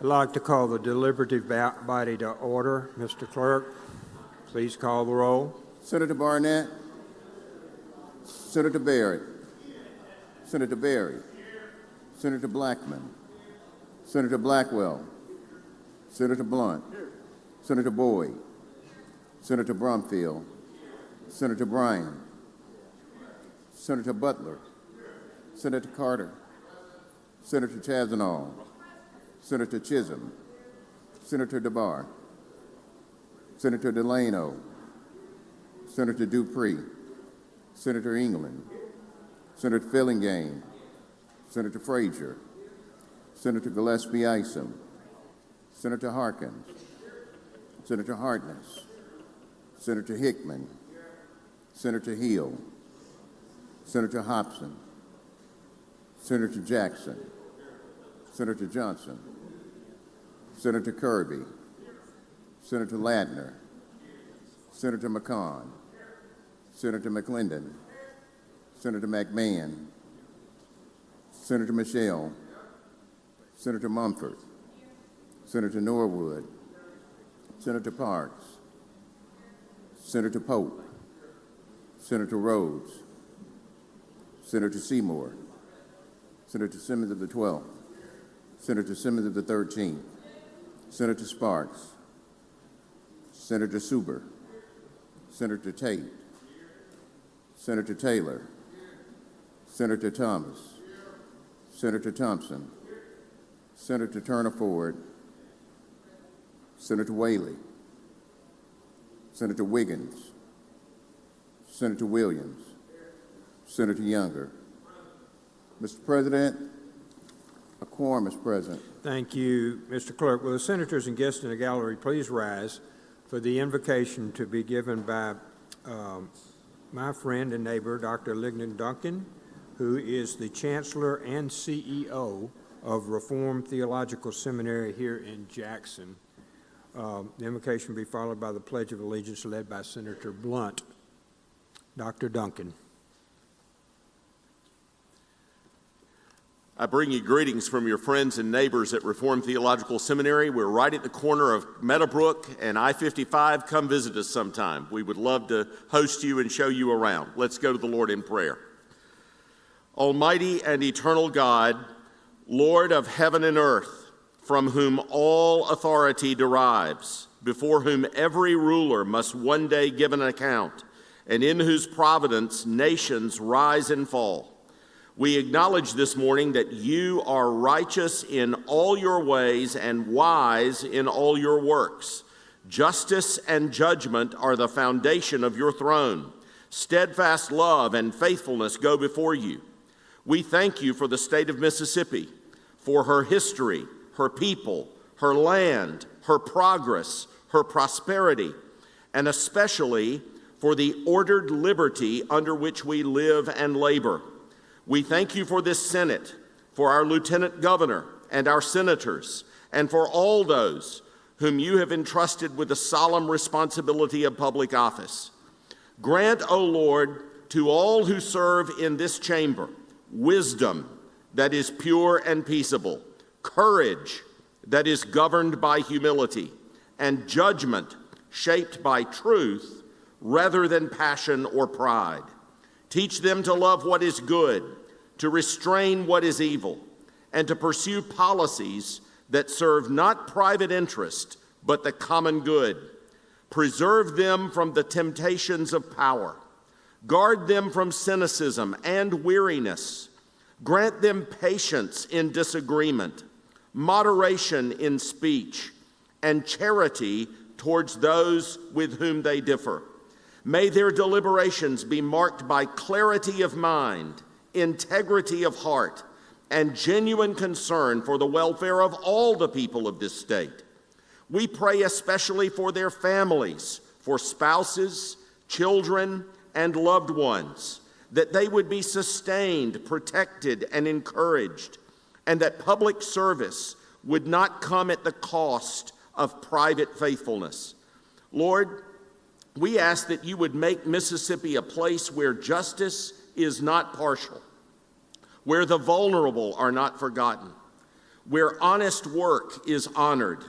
I'd like to call the deliberative body to order. Mr. Clerk, please call the roll. Senator Barnett. Senator Barrett. Senator Berry. Senator Blackman. Senator Blackwell. Senator Blunt. Senator Boyd. Senator Brumfield. Senator Bryan. Senator Butler. Senator Carter. Senator Chazanall. Senator Chisholm. Senator DeBar. Senator Delano. Senator Dupree. Senator England. Senator Fillingane. Senator Frazier. Senator Gillespie Isom. Senator Harkins. Senator Hartness. Senator Hickman. Senator Hill. Senator Hobson. Senator Jackson. Senator Johnson. Senator Kirby. Senator Ladner. Senator McCon. Senator McClendon. Senator McMahon. Senator Michelle. Senator Mumford. Senator Norwood. Senator Parks. Senator Pope. Senator Rhodes. Senator Seymour. Senator Simmons of the 12th. Senator Simmons of the 13th. Senator Sparks. Senator Suber. Senator Tate. Senator Taylor. Senator Thomas. Senator Thompson. Senator Turner Ford. Senator Whaley. Senator Wiggins. Senator Williams. Senator Younger. Mr. President, a quorum is present. Thank you, Mr. Clerk. Will the senators and guests in the gallery please rise for the invocation to be given by my friend and neighbor, Dr. Lignan Duncan, who is the Chancellor and CEO of Reformed Theological Seminary here in Jackson. The invocation will be followed by the Pledge of Allegiance led by Senator Blunt. Dr. Duncan. I bring you greetings from your friends and neighbors at Reformed Theological Seminary. We're right at the corner of Meadowbrook and I-55. Come visit us sometime. We would love to host you and show you around. Let's go to the Lord in prayer. Almighty and eternal God, Lord of heaven and earth, from whom all authority derives, before whom every ruler must one day give an account, and in whose providence nations rise and fall. We acknowledge this morning that you are righteous in all your ways and wise in all your works. Justice and judgment are the foundation of your throne. Steadfast love and faithfulness go before you. We thank you for the state of Mississippi, for her history, her people, her land, her progress, her prosperity, and especially for the ordered liberty under which we live and labor. We thank you for this Senate, for our Lieutenant Governor and our senators, and for all those whom you have entrusted with the solemn responsibility of public office. Grant, O Lord, to all who serve in this chamber, wisdom that is pure and peaceable, courage that is governed by humility, and judgment shaped by truth rather than passion or pride. Teach them to love what is good, to restrain what is evil, and to pursue policies that serve not private interest, but the common good. Preserve them from the temptations of power. Guard them from cynicism and weariness. Grant them patience in disagreement, moderation in speech, and charity towards those with whom they differ. May their deliberations be marked by clarity of mind, integrity of heart, and genuine concern for the welfare of all the people of this state. We pray especially for their families, for spouses, children, and loved ones, that they would be sustained, protected, and encouraged, and that public service would not come at the cost of private faithfulness. Lord, we ask that you would make Mississippi a place where justice is not partial, where the vulnerable are not forgotten, where honest work is honored,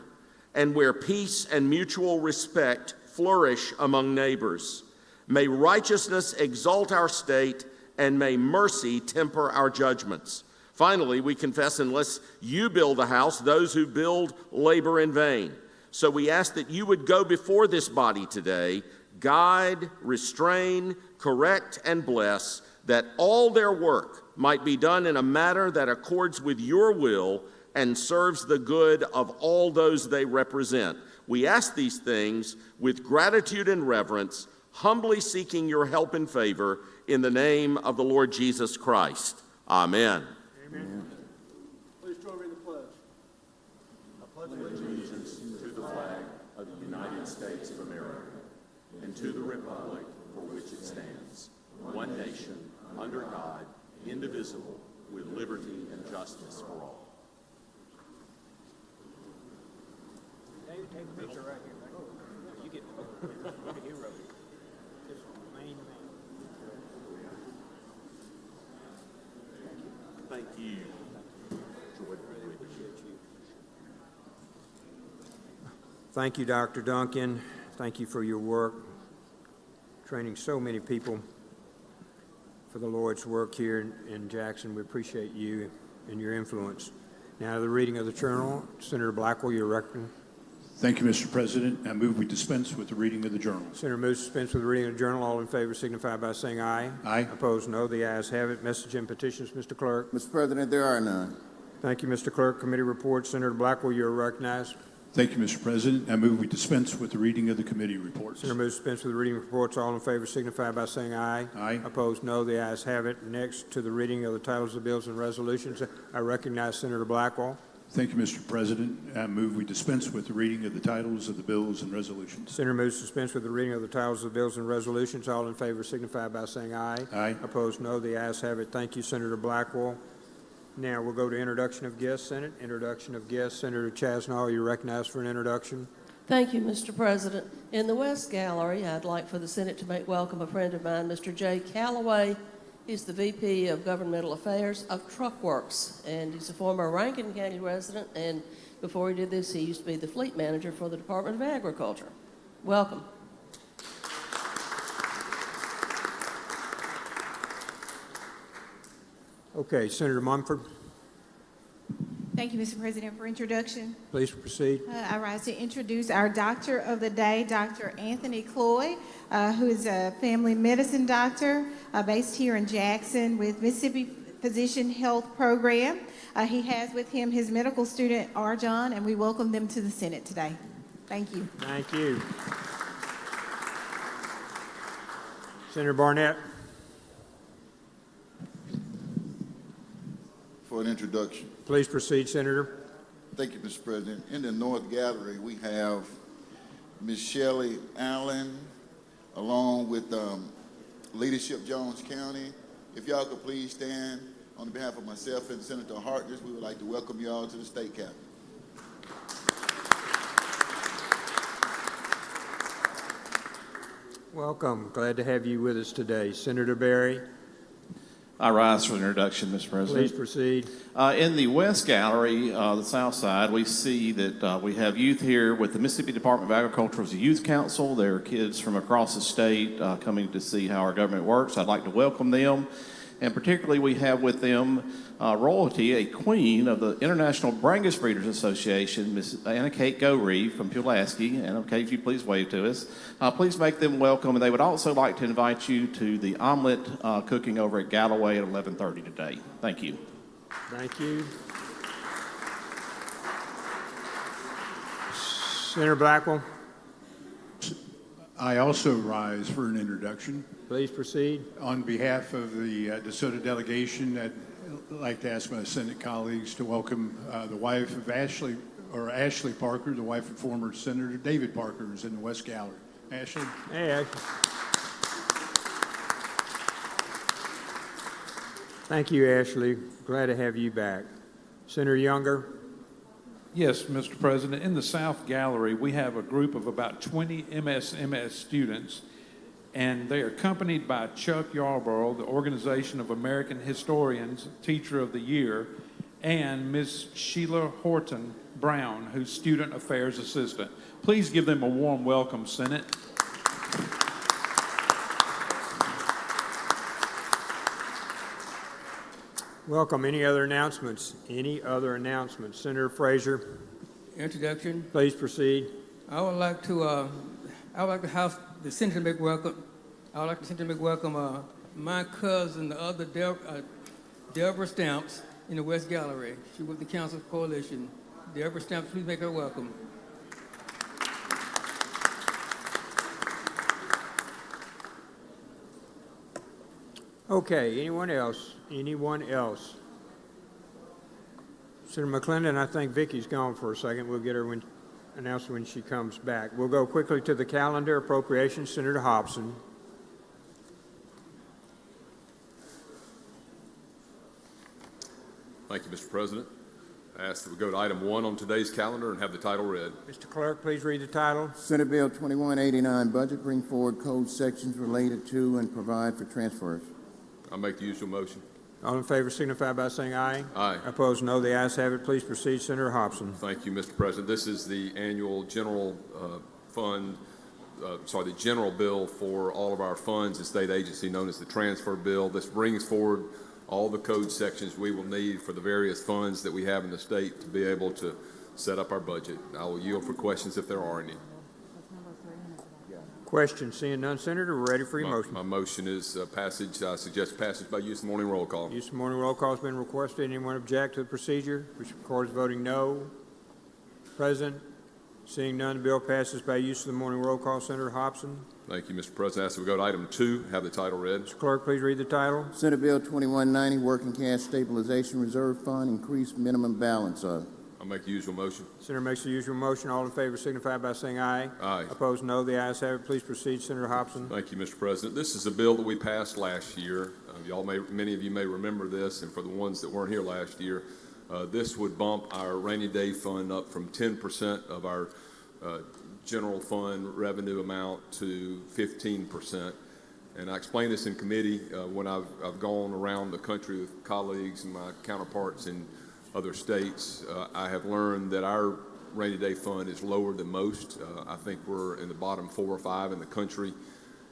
and where peace and mutual respect flourish among neighbors. May righteousness exalt our state, and may mercy temper our judgments. Finally, we confess, unless you build a house, those who build labor in vain. So we ask that you would go before this body today, guide, restrain, correct, and bless, that all their work might be done in a manner that accords with your will and serves the good of all those they represent. We ask these things with gratitude and reverence, humbly seeking your help and favor, in the name of the Lord Jesus Christ. Amen. Amen. Please join me in the pledge. I pledge allegiance to the flag of the United States of America and to the republic for which it stands, one nation, under God, indivisible, with liberty and justice for all. David, take a picture right here. You get the hero. This main man. Thank you. Thank you, Dr. Duncan. Thank you for your work, training so many people for the Lord's work here in Jackson. We appreciate you and your influence. Now, the reading of the journal. Senator Blackwell, your recommendation. Thank you, Mr. President. I move we dispense with the reading of the journal. Senator moves to dispense with the reading of the journal. All in favor signify by saying aye. Aye. Opposed, no. The ayes have it. Message and petitions, Mr. Clerk. Mr. President, there are none. Thank you, Mr. Clerk. Committee reports. Senator Blackwell, you are recognized. Thank you, Mr. President. I move we dispense with the reading of the committee reports. Senator moves to dispense with the reading of reports. All in favor signify by saying aye. Aye. Opposed, no. The ayes have it. Next, to the reading of the titles of bills and resolutions, I recognize Senator Blackwell. Thank you, Mr. President. I move we dispense with the reading of the titles of the bills and resolutions. Senator moves to dispense with the reading of the titles of the bills and resolutions. All in favor signify by saying aye. Aye. Opposed, no. The ayes have it. Thank you, Senator Blackwell. Now we'll go to introduction of guests, Senate. Introduction of guests. Senator Chasnow, you're recognized for an introduction. Thank you, Mr. President. In the West Gallery, I'd like for the Senate to make welcome a friend of mine, Mr. Jay Callaway. He's the VP of Governmental Affairs of Truckworks, and he's a former Rankin County resident, and before he did this, he used to be the fleet manager for the Department of Agriculture. Welcome. Okay, Senator Mumford, Thank you, Mr. President, for introduction. please proceed. I rise to introduce our doctor of the day, Dr. Anthony Cloy, who is a family medicine doctor based here in Jackson with Mississippi Physician Health Program. He has with him his medical student, Arjon, and we welcome them to the Senate today. Thank you. Thank you. Senator Barnett. For an introduction. Please proceed, Senator. Thank you, Mr. President. In the North Gallery, we have Ms. Shelley Allen, along with Leadership Jones County. If y'all could please stand on behalf of myself and Senator Harkness, we would like to welcome y'all to the state capitol. Welcome. Glad to have you with us today. Senator Berry, I rise for an introduction, Mr. President. please proceed. In the West Gallery, the south side, we see that we have youth here with the Mississippi Department of Agriculture as a youth council. There are kids from across the state coming to see how our government works. I'd like to welcome them. And particularly we have with them royalty, a queen of the International Brangus Breeders Association, Miss Anna Kate Goree from Pulaski. Anna Kate, if you please wave to us. Please make them welcome. And they would also like to invite you to the omelet cooking over at Galloway at 11:30 today. Thank you. Thank you. Senator Blackwell, I also rise for an introduction. please proceed. On behalf of the DeSoto delegation, I'd like to ask my Senate colleagues to welcome the wife of Ashley Parker, the wife of former Senator David Parker, who's in the West Gallery. Ashley? Hey, Ashley. Thank you, Ashley. Glad to have you back. Senator Younger. Yes, Mr. President. In the South Gallery, we have a group of about 20 MSMS students, and they are accompanied by Chuck Yarborough, the Organization of American Historians Teacher of the Year, and Ms. Sheila Horton Brown, who's Student Affairs Assistant. Please give them a warm welcome, Senate. Welcome. Any other announcements? Any other announcements? Senator Frazier, Introduction. please proceed. I would like to have the senator make welcome. I would like the senator to make welcome my cousin, the other Deborah Stamps in the West Gallery. She with the Council Coalition. Deborah Stamps, please make her welcome. Okay, anyone else? Anyone else? Senator McClendon, I think Vicky's gone for a second. We'll get her announced when she comes back. We'll go quickly to the calendar. Appropriations, Senator Hobson. Thank you, Mr. President. I ask that we go to item 1 on today's calendar and have the title read. Mr. Clerk, please read the title. Senate Bill 2189, budget, bring forward code sections related to and provide for transfers. I'll make the usual motion. All in favor signify by saying aye. Aye. Opposed, no. The ayes have it. Please proceed, Senator Hobson. Thank you, Mr. President. This is the annual general the general bill for all of our funds and state agency known as the transfer bill. This brings forward all the code sections we will need for the various funds that we have in the state to be able to set up our budget. I will yield for questions if there are any. Questions? Seeing none, Senator, we're ready for your motion. My motion is passage. I suggest passage by use of morning roll call. Use of morning roll call has been requested. Anyone object to the procedure? Which records voting no. Present. Seeing none, the bill passes by use of the morning roll call. Senator Hobson. Thank you, Mr. President. I ask that we go to item 2, have the title read. Mr. Clerk, please read the title. Senate Bill 2190, working cash stabilization reserve fund, increased minimum balance of. I'll make the usual motion. Senator makes the usual motion. All in favor signify by saying aye. Aye. Opposed, no. The ayes have it. Please proceed, Senator Hobson. Thank you, Mr. President. This is a bill that we passed last year. Many of you may remember this, and for the ones that weren't here last year, this would bump our rainy day fund up from 10% of our general fund revenue amount to 15%. And I explained this in committee when I've gone around the country with colleagues and my counterparts in other states. I have learned that our rainy day fund is lower than most. I think we're in the bottom 4 or 5 in the country.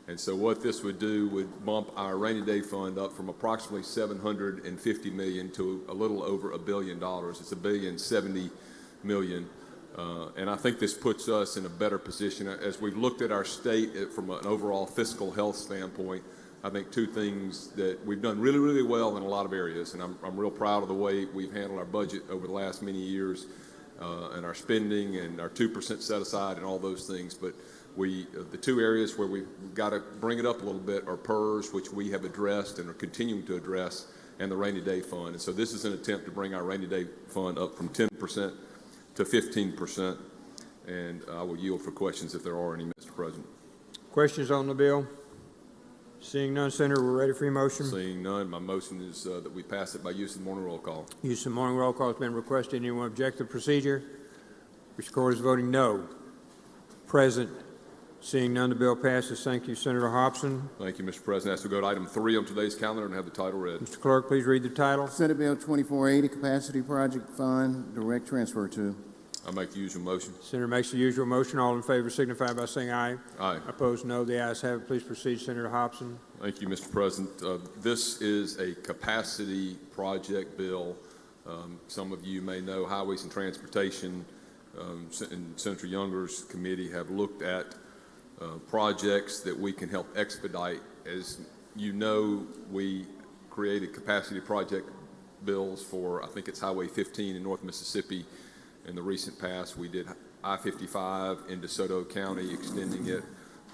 And so what this would do would bump our rainy day fund up from approximately $750 million to a little over $1 billion. It's $1.07 billion. And I think this puts us in a better position. As we've looked at our state from an overall fiscal health standpoint, I think 2 things that we've done really, really well in a lot of areas, and I'm real proud of the way we've handled our budget over the last many years, and our spending and our 2% set aside and all those things. But the 2 areas where we've got to bring it up a little bit are PERS, which we have addressed and are continuing to address, and the rainy day fund. And so this is an attempt to bring our rainy day fund up from 10% to 15%. And I will yield for questions if there are any, Mr. President. Questions on the bill? Seeing none, Senator, we're ready for your motion. Seeing none, my motion is that we pass it by use of the morning roll call. Use of morning roll call has been requested. Anyone object to the procedure? Which record is voting no. Present. Seeing none, the bill passes. Thank you, Senator Hobson. Thank you, Mr. President. As we go to item 3 on today's calendar and have the title read. Mr. Clerk, please read the title. Senate Bill 2480, capacity project fund, direct transfer to. I make the usual motion. Senator makes the usual motion. All in favor signify by saying aye. Aye. Opposed, no. The ayes have it. Please proceed, Senator Hobson. Thank you, Mr. President. This is a capacity project bill. Some of you may know Highways and Transportation and Senator Younger's committee have looked at projects that we can help expedite. As you know, we created capacity project bills for, I think it's Highway 15 in North Mississippi. In the recent past, we did I-55 in DeSoto County, extending it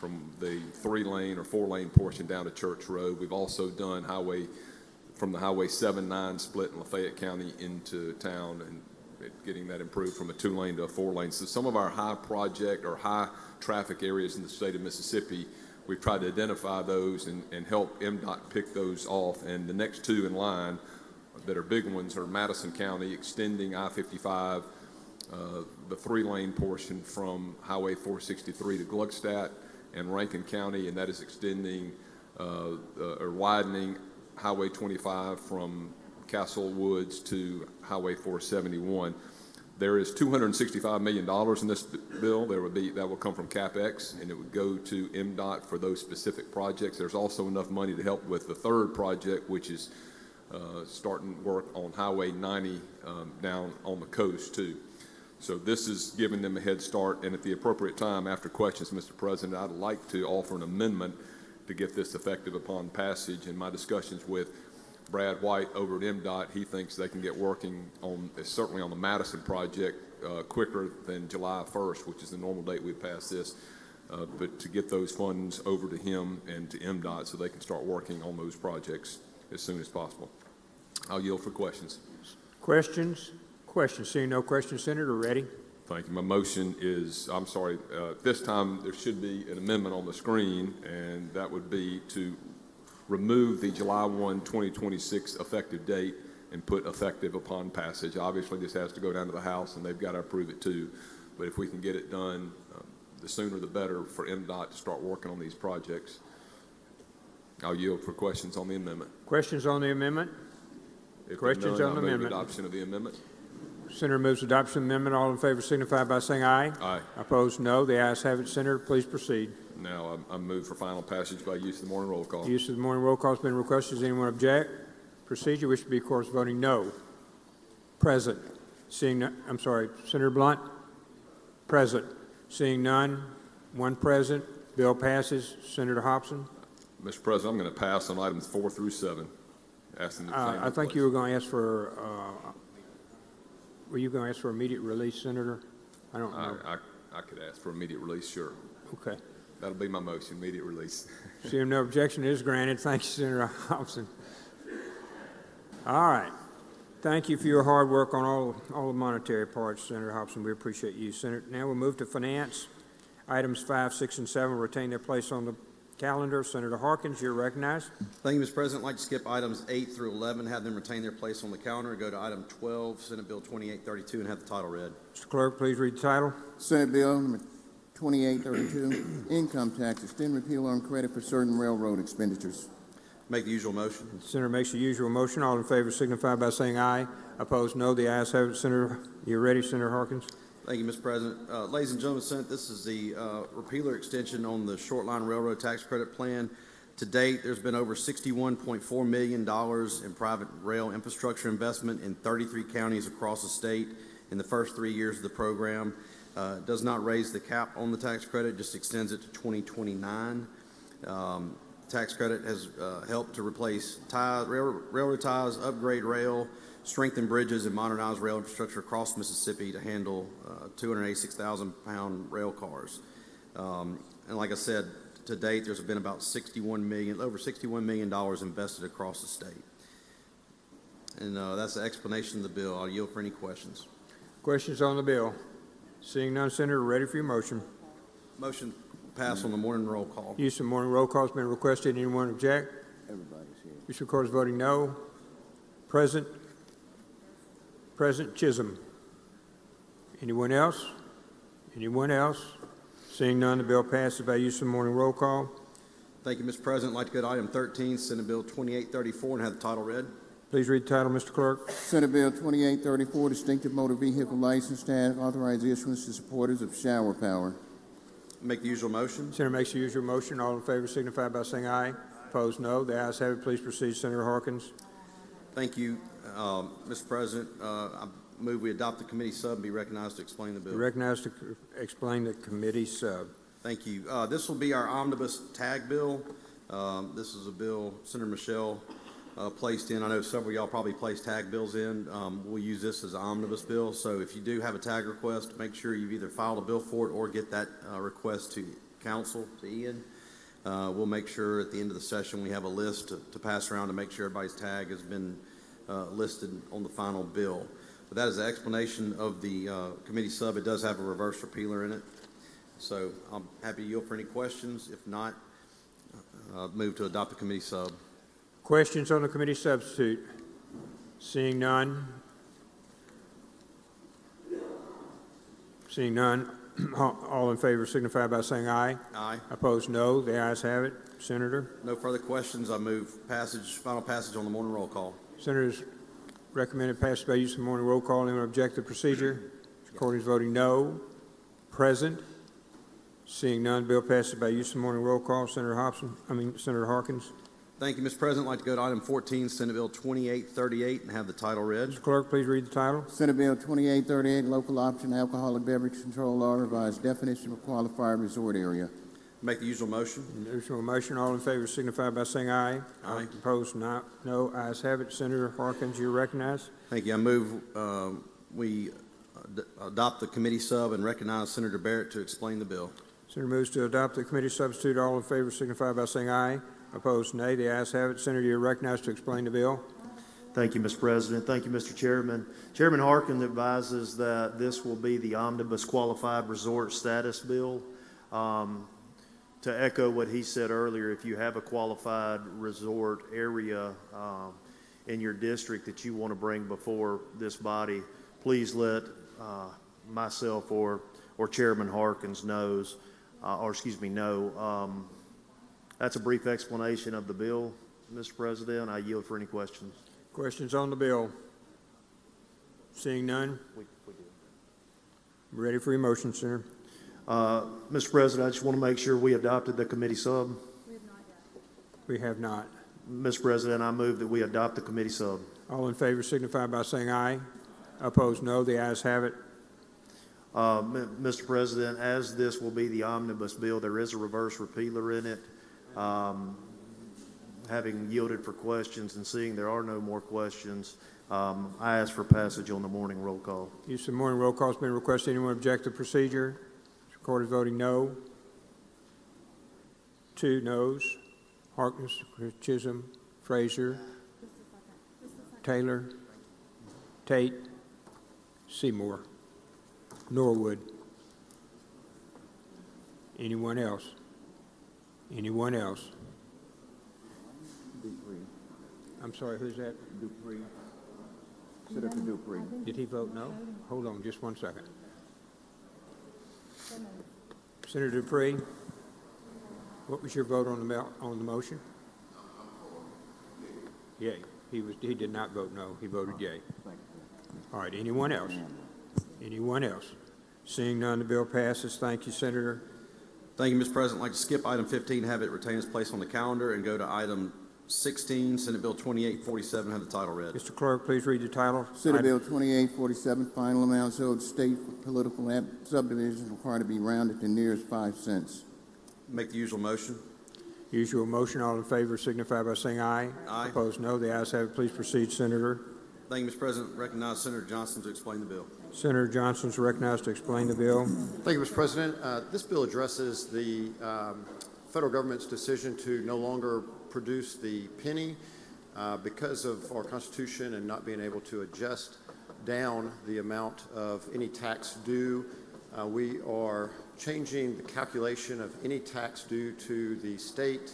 from the 3-lane or 4-lane portion down to Church Road. We've also done from the Highway 7-9 split in Lafayette County into town and getting that improved from a 2-lane to a 4-lane. So some of our high project or high traffic areas in the state of Mississippi, we've tried to identify those and help MDOT pick those off. And the next 2 in line that are big ones are Madison County, extending I-55, the 3-lane portion from Highway 463 to Gluckstadt, and Rankin County, and that is extending or widening Highway 25 from Castle Woods to Highway 471. There is $265 million in this bill. That will come from CapEx, and it would go to MDOT for those specific projects. There's also enough money to help with the third project, which is starting work on Highway 90 down on the coast too. So this is giving them a head start, and at the appropriate time, after questions, Mr. President, I'd like to offer an amendment to get this effective upon passage. In my discussions with Brad White over at MDOT, he thinks they can get working on, certainly on the Madison project, quicker than July 1st, which is the normal date we pass this, but to get those funds over to him and to MDOT so they can start working on those projects as soon as possible. I'll yield for questions. Questions? Questions. Seeing no questions, Senator, ready? Thank you. My motion is, this time there should be an amendment on the screen, and that would be to remove the July 1, 2026 effective date and put effective upon passage. Obviously, this has to go down to the House, and they've got to approve it too. But if we can get it done, the sooner the better for MDOT to start working on these projects. I'll yield for questions on the amendment. Questions on the amendment? If Questions none, on the I move amendment? adoption of the amendment. Senator moves adoption of the amendment. All in favor signify by saying aye. Aye. Opposed, no. The ayes have it. Senator, please proceed. Now, I move for final passage by use of the morning roll call. The use of the morning roll call has been requested. Does anyone object? Procedure, which to be, of course, voting no. Present. Seeing none, I'm sorry, Senator Blunt? Present. Seeing none, one present. Bill passes. Senator Hobson? Mr. President, I'm going to pass on items 4 through 7. Asking the same I think you were going to ask for, were you going to ask for immediate release, Senator? I don't know. I could ask for immediate release, sure. Okay. That'll be my motion, immediate release. Seeing no objection, it is granted. Thank you, Senator Hobson. All right. Thank you for your hard work on all the monetary parts, Senator Hobson. We appreciate you, Senator. Now we'll move to finance. Items 5, 6, and 7 retain their place on the calendar. Senator Harkins, you're recognized. Thank you, Mr. President. I'd like to skip items 8 through 11, have them retain their place on the calendar, and go to item 12, Senate Bill 2832, and have the title read. Mr. Clerk, please read the title. Senate Bill number 2832, income tax, extend repeal on credit for certain railroad expenditures. Make the usual motion. The Senator makes the usual motion. All in favor signify by saying aye. Opposed, no. The ayes have it. Senator, you're ready, Senator Harkins. Thank you, Mr. President. Ladies and gentlemen, Senate, this is the repealer extension on the short line railroad tax credit plan. To date, there's been over $61.4 million in private rail infrastructure investment in 33 counties across the state in the first 3 years of the program. It does not raise the cap on the tax credit, just extends it to 2029. Tax credit has helped to replace railroad ties, upgrade rail, strengthen bridges, and modernize rail infrastructure across Mississippi to handle 286,000-pound rail cars. And like I said, to date, there's been about over $61 million invested across the state. And that's the explanation of the bill. I'll yield for any questions. Questions on the bill? Seeing none, Senator, ready for your motion. Motion pass on the morning roll call. Use of morning roll call has been requested. Anyone object? Everybody's here. Use of course voting no. Present. President Chisholm. Anyone else? Anyone else? Seeing none, the bill passes by use of morning roll call. Thank you, Mr. President. I'd like to go to item 13, Senate Bill 2834, and have the title read. Please read the title, Mr. Clerk. Senate Bill 2834, distinctive motor vehicle license to authorize issuance to supporters of shower power. Make the usual motion. Senator makes the usual motion. All in favor signify by saying aye. Opposed, no. The ayes have it. Please proceed, Senator Harkins. Thank you, Mr. President. I move we adopt the committee sub and be recognized to explain the bill. You're recognized to explain the committee sub. Thank you. This will be our omnibus tag bill. This is a bill Senator Michelle placed in. I know several of y'all probably placed tag bills in. We'll use this as an omnibus bill. So if you do have a tag request, make sure you've either filed a bill for it or get that request to council, to Ian. We'll make sure at the end of the session we have a list to pass around to make sure everybody's tag has been listed on the final bill. But that is the explanation of the committee sub. It does have a reverse repealer in it. So I'm happy to yield for any questions. If not, move to adopt the committee sub. Questions on the committee substitute? Seeing none. Seeing none. All in favor signify by saying aye. Aye. Opposed, no. The ayes have it. Senator? No further questions. I move final passage on the morning roll call. Senators, Recommended passage by use of morning roll call. Anyone object to the procedure? Mr. Cordy is voting no. Present. Seeing none, bill passes by use of morning roll call. Senator Harkins. Thank you, Mr. President. I'd like to go to item 14, Senate Bill 2838, and have the title read. Mr. Clerk, please read the title. Senate Bill 2838, local option alcoholic beverage control law, revised definition of qualified resort area. Make the usual motion. Usual motion. All in favor signify by saying aye. Aye. Opposed, no. Ayes have it. Senator Harkins, you're recognized. Thank you. I move we adopt the committee sub and recognize Senator Barrett to explain the bill. Senator moves to adopt the committee substitute. All in favor signify by saying aye. Opposed, nay. The ayes have it. Senator, you're recognized to explain the bill. Thank you, Mr. President. Thank you, Mr. Chairman. Chairman Harkin advises that this will be the omnibus qualified resort status bill. To echo what he said earlier, if you have a qualified resort area in your district that you want to bring before this body, please let myself or Chairman Harkins know. That's a brief explanation of the bill, Mr. President. I yield for any questions. Questions on the bill? Seeing none? Ready for your motion, Senator. Mr. President, I just want to make sure we adopted the committee sub. We have not. Mr. President, I move that we adopt the committee sub. All in favor signify by saying aye. Opposed, no. The ayes have it. Mr. President, as this will be the omnibus bill, there is a reverse repealer in it. Having yielded for questions and seeing there are no more questions, I ask for passage on the morning roll call. Use of morning roll call has been requested. Anyone object to procedure? Mr. Court is voting no. 2 noes. Harkness, Chisholm, Frazier, Taylor, Tate, Seymour, Norwood. Anyone else? Anyone else? Dupree. I'm sorry, who's that? Dupree. Senator Dupree. Did he vote no? Hold on just 1 second. Senator Dupree, what was your vote on the motion? Yay. He did not vote no. He voted yay. All right. Anyone else? Anyone else? Seeing none, the bill passes. Thank you, Senator. Thank you, Mr. President. I'd like to skip item 15, have it retain its place on the calendar, and go to item 16, Senate Bill 2847, have the title read. Mr. Clerk, please read the title. Senate Bill 2847, final amounts owed state for political subdivisions required to be rounded to nearest 5 cents. Make the usual motion. Usual motion. All in favor signify by saying aye. Aye. Opposed, no. The ayes have it. Please proceed, Senator. Thank you, Mr. President. Recognize Senator Johnson to explain the bill. Senator Johnson is recognized to explain the bill. Thank you, Mr. President. This bill addresses the federal government's decision to no longer produce the penny because of our Constitution and not being able to adjust down the amount of any tax due. We are changing the calculation of any tax due to the state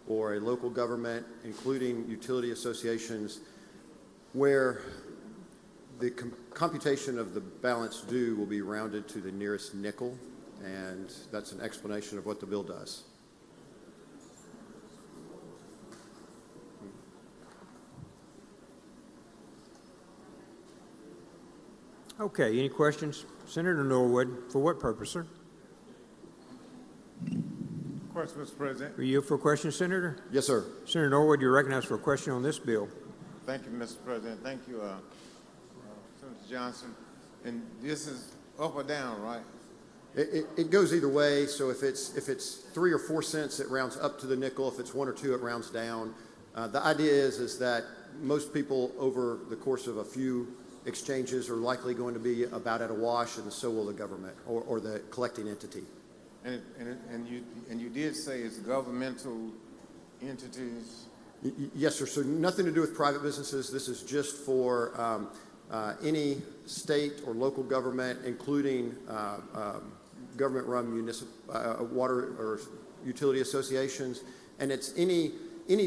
or a local government, including utility associations, where the computation of the balance due will be rounded to the nearest nickel, and that's an explanation of what the bill does. Okay, any questions? Senator Norwood, for what purpose, sir? Question, Mr. President. Are you for a question, Senator? Yes, sir. Senator Norwood, you're recognized for a question on this bill. Thank you, Mr. President. Thank you, Senator Johnson. And this is up or down, right? It goes either way. So if it's 3 or 4 cents, it rounds up to the nickel. If it's 1 or 2, it rounds down. The idea is that most people over the course of a few exchanges are likely going to be about at a wash, and so will the government or the collecting entity. And you did say it's governmental entities. Yes, sir. So nothing to do with private businesses. This is just for any state or local government, including government-run water or utility associations. And it's any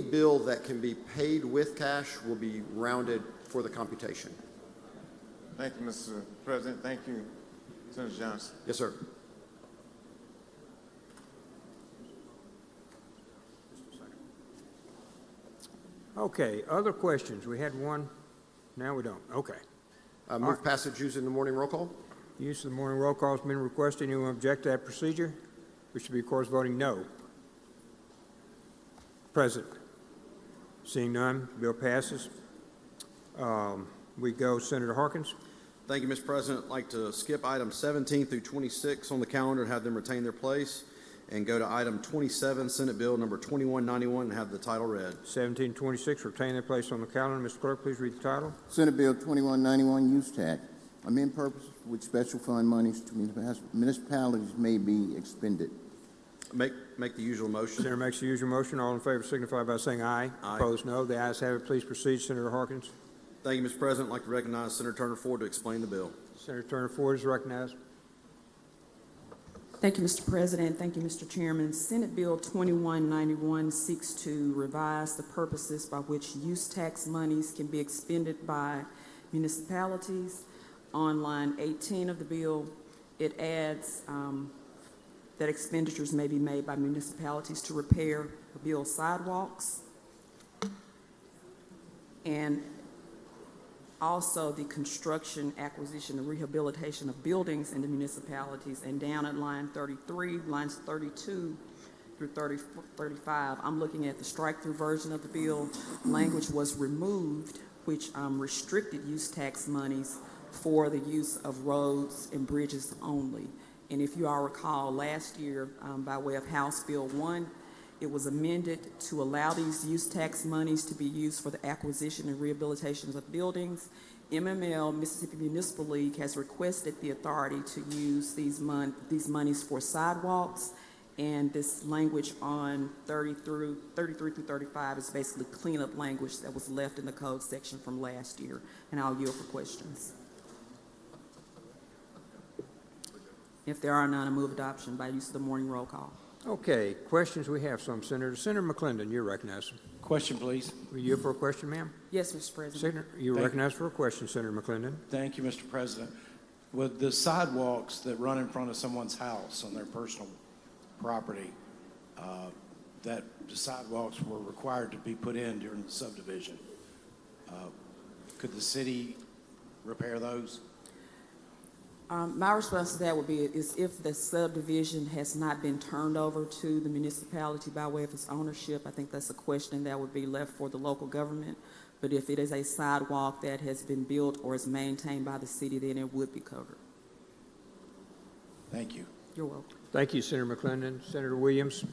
bill that can be paid with cash will be rounded for the computation. Thank you, Mr. President. Thank you, Senator Johnson. Yes, sir. Okay, other questions? We had one. Now we don't. Okay. Move passage using the morning roll call. Use of the morning roll call has been requested. Anyone object to that procedure? We should be, of course, voting no. Present. Seeing none, bill passes. We go Senator Harkins. Thank you, Mr. President. I'd like to skip items 17 through 26 on the calendar and have them retain their place, and go to item 27, Senate Bill number 2191, and have the title read. 1726, retain their place on the calendar. Mr. Clerk, please read the title. Senate Bill 2191, use tax, amend purpose for which special fund monies to municipalities may be expended. Make the usual motion. Senator makes the usual motion. All in favor signify by saying aye. Aye. Opposed, no. The ayes have it. Please proceed, Senator Harkins. Thank you, Mr. President. I'd like to recognize Senator Turner Ford to explain the bill. Senator Turner Ford is recognized. Thank you, Mr. President. Thank you, Mr. Chairman. Senate Bill 2191 seeks to revise the purposes by which use tax monies can be expended by municipalities. On line 18 of the bill, it adds that expenditures may be made by municipalities to repair or build sidewalks, and also the construction, acquisition, and rehabilitation of buildings in the municipalities. And down at line 33, lines 32 through 35, I'm looking at the strike-through version of the bill. Language was removed, which restricted use tax monies for the use of roads and bridges only. And if you all recall, last year, by way of House Bill 1, it was amended to allow these use tax monies to be used for the acquisition and rehabilitation of buildings. MML, Mississippi Municipal League, has requested the authority to use these monies for sidewalks, and this language on 33 through 35 is basically cleanup language that was left in the code section from last year. And I'll yield for questions. If there are none, I move adoption by use of the morning roll call. Okay, questions we have some, Senator. Senator McClendon, you're recognized. Question, please. Were you for a question, ma'am? Yes, Mr. President. Senator, you're recognized for a question, Senator McClendon. Thank you, Mr. President. With the sidewalks that run in front of someone's house on their personal property, that the sidewalks were required to be put in during the subdivision, could the city repair those? My response to that would be is if the subdivision has not been turned over to the municipality by way of its ownership, I think that's a question that would be left for the local government. But if it is a sidewalk that has been built or is maintained by the city, then it would be covered. Thank you. You're welcome. Thank you, Senator McClendon. Senator Williams.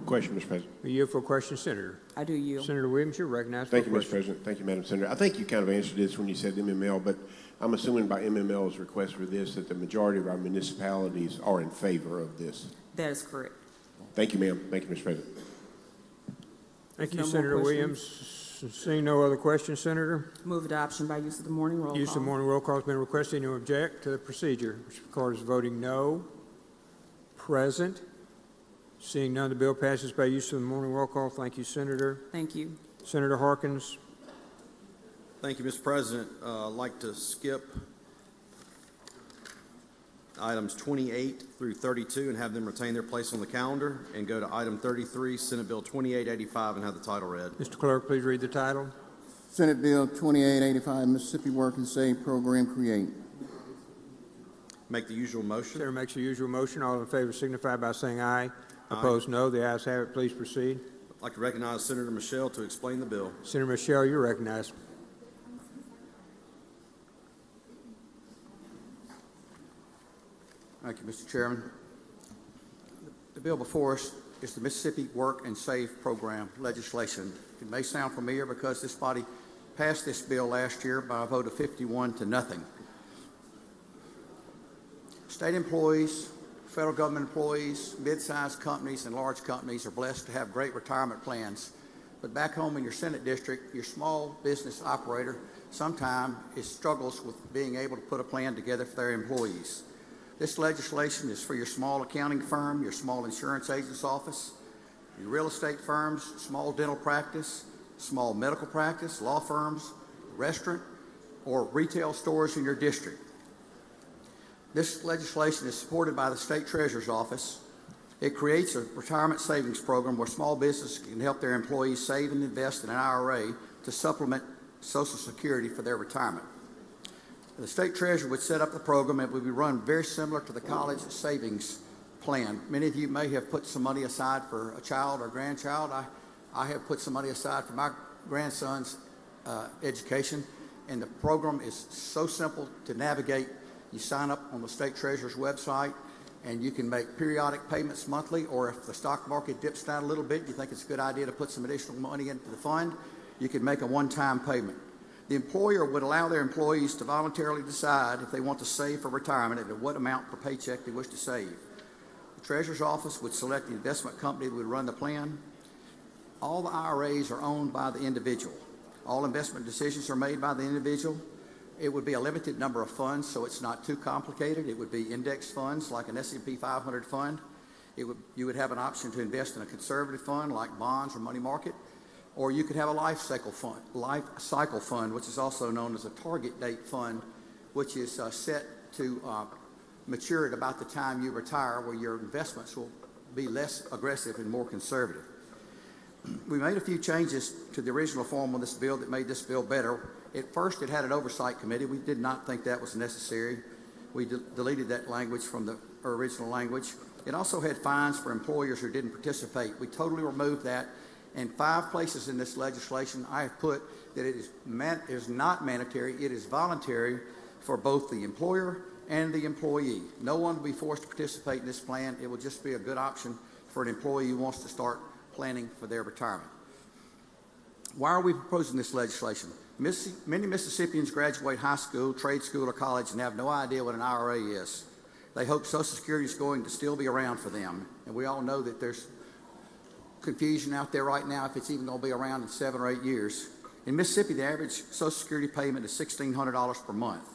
Question, Mr. President. Are you for a question, Senator? I do yield. Senator Williams, you're recognized. Thank you, Mr. President. Thank you, Madam Senator. I think you kind of answered this when you said MML, but I'm assuming by MML's request for this that the majority of our municipalities are in favor of this. That is correct. Thank you, ma'am. Thank you, Mr. President. Thank you, No more Senator questions? Williams. Seeing no other questions, Senator. Move adoption by use of the morning roll call. Use of morning roll call has been requested. Anyone object to the procedure? Which records voting no. Present. Seeing none, the bill passes by use of the morning roll call. Thank you, Senator. Thank you. Senator Harkins. Thank you, Mr. President. I'd like to skip items 28 through 32 and have them retain their place on the calendar, and go to item 33, Senate Bill 2885, and have the title read. Mr. Clerk, please read the title. Senate Bill 2885, Mississippi Work and Save Program create. Make the usual motion. Senator makes the usual motion. All in favor signify by saying aye. Opposed, no. The ayes have it. Please proceed. I'd like to recognize Senator Michelle to explain the bill. Senator Michelle, you're recognized. Thank you, Mr. Chairman. The bill before us is the Mississippi Work and Save Program legislation. It may sound familiar because this body passed this bill last year by a vote of 51-0. State employees, federal government employees, mid-sized companies, and large companies are blessed to have great retirement plans. But back home in your Senate district, your small business operator sometimes struggles with being able to put a plan together for their employees. This legislation is for your small accounting firm, your small insurance agent's office, your real estate firms, small dental practice, small medical practice, law firms, restaurant, or retail stores in your district. This legislation is supported by the State Treasurer's Office. It creates a retirement savings program where small businesses can help their employees save and invest in an IRA to supplement Social Security for their retirement. The state treasurer would set up the program. It would be run very similar to the college savings plan. Many of you may have put some money aside for a child or grandchild. I have put some money aside for my grandson's education, and the program is so simple to navigate. You sign up on the state treasurer's website, and you can make periodic payments monthly, or if the stock market dips down a little bit, you think it's a good idea to put some additional money into the fund, you can make a one-time payment. The employer would allow their employees to voluntarily decide if they want to save for retirement and at what amount per paycheck they wish to save. The treasurer's office would select the investment company that would run the plan. All the IRAs are owned by the individual. All investment decisions are made by the individual. It would be a limited number of funds, so it's not too complicated. It would be index funds like an S&P 500 fund. You would have an option to invest in a conservative fund like bonds or money market, or you could have a life cycle fund, which is also known as a target date fund, which is set to mature at about the time you retire, where your investments will be less aggressive and more conservative. We made a few changes to the original form of this bill that made this bill better. At first, it had an oversight committee. We did not think that was necessary. We deleted that language from the original language. It also had fines for employers who didn't participate. We totally removed that. In 5 places in this legislation, I have put that it is not mandatory. It is voluntary for both the employer and the employee. No one will be forced to participate in this plan. It will just be a good option for an employee who wants to start planning for their retirement. Why are we proposing this legislation? Many Mississippians graduate high school, trade school, or college and have no idea what an IRA is. They hope Social Security is going to still be around for them. And we all know that there's confusion out there right now if it's even going to be around in 7 or 8 years. In Mississippi, the average Social Security payment is $1,600 per month.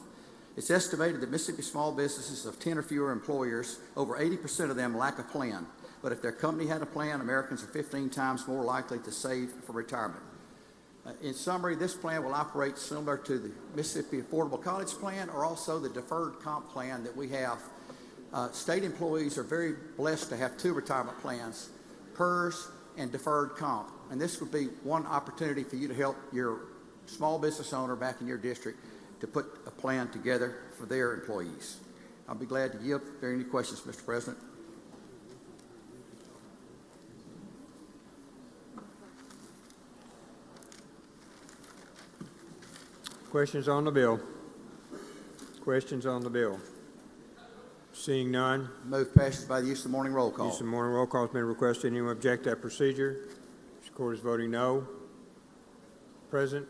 It's estimated that Mississippi small businesses of 10 or fewer employers, over 80% of them lack a plan. But if their company had a plan, Americans are 15 times more likely to save for retirement. In summary, this plan will operate similar to the Mississippi Affordable College Plan or also the deferred comp plan that we have. State employees are very blessed to have 2 retirement plans, PERS and deferred comp. And this would be one opportunity for you to help your small business owner back in your district to put a plan together for their employees. I'll be glad to yield if there are any questions, Mr. President. Questions on the bill? Questions on the bill? Seeing none. Move passage by the use of the morning roll call. Use of morning roll call has been requested. Anyone object to that procedure? This court is voting no. Present.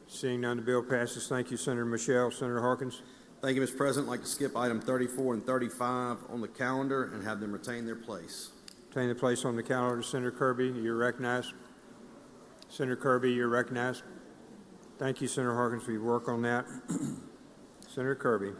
Seeing none, the bill passes. Thank you, Senator Michelle. Senator Harkins. Thank you, Mr. President. I'd like to skip item 34 and 35 on the calendar and have them retain their place. Retain the place on the calendar. Senator Kirby, you're recognized. Senator Kirby, you're recognized. Thank you, Senator Harkins, for your work on that. Senator Kirby.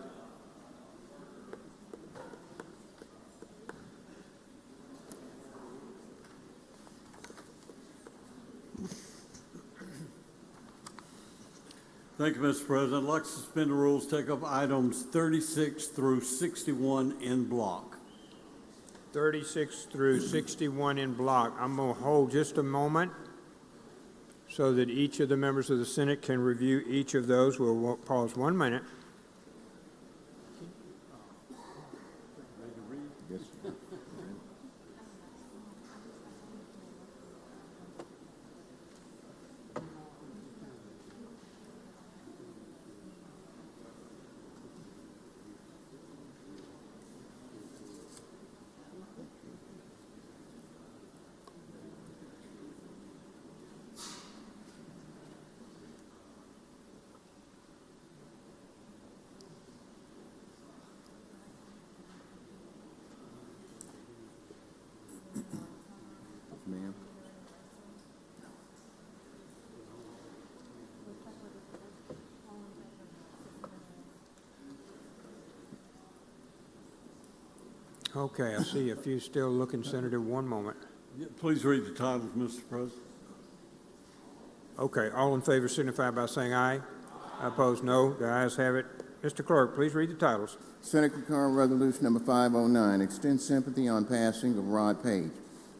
Thank you, Mr. President. I'd like to suspend the rules, take up items 36 through 61 in block. 36 through 61 in block. I'm going to hold just a moment so that each of the members of the Senate can review each of those. We'll pause 1 minute. Ma'am. Okay, I see a few still looking. Senator, 1 moment. Please read the titles, Mr. President. Okay, all in favor signify by saying aye. Opposed, no. The ayes have it. Mr. Clerk, please read the titles. Senate concurrent resolution number 509, extend sympathy on passing of Rod Page.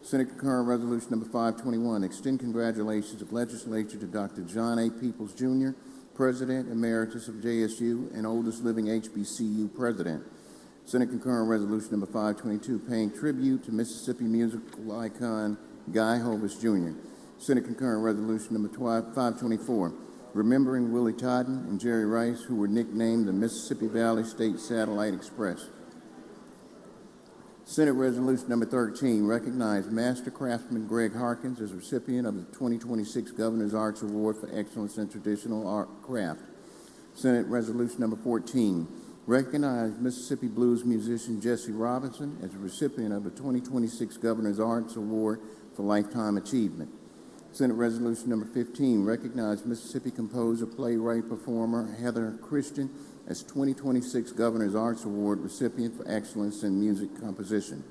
Senate concurrent resolution number 521, extend congratulations of legislature to Dr. John A. Peoples, Jr., President Emeritus of JSU and oldest living HBCU President. Senate concurrent resolution number 522, paying tribute to Mississippi musical icon Guy Hovis, Jr. Senate concurrent resolution number 524, remembering Willie Totten and Jerry Rice, who were nicknamed the Mississippi Valley State Satellite Express. Senate resolution number 13, recognize master craftsman Greg Harkins as recipient of the 2026 Governor's Arts Award for Excellence in Traditional Art Craft. Senate resolution number 14, recognize Mississippi blues musician Jesse Robinson as a recipient of the 2026 Governor's Arts Award for Lifetime Achievement. Senate resolution number 15, recognize Mississippi composer, playwright, performer Heather Christian as 2026 Governor's Arts Award recipient for excellence in music composition.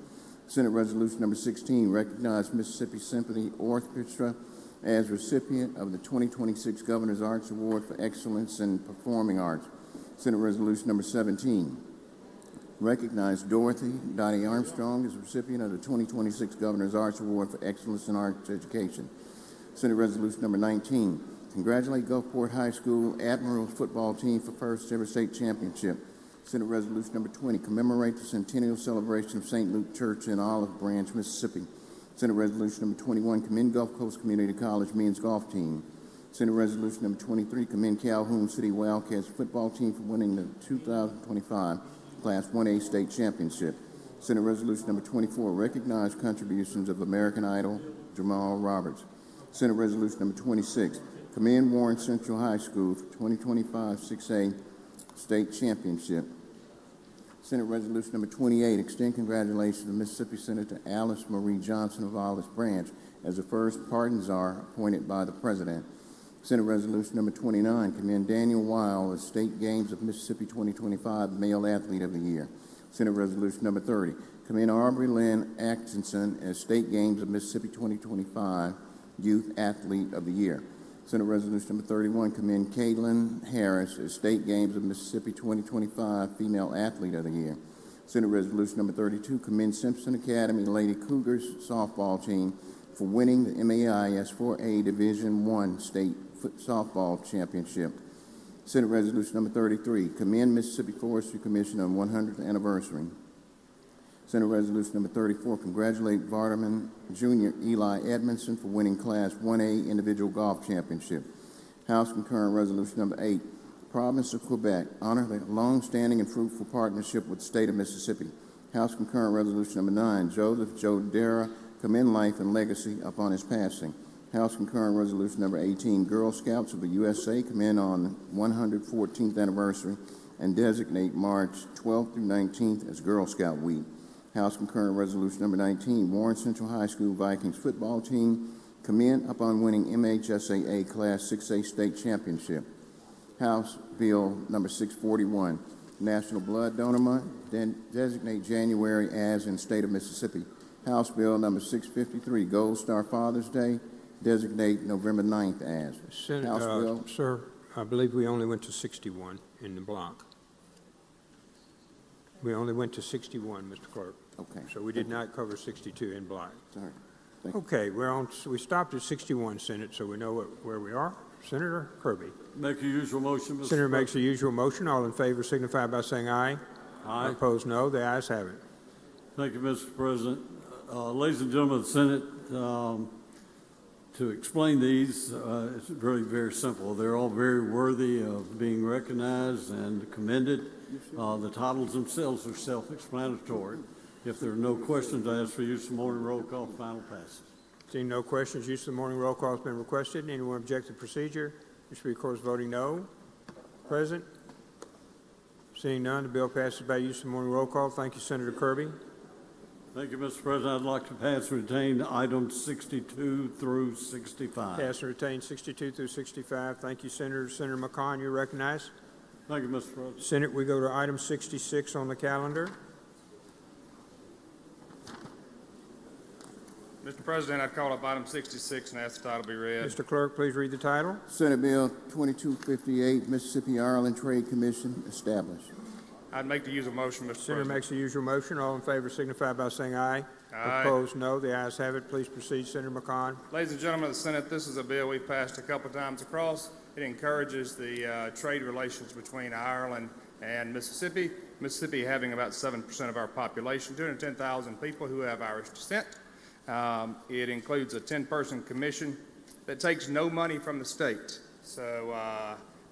Senate resolution number 16, recognize Mississippi Symphony Orchestra as recipient of the 2026 Governor's Arts Award for excellence in performing arts. Senate resolution number 17, recognize Dorothy Dottie Armstrong as recipient of the 2026 Governor's Arts Award for excellence in arts education. Senate resolution number 19, congratulate Gulfport High School Admirals football team for first ever state championship. Senate resolution number 20, commemorate the centennial celebration of St. Luke Church in Olive Branch, Mississippi. Senate resolution number 21, commend Gulf Coast Community College men's golf team. Senate resolution number 23, commend Calhoun City Wildcats football team for winning the 2025 Class 1A state championship. Senate resolution number 24, recognize contributions of American Idol Jamal Roberts. Senate resolution number 26, commend Warren Central High School for 2025 6A state championship. Senate resolution number 28, extend congratulations to Mississippi Senator Alice Marie Johnson of Olive Branch as the first pardon czar appointed by the President. Senate resolution number 29, commend Daniel Weil as State Games of Mississippi 2025 Male Athlete of the Year. Senate resolution number 30, commend Aubrey Lynn Atkinson as State Games of Mississippi 2025 Youth Athlete of the Year. Senate resolution number 31, commend Caitlin Harris as State Games of Mississippi 2025 Female Athlete of the Year. Senate resolution number 32, commend Simpson Academy Lady Cougars softball team for winning the MAIS 4A Division I State Softball Championship. Senate resolution number 33, commend Mississippi Forestry Commission on 100th anniversary. Senate resolution number 34, congratulate Vardaman Jr. Eli Edmondson for winning Class 1A Individual Golf Championship. House concurrent resolution number 8, Province of Quebec, honor the long-standing and fruitful partnership with the state of Mississippi. House concurrent resolution number 9, Joseph Jodera, commend life and legacy upon his passing. House concurrent resolution number 18, Girl Scouts of the USA, commend on 114th anniversary and designate March 12th through 19th as Girl Scout Week. House concurrent resolution number 19, Warren Central High School Vikings football team, commend upon winning MHSAA Class 6A state championship. House bill number 641, National Blood Donor Month, designate January as in state of Mississippi. House bill number 653, Gold Star Father's Day, designate November 9th as. House bill. Sir, I believe we only went to 61 in the block. We only went to 61, Mr. Clerk. Okay. So we did not cover 62 in block. Sorry. Okay, we stopped at 61, Senate, so we know where we are. Senator Kirby. Make a usual motion, Mr. Senator makes President. the usual motion. All in favor signify by saying aye. Aye. Opposed, no. The ayes have it. Thank you, Mr. President. Ladies and gentlemen of the Senate, to explain these, it's very, very simple. They're all very worthy of being recognized and commended. The titles themselves are self-explanatory. If there are no questions, I ask for use of morning roll call, final passage. Seeing no questions, use of the morning roll call has been requested. Anyone object to procedure? This will be, of course, voting no. Present? Seeing none, the bill passes by use of the morning roll call. Thank you, Senator Kirby. Thank you, Mr. President. I'd like to pass and retain items 62 through 65. Pass and retain 62 through 65. Thank you, Senator. Senator McCon, you're recognized. Thank you, Mr. President. Senate, we go to item 66 on the calendar. Mr. President, I'd call up item 66 and ask the title be read. Mr. Clerk, please read the title. Senate Bill 2258, Mississippi Ireland Trade Commission established. I'd make the usual motion, Mr. Senator President. makes the usual motion. All in favor signify by saying aye. Aye. Opposed, no. The ayes have it. Please proceed, Senator McCon. Ladies and gentlemen of the Senate, this is a bill we've passed a couple of times across. It encourages the trade relations between Ireland and Mississippi. Mississippi having about 7% of our population, 210,000 people who have Irish descent. It includes a 10-person commission that takes no money from the state. So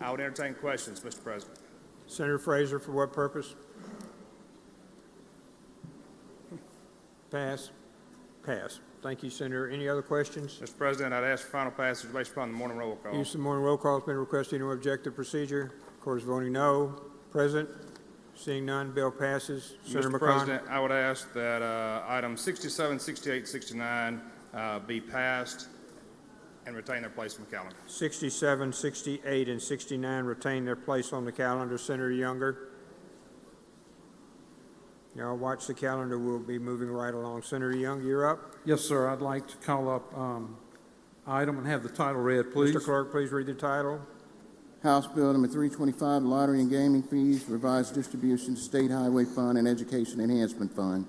I would entertain questions, Mr. President. Senator Fraser, for what purpose? Pass. Pass. Thank you, Senator. Any other questions? Mr. President, I'd ask for final passage based upon the morning roll call. Use of the morning roll call has been requested. No objective procedure. Court is voting no. Present. Seeing none, bill passes. Senator Mr. McCon. President, I would ask that items 67, 68, 69 be passed and retain their place on the calendar. 67, 68, and 69 retain their place on the calendar. Senator Younger. Y'all watch the calendar. We'll be moving right along. Senator Young, you're up. Yes, sir. I'd like to call up item and have the title read, please. Mr. Clerk, please read the title. House Bill number 325, Lottery and Gaming Fees, Revised Distribution, State Highway Fund, and Education Enhancement Fund.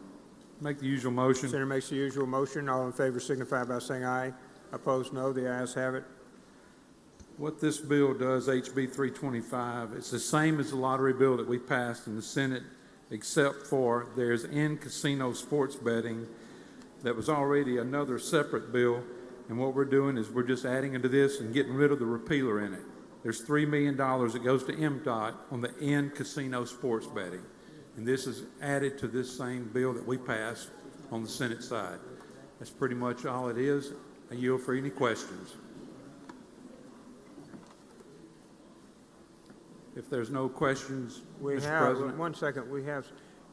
Make the usual motion. Senator makes the usual motion. All in favor signify by saying aye. Opposed, no. The ayes have it. What this bill does, HB 325, it's the same as the lottery bill that we passed in the Senate, except for there's in-casino sports betting that was already another separate bill, and what we're doing is we're just adding into this and getting rid of the repealer in it. There's $3 million that goes to MDOT on the in-casino sports betting, and this is added to this same bill that we passed on the Senate side. That's pretty much all it is. I yield for any questions. If there's no questions, Mr. President. One second. We have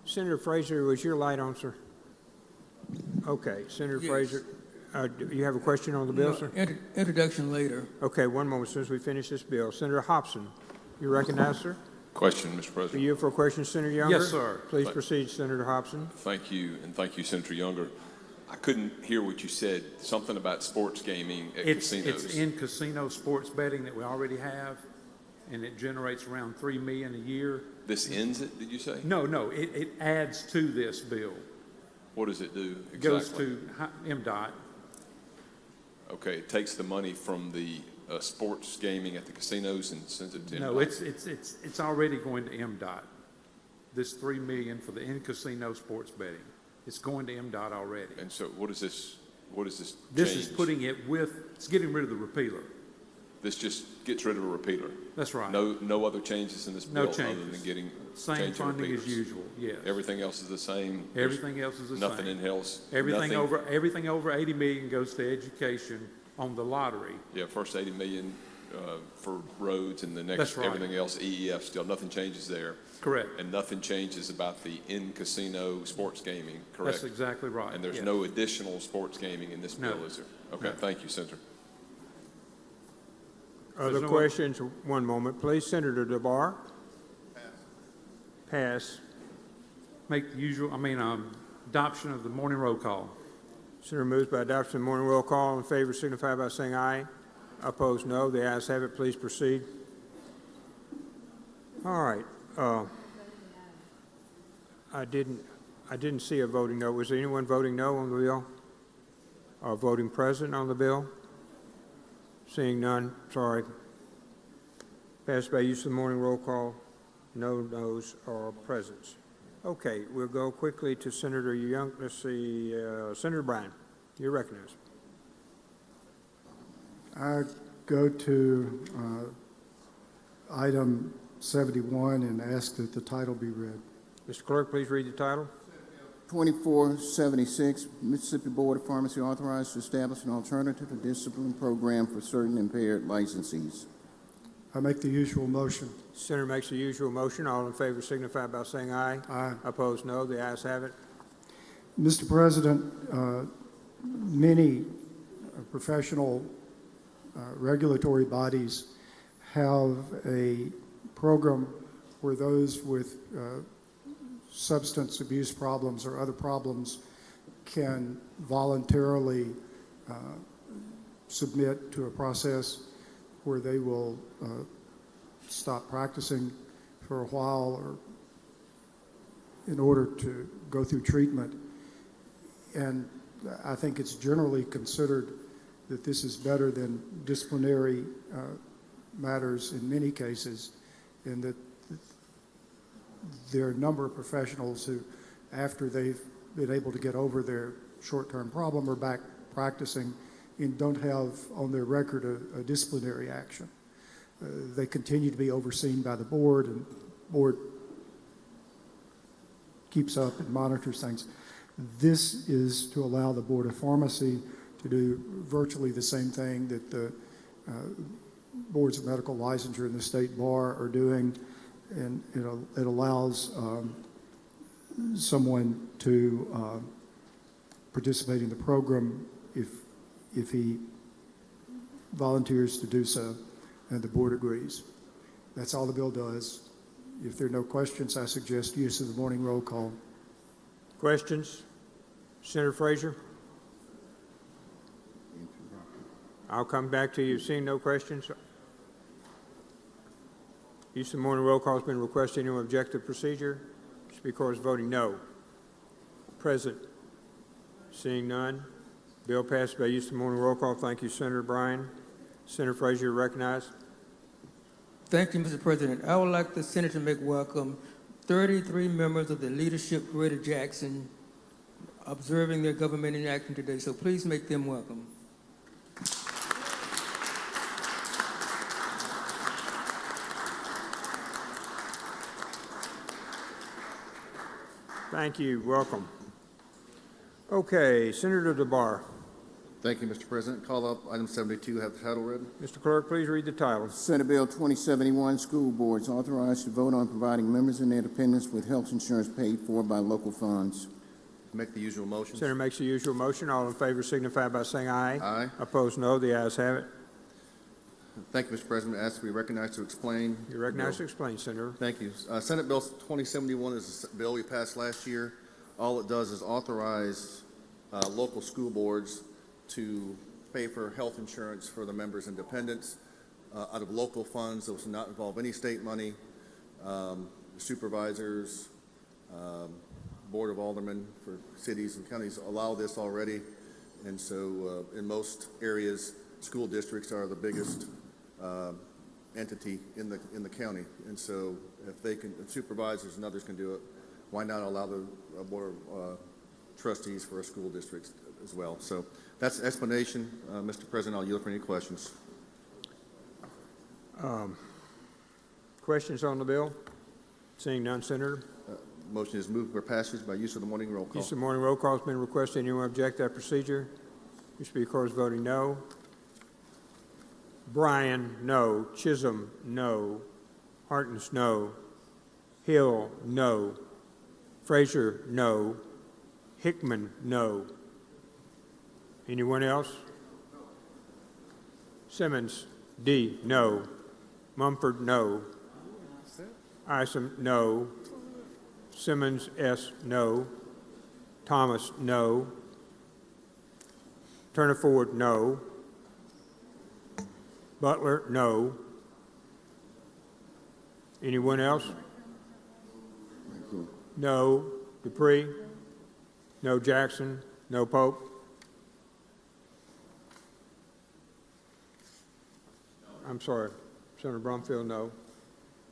Senator Fraser. Was your light on, sir? Okay, Senator Yes. Fraser. Do you have a question on the bill, No, sir? introduction later. Okay, one moment. As soon as we finish this bill, Senator Hobson, you recognize, sir? Question, Mr. For President. you for a question, Senator Younger. Yes, sir. Please proceed, Senator Hobson. Thank you, and thank you, Senator Younger. I couldn't hear what you said. Something about sports gaming at casinos. It's in casino sports betting that we already have, and it generates around $3 million a year. This ends it, did you say? No, it adds to this bill. What does it do exactly? It goes to MDOT. Okay, it takes the money from the sports gaming at the casinos and sends it to No, MDOT. it's already going to MDOT. This $3 million for the in-casino sports betting. It's going to MDOT already. And so what is this This change? is putting it with, it's getting rid of the repealer. This just gets rid of a repealer? That's right. No other changes in this bill? No Other changes. than getting Same changing funding as repeaters? usual, yes. Everything else is the same? Everything else is the Nothing same. in else? Everything nothing- over 80 million goes to education on the lottery. Yeah, first 80 million for roads, and the next, That's right. everything else, EEF still, nothing changes there. Correct. And nothing changes about the in-casino sports gaming, correct? That's exactly right. And there's yes. no additional sports gaming in this bill, No. is there? Okay, No. thank you, Senator. Other no- questions? One moment, please. Senator DeBar. Pass. Make the usual, adoption of the morning roll call. Senator moves by adoption of the morning roll call. All in favor signify by saying aye. Opposed, no. The ayes have it. Please proceed. All right. I didn't see a voting no. Was there anyone voting no on the bill? Or voting present on the bill? Seeing none, sorry. Passed by use of the morning roll call. No noes or presents. Okay, we'll go quickly to Senator Young. Let's see, Senator Bryan, you're recognized. I go to item 71 and ask that the title be read. Mr. Clerk, please read the title. 2476, Mississippi Board of Pharmacy authorized to establish an alternative and discipline program for certain impaired licensees. I make the usual motion. Senator makes the usual motion. All in favor signify by saying aye. Aye. Opposed, no. The ayes have it. Mr. President, many professional regulatory bodies have a program where those with substance abuse problems or other problems can voluntarily submit to a process where they will stop practicing for a while or in order to go through treatment. And I think it's generally considered that this is better than disciplinary matters in many cases, and that there are a number of professionals who, after they've been able to get over their short-term problem, are back practicing and don't have on their record a disciplinary action. They continue to be overseen by the board, and the board keeps up and monitors things. This is to allow the Board of Pharmacy to do virtually the same thing that the boards of medical licensure and the state bar are doing, and it allows someone to participate in the program if he volunteers to do so and the board agrees. That's all the bill does. If there are no questions, I suggest use of the morning roll call. Questions? Senator Frazier? I'll come back to you. Seeing no questions? Use of the morning roll call has been requested. Anyone object to procedure? Speaker is voting no. Present. Seeing none. Bill passed by use of the morning roll call. Thank you, Senator Bryan. Senator Frazier, recognized. Thank you, Mr. President. I would like the Senate to make welcome 33 members of the leadership Greater Jackson observing their government in action today, so please make them welcome. Thank you. Welcome. Okay, Senator DeBar. Thank you, Mr. President. Call up item 72. Have the title read. Mr. Clerk, please read the title. Senate Bill 2071, School Boards authorized to vote on providing members and their dependents with health insurance paid for by local funds. Make the usual motion. Senator makes the usual motion. All in favor signify by saying aye. Aye. Opposed, no. The ayes have it. Thank you, Mr. President. Ask to be recognized to explain. You're recognized to explain, Senator. Thank you. Senate Bill 2071 is a bill we passed last year. All it does is authorize local school boards to pay for health insurance for the members and dependents out of local funds. Those do not involve any state money. Supervisors, Board of Aldermen for cities and counties allow this already. And so in most areas, school districts are the biggest entity in the county. And so if supervisors and others can do it, why not allow the Board of Trustees for a school district as well? So that's the explanation. Mr. President, I'll yield for any questions. Questions on the bill? Seeing none, Senator. Motion is moved for passage by use of the morning roll call. Use of the morning roll call has been requested. Anyone object to that procedure? Your Speaker is voting no. Bryan, no. Chisholm, no. Hartens, no. Hill, no. Frazier, no. Hickman, no. Anyone else? Simmons, D, no. Mumford, no. Isom, no. Simmons, S, no. Thomas, no. Turner Ford, no. Butler, no. Anyone else? No. Dupree? No. Jackson? No. Pope? I'm sorry. Senator Brumfield, no.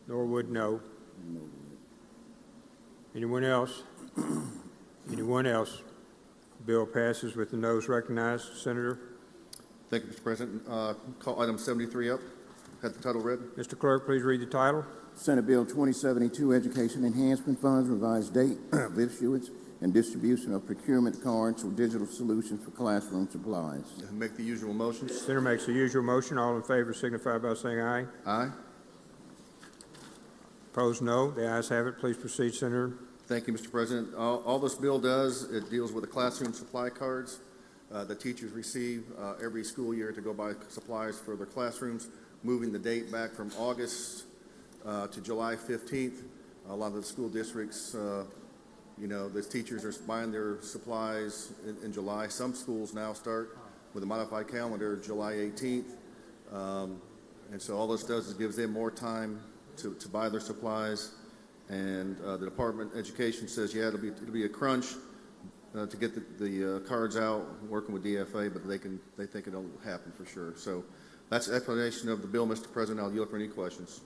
Norwood, no. Anyone else? Anyone else? Bill passes with the noes recognized. Senator? Thank you, Mr. President. Call item 73 up. Have the title read. Mr. Clerk, please read the title. Senate Bill 2072, Education Enhancement Funds, revised date of issuance and distribution of procurement cards or digital solutions for classroom supplies. Make the usual motions. Senator makes the usual motion. All in favor signify by saying aye. Aye. Opposed, no. The ayes have it. Please proceed, Senator. Thank you, Mr. President. All this bill does, it deals with the classroom supply cards that teachers receive every school year to go buy supplies for their classrooms, moving the date back from August to July 15th. A lot of the school districts, the teachers are buying their supplies in July. Some schools now start with a modified calendar July 18th. And so all this does is gives them more time to buy their supplies. And the Department of Education says, yeah, it'll be a crunch to get the cards out, working with DFA, but they think it'll happen for sure. So that's the explanation of the bill, Mr. President. I'll yield for any questions.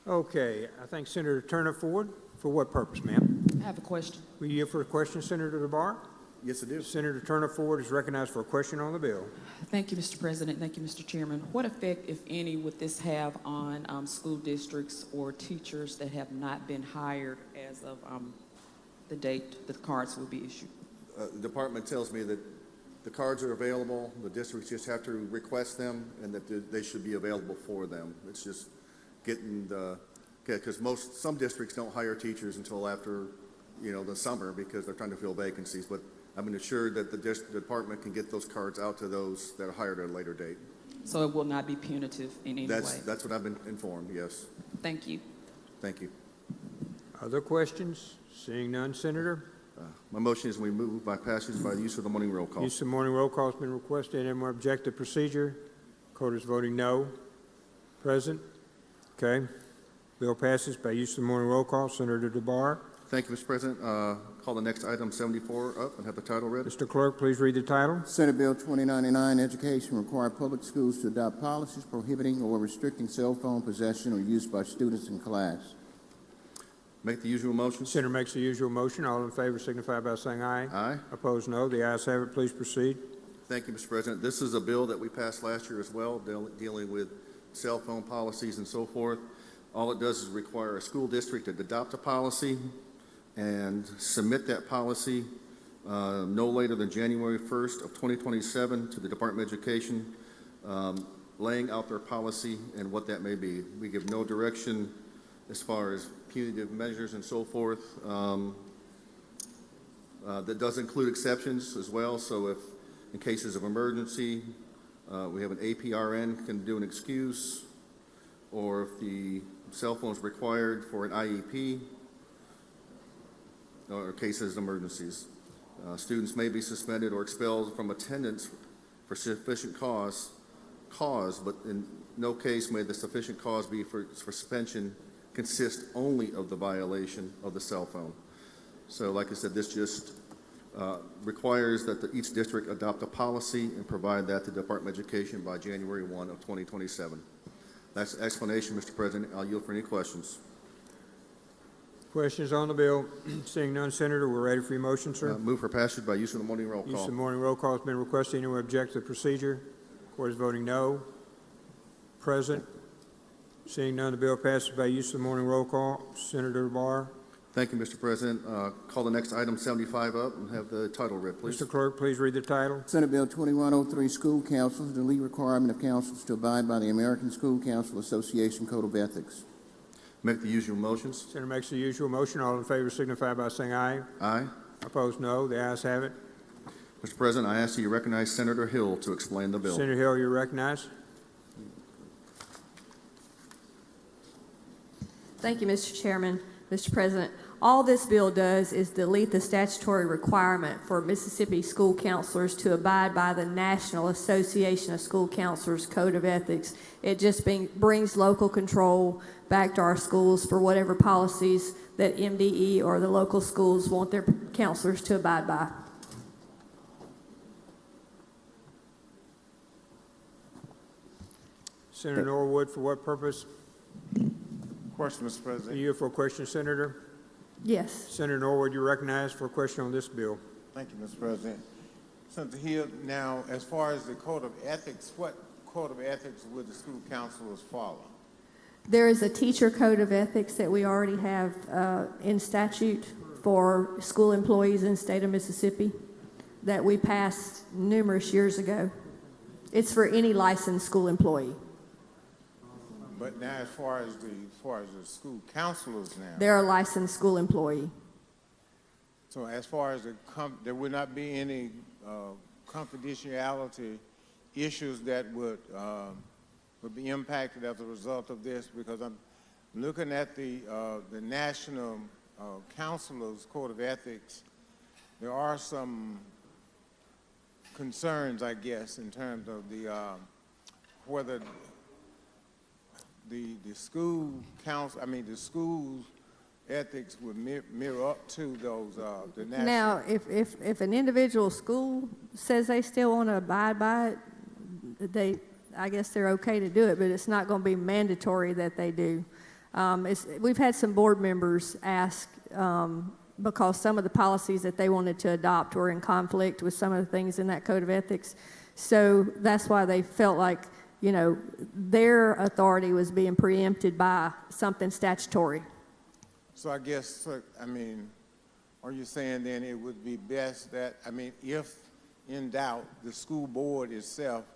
Okay, I think Senator Turner Ford. For what purpose, ma'am? I have a question. Were you here for a question, Senator DeBar? Yes, I do. Senator Turner Ford is recognized for a question on the bill. Thank you, Mr. President. Thank you, Mr. Chairman. What effect, if any, would this have on school districts or teachers that have not been hired as of the date the cards will be issued? The department tells me that the cards are available, the districts just have to request them, and that they should be available for them. It's just getting because some districts don't hire teachers until after, the summer because they're trying to fill vacancies. But I've been assured that the department can get those cards out to those that are hired at a later date. So it will not be punitive in any way? That's what I've been informed, yes. Thank you. Thank you. Other questions? Seeing none, Senator. My motion is we move by passage by the use of the morning roll call. Use of morning roll call has been requested. Anyone object to procedure? Court is voting no. Present? Okay. Bill passes by use of the morning roll call. Senator DeBar. Thank you, Mr. President. Call the next item 74 up and have the title read. Mr. Clerk, please read the title. Senate Bill 2099, Education require public schools to adopt policies prohibiting or restricting cell phone possession or use by students in class. Make the usual motion. Senator makes the usual motion. All in favor signify by saying aye. Aye. Opposed, no. The ayes have it. Please proceed. Thank you, Mr. President. This is a bill that we passed last year as well, dealing with cell phone policies and so forth. All it does is require a school district to adopt a policy and submit that policy no later than January 1st of 2027 to the Department of Education, laying out their policy and what that may be. We give no direction as far as punitive measures and so forth. That does include exceptions as well. So if in cases of emergency, we have an APRN can do an excuse, or if the cell phone is required for an IEP, or cases of emergencies. Students may be suspended or expelled from attendance for sufficient cause, but in no case may the sufficient cause be for suspension consist only of the violation of the cell phone. So like I said, this just requires that each district adopt a policy and provide that to the Department of Education by January 1 of 2027. That's the explanation, Mr. President. I'll yield for any questions. Questions on the bill? Seeing none, Senator, we're ready for your motion, sir. Move for passage by use of the morning roll call. Use of the morning roll call has been requested. Anyone object to the procedure? Court is voting no. Present? Seeing none, the bill passes by use of the morning roll call. Senator Barr. Thank you, Mr. President. Call the next item 75 up and have the title read, please. Mr. Clerk, please read the title. Senate Bill 2103, School Councils, the lead requirement of councils to abide by the American School Council Association Code of Ethics. Make the usual motions. Senator makes the usual motion. All in favor signify by saying aye. Aye. Opposed, no. The ayes have it. Mr. President, I ask that you recognize Senator Hill to explain the bill. Senator Hill, you're recognized. Thank you, Mr. Chairman. Mr. President, all this bill does is delete the statutory requirement for Mississippi school counselors to abide by the National Association of School Counselors Code of Ethics. It just brings local control back to our schools for whatever policies that MDE or the local schools want their counselors to abide by. Senator Norwood, for what purpose? Question, Mr. President. Are you here for a question, Senator? Yes. Senator Norwood, you're recognized for a question on this bill. Thank you, Mr. President. Senator Hill, now, as far as the Code of Ethics, what Code of Ethics would the school counselors follow? There is a teacher code of ethics that we already have in statute for school employees in the state of Mississippi that we passed numerous years ago. It's for any licensed school employee. But now, as far as the school counselors now. They're a licensed school employee. So as far as there would not be any confidentiality issues that would be impacted as a result of this, because I'm looking at the National Counselors Code of Ethics. There are some concerns, I guess, in terms of the whether the school council, the school ethics would mirror up to those, the national. Now, if an individual school says they still want to abide by it, I guess they're okay to do it, but it's not going to be mandatory that they do. We've had some board members ask, because some of the policies that they wanted to adopt were in conflict with some of the things in that code of ethics. So that's why they felt like, their authority was being preempted by something statutory. So I guess, are you saying then it would be best that, if in doubt, the school board itself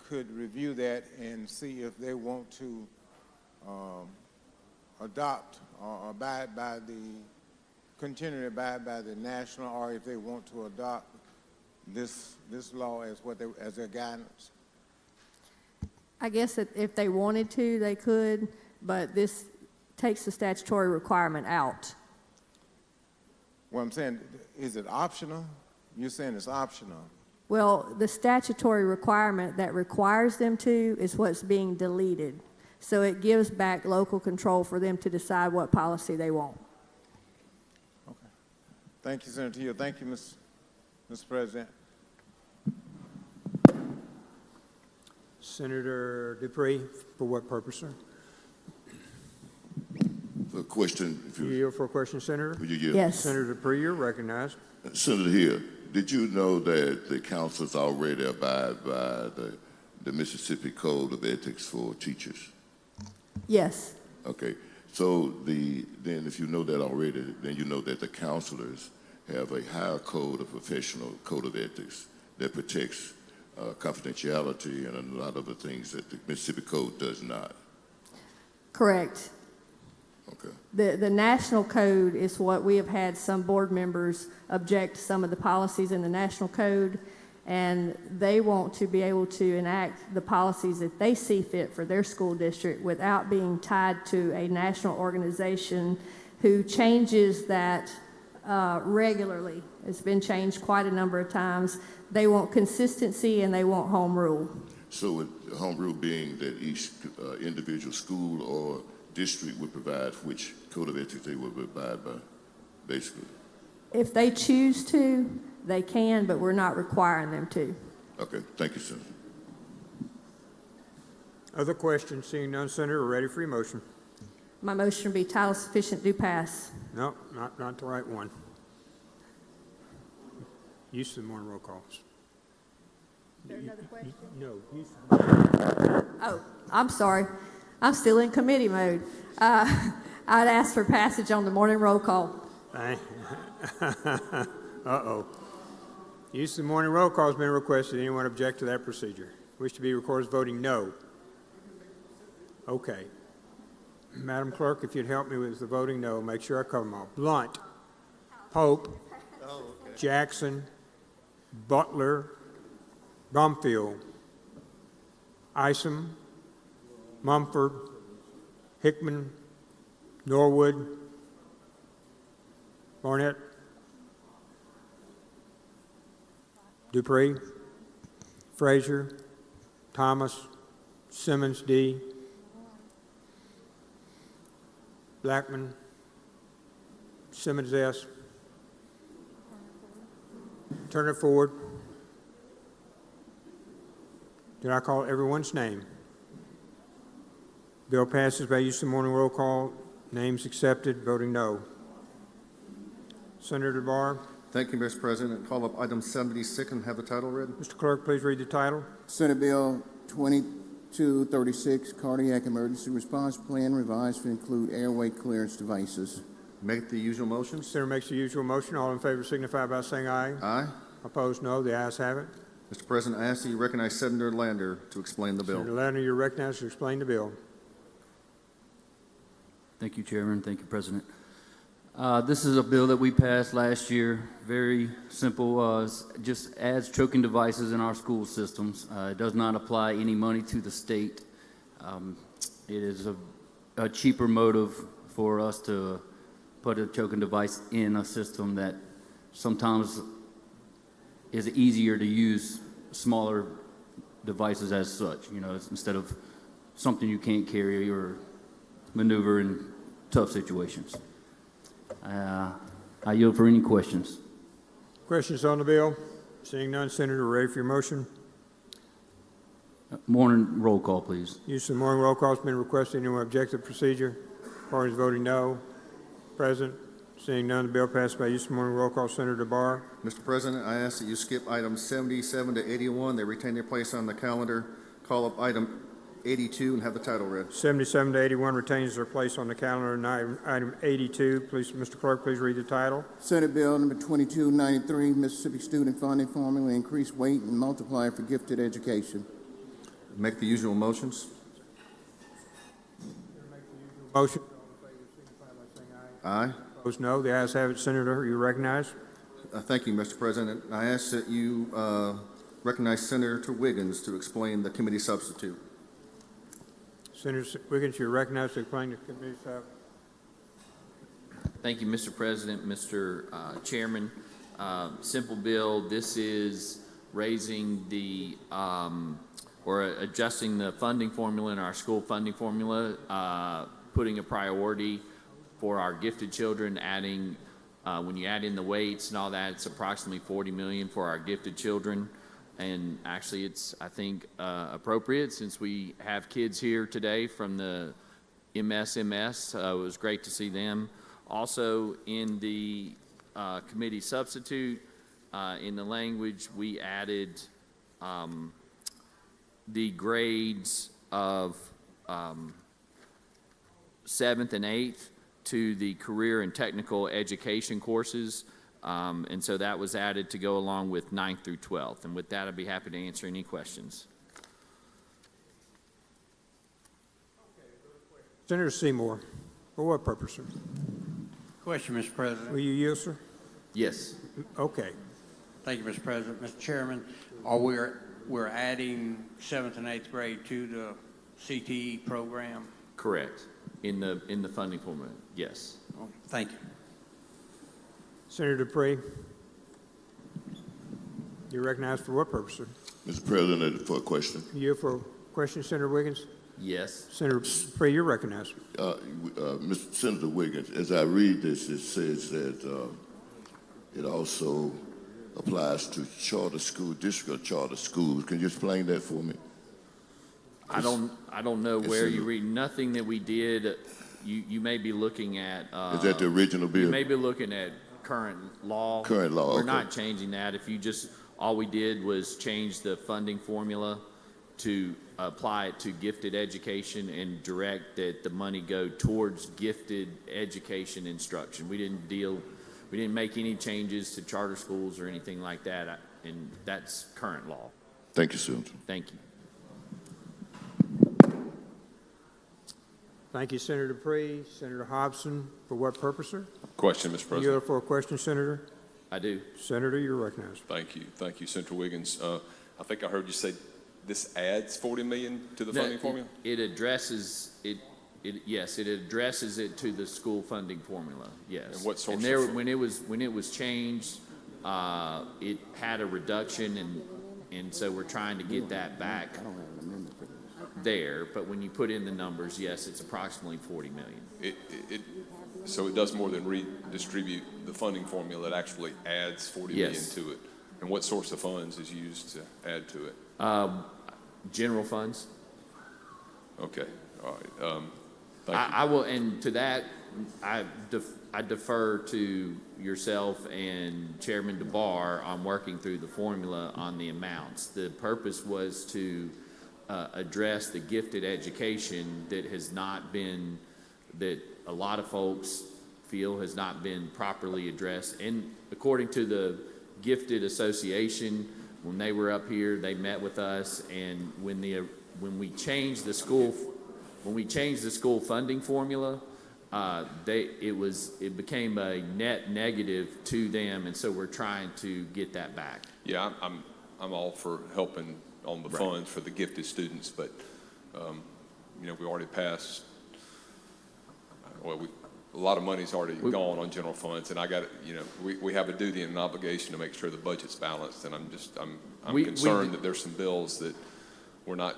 could review that and see if they want to adopt or continue to abide by the national, or if they want to adopt this law as their guidance? I guess that if they wanted to, they could, but this takes the statutory requirement out. Well, I'm saying, is it optional? You're saying it's optional. Well, the statutory requirement that requires them to is what's being deleted. So it gives back local control for them to decide what policy they want. Okay. Thank you, Senator Hill. Thank you, Mr. President. Senator Dupree, for what purpose, sir? For a question. You yield for a question, Senator? Will you yield? Yes. Senator Dupree, you're recognized. Senator Hill, did you know that the councils already abide by the Mississippi Code of Ethics for teachers? Yes. Okay. So then if you know that already, then you know that the counselors have a higher code of professional code of ethics that protects confidentiality and a lot of the things that the Mississippi Code does not. Correct. Okay. The national code is what we have had some board members object to some of the policies in the national code, and they want to be able to enact the policies that they see fit for their school district without being tied to a national organization who changes that regularly. It's been changed quite a number of times. They want consistency and they want home rule. So home rule being that each individual school or district would provide which code of ethics they would abide by, basically. If they choose to, they can, but we're not requiring them to. Okay, thank you, Senator. Other questions? Seeing none, Senator, we're ready for your motion. My motion would be title sufficient, do pass. No, not the right one. Use of the morning roll calls. Is there another question? No. Oh, I'm sorry. I'm still in committee mode. I'd ask for passage on the morning roll call. Uh-oh. Use of the morning roll call has been requested. Anyone object to that procedure? Wish to be recorded as voting no? Okay. Madam Clerk, if you'd help me with the voting no, make sure I cover them all. Blunt, Pope, Jackson, Butler, Brumfield, Isom, Mumford, Hickman, Norwood, Barnett, Dupree, Frazier, Thomas, Simmons D, Blackman, Simmons S, Turner Ford. Did I call everyone's name? Bill passes by use of morning roll call. Names accepted. Voting no. Senator Barr. Thank you, Mr. President. Call up item 76 and have the title read. Mr. Clerk, please read the title. Senate Bill 2236, Cardiac Emergency Response Plan, revised to include airway clearance devices. Make the usual motion. Senator makes the usual motion. All in favor signify by saying aye. Aye. Opposed, no. The ayes have it. Mr. President, I ask that you recognize Senator Lander to explain the bill. Senator Lander, you're recognized to explain the bill. Thank you, Chairman. Thank you, President. This is a bill that we passed last year. Very simple. Just adds choking devices in our school systems. It does not apply any money to the state. It is a cheaper motive for us to put a choking device in a system that sometimes is easier to use smaller devices as such, you know, instead of something you can't carry or maneuver in tough situations. I yield for any questions. Questions on the bill? Seeing none, Senator, ready for your motion? Morning roll call, please. Use of the morning roll call has been requested. Anyone object to the procedure? Parties voting no. Present. Seeing none, the bill passed by use of the morning roll call. Senator Barr. Mr. President, I ask that you skip items 77 to 81. They retain their place on the calendar. Call up item 82 and have the title read. 77 to 81 retains their place on the calendar. And item 82, please, Mr. Clerk, please read the title. Senate Bill number 2293, Mississippi Student Funding Formula, increase weight and multiplier for gifted education. Make the usual motions. Motion. Aye. Opposed, no. The ayes have it. Senator, you recognize. Thank you, Mr. President. I ask that you recognize Senator Wiggins to explain the committee substitute. Senator Wiggins, you're recognized to explain the committee substitute. Thank you, Mr. President, Mr. Chairman. Simple bill. This is raising the or adjusting the funding formula in our school funding formula, putting a priority for our gifted children, adding, when you add in the weights and all that, it's approximately $40 million for our gifted children. And actually, it's, I think, appropriate since we have kids here today from the MSMS. It was great to see them. Also, in the committee substitute, in the language, we added the grades of 7th and 8th to the career and technical education courses. And so that was added to go along with 9th through 12th. And with that, I'd be happy to answer any questions. Senator Seymour, for what purpose, sir? Question, Mr. President. Will you yield, sir? Yes. Okay. Thank you, Mr. President. Mr. Chairman, we're adding 7th and 8th grade to the CTE program? Correct. In the funding formula, yes. Oh, thank you. Senator Dupree, you're recognized for what purpose, sir? Mr. President, for a question. You for a question, Senator Wiggins? Yes. Senator Dupree, you're recognized. Mr. Senator Wiggins, as I read this, it says that it also applies to charter school, district or charter schools. Can you explain that for me? I don't know where you read. Nothing that we did. You may be looking at. Is that the original bill? You may be looking at current law. Current law. We're okay. not changing that. If you just all we did was change the funding formula to apply it to gifted education and direct that the money go towards gifted education instruction. We didn't make any changes to charter schools or anything like that, and that's current law. Thank you, Senator. Thank you. Thank you, Senator Dupree. Senator Hobson, for what purpose, sir? Question, Mr. President. You for a question, Senator? I do. Senator, you're recognized. Thank you. Thank you, Senator Wiggins. I think I heard you say this adds $40 million to the funding formula? It addresses it. Yes, it addresses it to the school funding formula. Yes. And what source? And there, when it was changed, it had a reduction, and so we're trying to get that back there. But when you put in the numbers, yes, it's approximately $40 million. So it does more than redistribute the funding formula. It actually adds $40 million to it. And what source of funds is used to add to it? General funds. Okay. All right. Thank you. I will, and to that, I defer to yourself and Chairman DeBar on working through the formula on the amounts. The purpose was to address the gifted education that has not been, that a lot of folks feel has not been properly addressed. And according to the Gifted Association, when they were up here, they met with us, and when we changed the school funding formula, it became a net negative to them, and so we're trying to get that back. Yeah, I'm all for helping on the funds for the gifted students, but we already passed. A lot of money's already gone on general funds, and we have a duty and an obligation to make sure the budget's balanced. And I'm concerned that there's some bills that we're not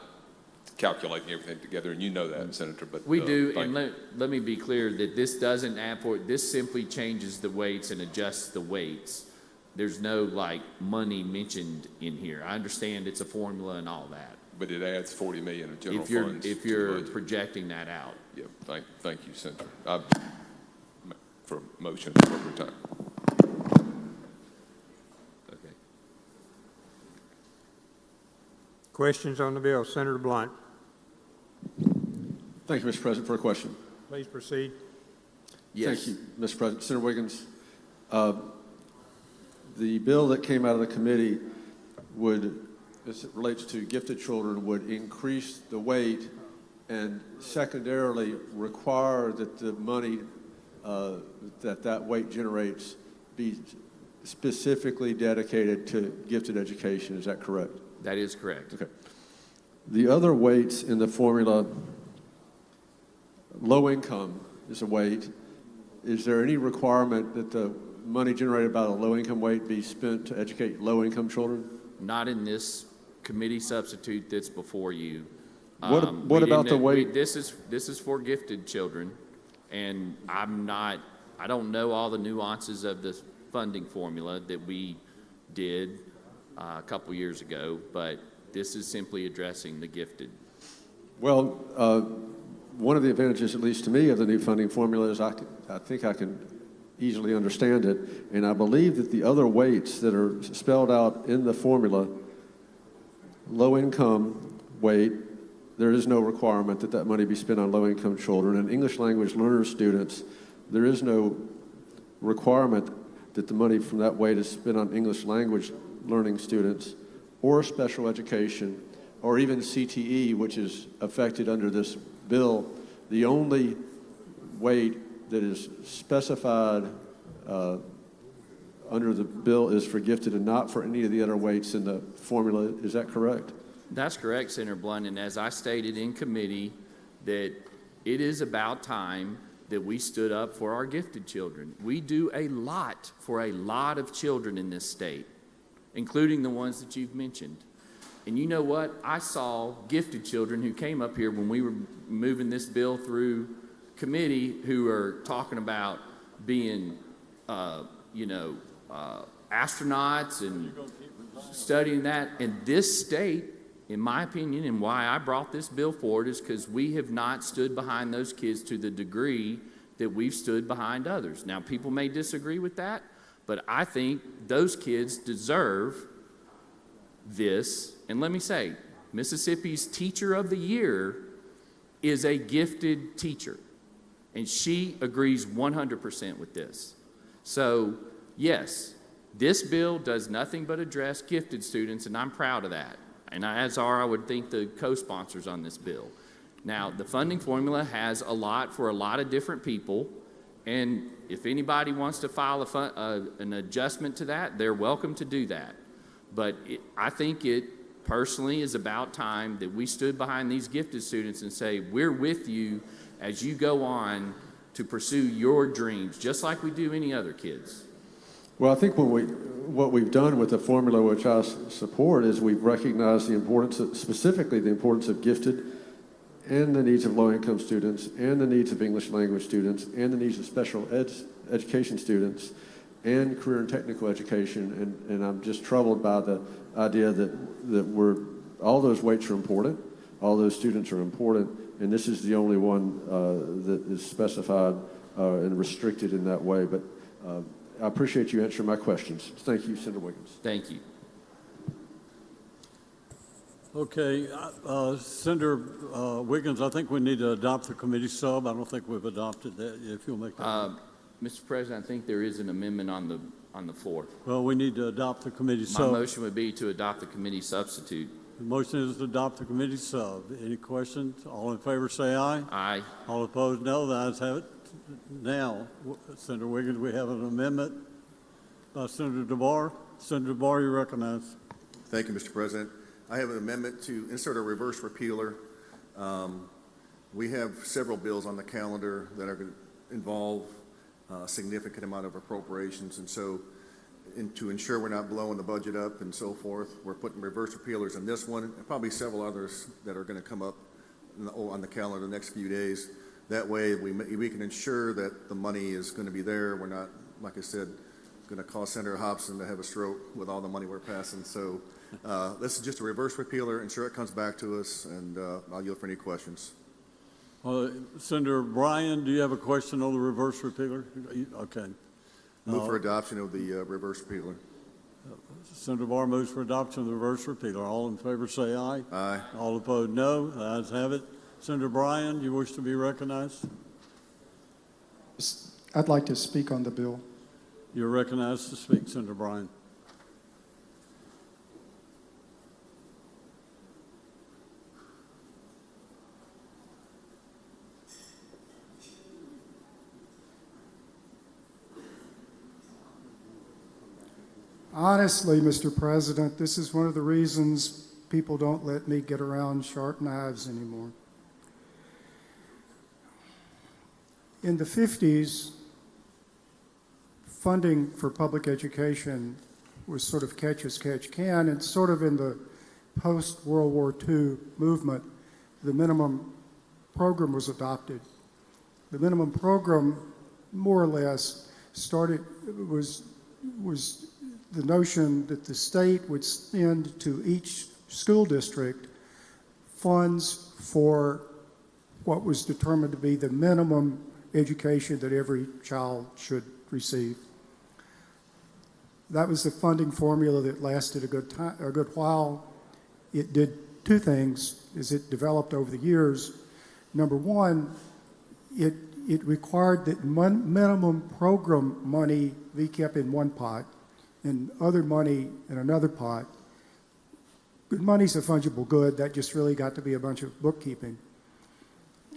calculating everything together, and you know that, Senator, but. We do, thank and you. let me be clear that this doesn't add for, this simply changes the weights and adjusts the weights. There's no like money mentioned in here. I understand it's a formula and all that. But it adds 40 million of general If you're, funds. if to the you're budget. projecting that out. Yeah, thank you, Senator. For motion at appropriate time. Okay. Questions on the bill? Senator Blunt. Thank you, Mr. President, for a question. Please proceed. Yes. Thank you, Mr. President. Senator Wiggins, the bill that came out of the committee would, as it relates to gifted children, would increase the weight and secondarily require that the money that weight generates be specifically dedicated to gifted education. Is that correct? That is correct. Okay. The other weights in the formula, low income is a weight. Is there any requirement that the money generated by the low income weight be spent to educate low income children? Not in this committee substitute that's before you. What We about didn't- the weight? This is for gifted children, and I don't know all the nuances of this funding formula that we did a couple years ago, but this is simply addressing the gifted. Well, one of the advantages, at least to me, of the new funding formula is I think I can easily understand it, and I believe that the other weights that are spelled out in the formula, low income weight, there is no requirement that that money be spent on low income children. And English language learner students, there is no requirement that the money from that weight is spent on English language learning students or special education or even CTE, which is affected under this bill. The only weight that is specified under the bill is for gifted and not for any of the other weights in the formula. Is that correct? That's correct, Senator Blunt, and as I stated in committee, that it is about time that we stood up for our gifted children. We do a lot for a lot of children in this state, including the ones that you've mentioned. And you know what? I saw gifted children who came up here when we were moving this bill through committee who are talking about being, astronauts and studying that. And this state, in my opinion, and why I brought this bill forward is because we have not stood behind those kids to the degree that we've stood behind others. Now, people may disagree with that, but I think those kids deserve this. And let me say, Mississippi's Teacher of the Year is a gifted teacher, and she agrees 100% with this. So, yes, this bill does nothing but address gifted students, and I'm proud of that. And as I would think the co-sponsors on this bill. Now, the funding formula has a lot for a lot of different people, and if anybody wants to file an adjustment to that, they're welcome to do that. But I think it personally is about time that we stood behind these gifted students and say, we're with you as you go on to pursue your dreams, just like we do any other kids. Well, I think what we've done with the formula, which I support, is we've recognized the importance of, specifically the importance of gifted and the needs of low-income students and the needs of English language students and the needs of special education students and career and technical education. And I'm just troubled by the idea that all those weights are important, all those students are important, and this is the only one that is specified and restricted in that way. But I appreciate you answering my questions. Thank you, Senator Wiggins. Thank you. Okay, Senator Wiggins, I think we need to adopt the committee sub. I don't think we've adopted that. If you'll make that. Mr. President, I think there is an amendment on the floor. Well, we need to adopt the committee My sub. motion would be to adopt the committee substitute. The motion is to adopt the committee sub. Any questions? All in favor say aye. Aye. All opposed, no. The ayes have it. Now, Senator Wiggins, we have an amendment by Senator DeBar. Senator DeBar, you recognize. Thank you, Mr. President. I have an amendment to insert a reverse repealer. We have several bills on the calendar that are going to involve a significant amount of appropriations, and so and to ensure we're not blowing the budget up and so forth. We're putting reverse repealers in this one, and probably several others that are going to come up on the calendar the next few days. That way, we can ensure that the money is going to be there. We're not, like I said, going to cause Senator Hobson to have a stroke with all the money we're passing. So this is just a reverse repealer. Ensure it comes back to us, and I'll yield for any questions. Senator Bryan, do you have a question on the reverse repealer? Okay. Move for adoption of the reverse repealer. Senator Barr moves for adoption of the reverse repealer. All in favor say aye. Aye. All opposed, no. The ayes have it. Senator Bryan, you wish to be recognized? I'd like to speak on the bill. You're recognized to speak, Senator Bryan. Honestly, Mr. President, this is one of the reasons people don't let me get around sharp knives anymore. In the 50s, funding for public education was sort of catch as catch can, and sort of in the post-World War II movement, the minimum program was adopted. The minimum program, more or less, was the notion that the state would send to each school district funds for what was determined to be the minimum education that every child should receive. That was the funding formula that lasted a good while. It did two things as it developed over the years. Number one, it required that minimum program money be kept in one pot and other money in another pot. Good money's a fungible good. That just really got to be a bunch of bookkeeping.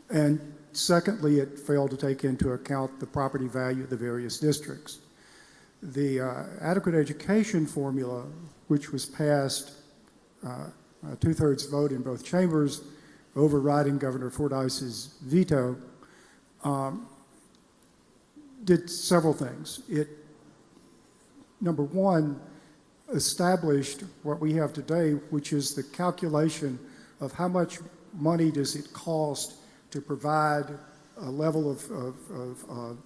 And secondly, it failed to take into account the property value of the various districts. The adequate education formula, which was passed a two-thirds vote in both chambers, overriding Governor Fordyce's veto, did several things. It, number one, established what we have today, which is the calculation of how much money does it cost to provide a level of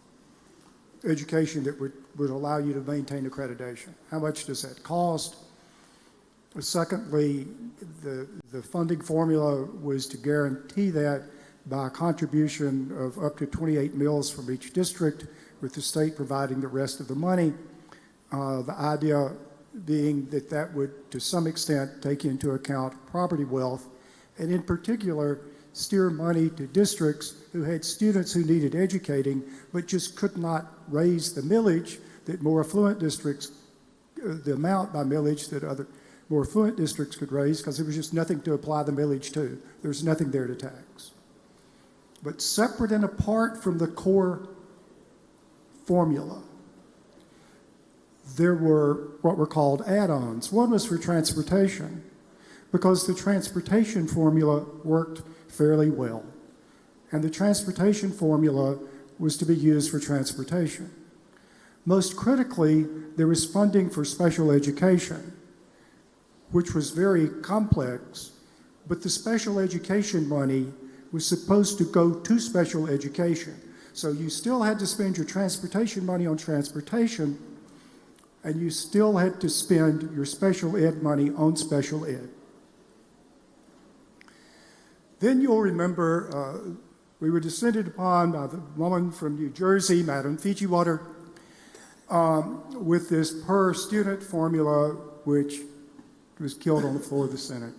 education that would allow you to maintain accreditation. How much does that cost? Secondly, the funding formula was to guarantee that by a contribution of up to 28 mills from each district, with the state providing the rest of the money. The idea being that that would, to some extent, take into account property wealth, and in particular, steer money to districts who had students who needed educating, but just could not raise the millage that more affluent districts, the amount by millage that other more affluent districts could raise, because there was just nothing to apply the millage to. There's nothing there to tax. But separate and apart from the core formula, there were what were called add-ons. One was for transportation, because the transportation formula worked fairly well. And the transportation formula was to be used for transportation. Most critically, there was funding for special education, which was very complex, but the special education money was supposed to go to special education. So you still had to spend your transportation money on transportation, and you still had to spend your special ed money on special ed. Then you'll remember we were descended upon by the woman from New Jersey, Madam Fijiwater, with this per student formula, which was killed on the floor of the Senate.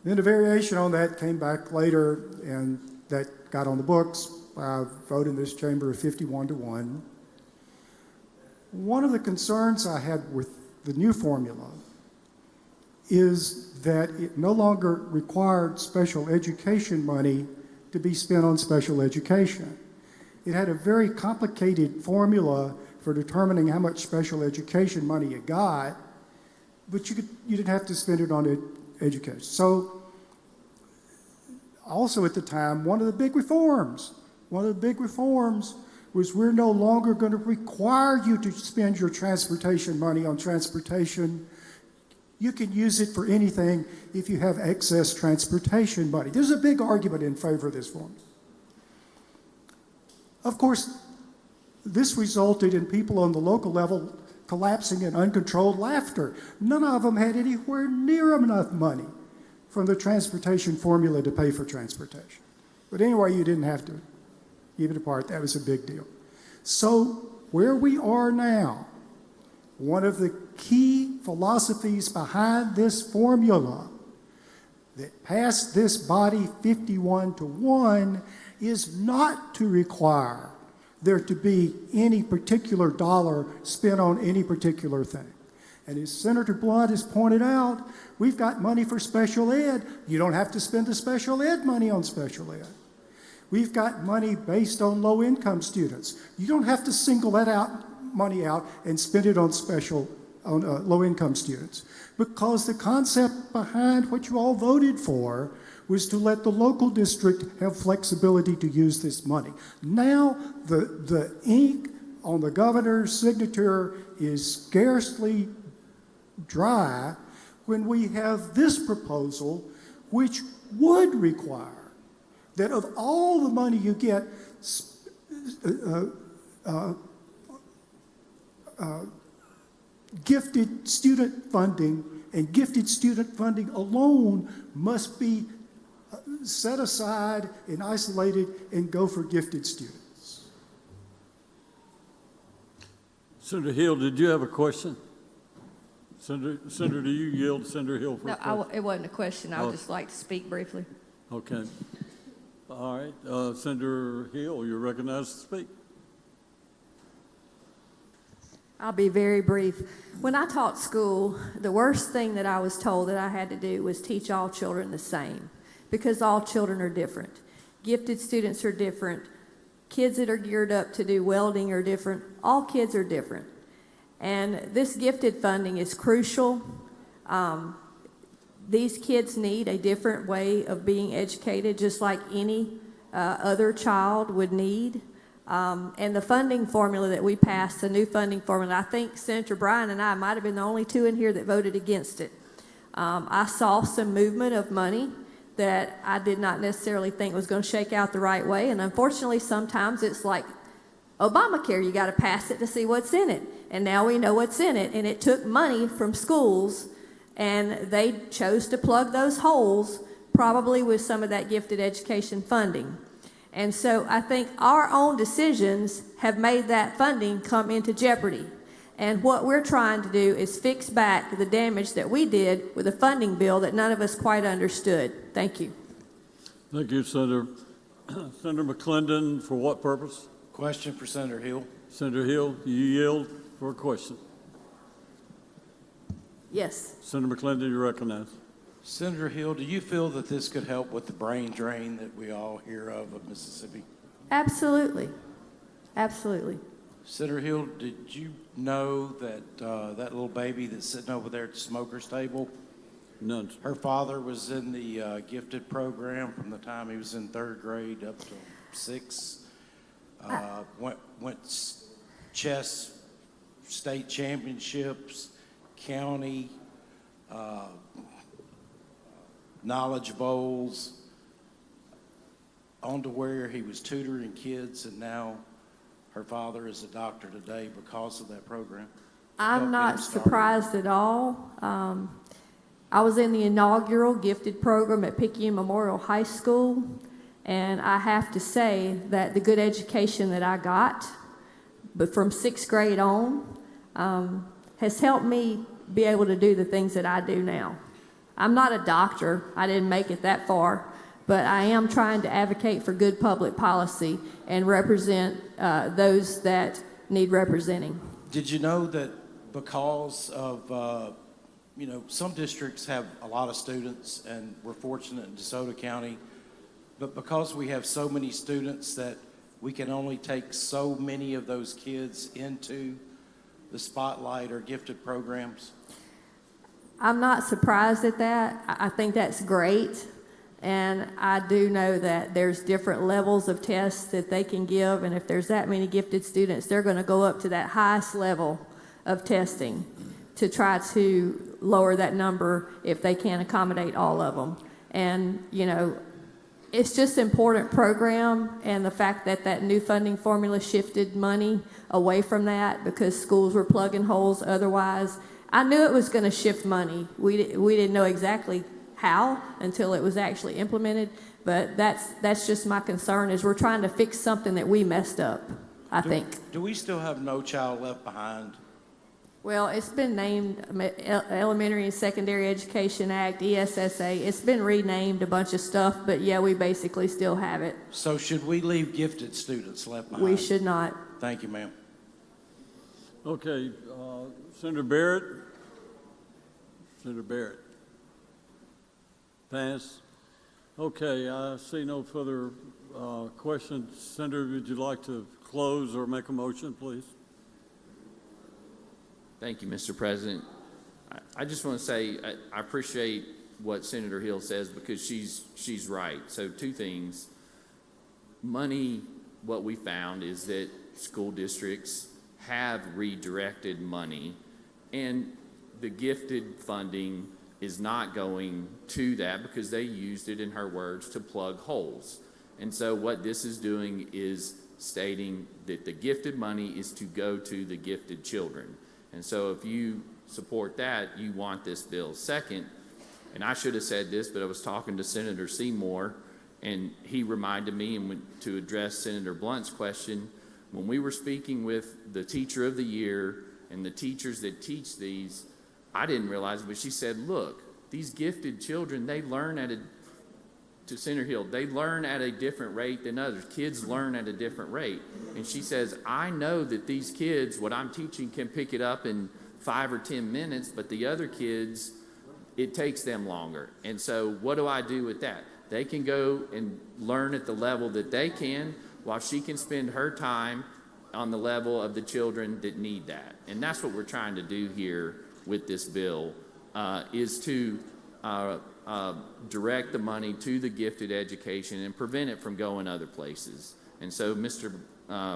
Then a variation on that came back later, and that got on the books by a vote in this chamber of 51-1. One of the concerns I had with the new formula is that it no longer required special education money to be spent on special education. It had a very complicated formula for determining how much special education money you got, but you didn't have to spend it on education. So also at the time, one of the big reforms was we're no longer going to require you to spend your transportation money on transportation. You can use it for anything if you have excess transportation money. There's a big argument in favor of this formula. Of course, this resulted in people on the local level collapsing in uncontrolled laughter. None of them had anywhere near enough money from the transportation formula to pay for transportation. But anyway, you didn't have to give it apart. That was a big deal. So where we are now, one of the key philosophies behind this formula that passed this body 51-1 is not to require there to be any particular dollar spent on any particular thing. And as Senator Blunt has pointed out, we've got money for special ed. You don't have to spend the special ed money on special ed. We've got money based on low-income students. You don't have to single that money out and spend it on low-income students, because the concept behind what you all voted for was to let the local district have flexibility to use this money. Now, the ink on the governor's signature is scarcely dry when we have this proposal, which would require that of all the money you get, gifted student funding, and gifted student funding alone must be set aside and isolated and go for gifted students. Senator Hill, did you have a question? Senator, do you yield to Senator Hill for a question? No, it wasn't a question. I would just like to speak briefly. Okay. All right. Senator Hill, you're recognized to speak. I'll be very brief. When I taught school, the worst thing that I was told that I had to do was teach all children the same, because all children are different. Gifted students are different. Kids that are geared up to do welding are different. All kids are different. And this gifted funding is crucial. These kids need a different way of being educated, just like any other child would need. And the funding formula that we passed, the new funding formula, I think Senator Bryan and I might have been the only two in here that voted against it. I saw some movement of money that I did not necessarily think was going to shake out the right way. And unfortunately, sometimes it's like Obamacare. You got to pass it to see what's in it. And now we know what's in it. And it took money from schools, and they chose to plug those holes, probably with some of that gifted education funding. And so I think our own decisions have made that funding come into jeopardy. And what we're trying to do is fix back the damage that we did with a funding bill that none of us quite understood. Thank you. Thank you, Senator. Senator McClendon, for what purpose? Question for Senator Hill. Senator Hill, do you yield for a question? Yes. Senator McClendon, you recognize. Senator Hill, do you feel that this could help with the brain drain that we all hear of Mississippi? Absolutely. Absolutely. Senator Hill, did you know that that little baby that's sitting over there at the smoker's table, none, her father was in the gifted program from the time he was in 3rd grade up to 6th, went chess state championships, county, knowledge bowls, on to where he was tutoring kids, and now her father is a doctor today because of that program. I'm not surprised at all. I was in the inaugural gifted program at Picayune Memorial High School, and I have to say that the good education that I got, but from 6th grade on, has helped me be able to do the things that I do now. I'm not a doctor. I didn't make it that far, but I am trying to advocate for good public policy and represent those that need representing. Did you know that because of, some districts have a lot of students, and we're fortunate in DeSoto County, but because we have so many students that we can only take so many of those kids into the Spotlight or gifted programs? I'm not surprised at that. I think that's great. And I do know that there's different levels of tests that they can give, and if there's that many gifted students, they're going to go up to that highest level of testing to try to lower that number if they can't accommodate all of them. And, you know, it's just an important program, and the fact that that new funding formula shifted money away from that because schools were plugging holes otherwise. I knew it was going to shift money. We didn't know exactly how until it was actually implemented, but that's just my concern, is we're trying to fix something that we messed up, I think. Do we still have No Child Left Behind? Well, it's been named Elementary and Secondary Education Act, ESSA. It's been renamed a bunch of stuff, but yeah, we basically still have it. So should we leave gifted students left behind? We should not. Thank you, ma'am. Okay, Senator Barrett. Senator Barrett. Pass. Okay, I see no further questions. Senator, would you like to close or make a motion, please? Thank you, Mr. President. I just want to say I appreciate what Senator Hill says, because she's right. So two things. Money, what we found is that school districts have redirected money, and the gifted funding is not going to that because they used it, in her words, to plug holes. And so what this is doing is stating that the gifted money is to go to the gifted children. And so if you support that, you want this bill. Second, and I should have said this, but I was talking to Senator Seymour, and he reminded me, and to address Senator Blunt's question, when we were speaking with the Teacher of the Year and the teachers that teach these, I didn't realize it, but she said, look, these gifted children, they learn to Senator Hill, they learn at a different rate than others. Kids learn at a different rate. And she says, I know that these kids, what I'm teaching, can pick it up in 5 or 10 minutes, but the other kids, it takes them longer. And so what do I do with that? They can go and learn at the level that they can, while she can spend her time on the level of the children that need that. And that's what we're trying to do here with this bill, is to direct the money to the gifted education and prevent it from going other places. And so, Mr.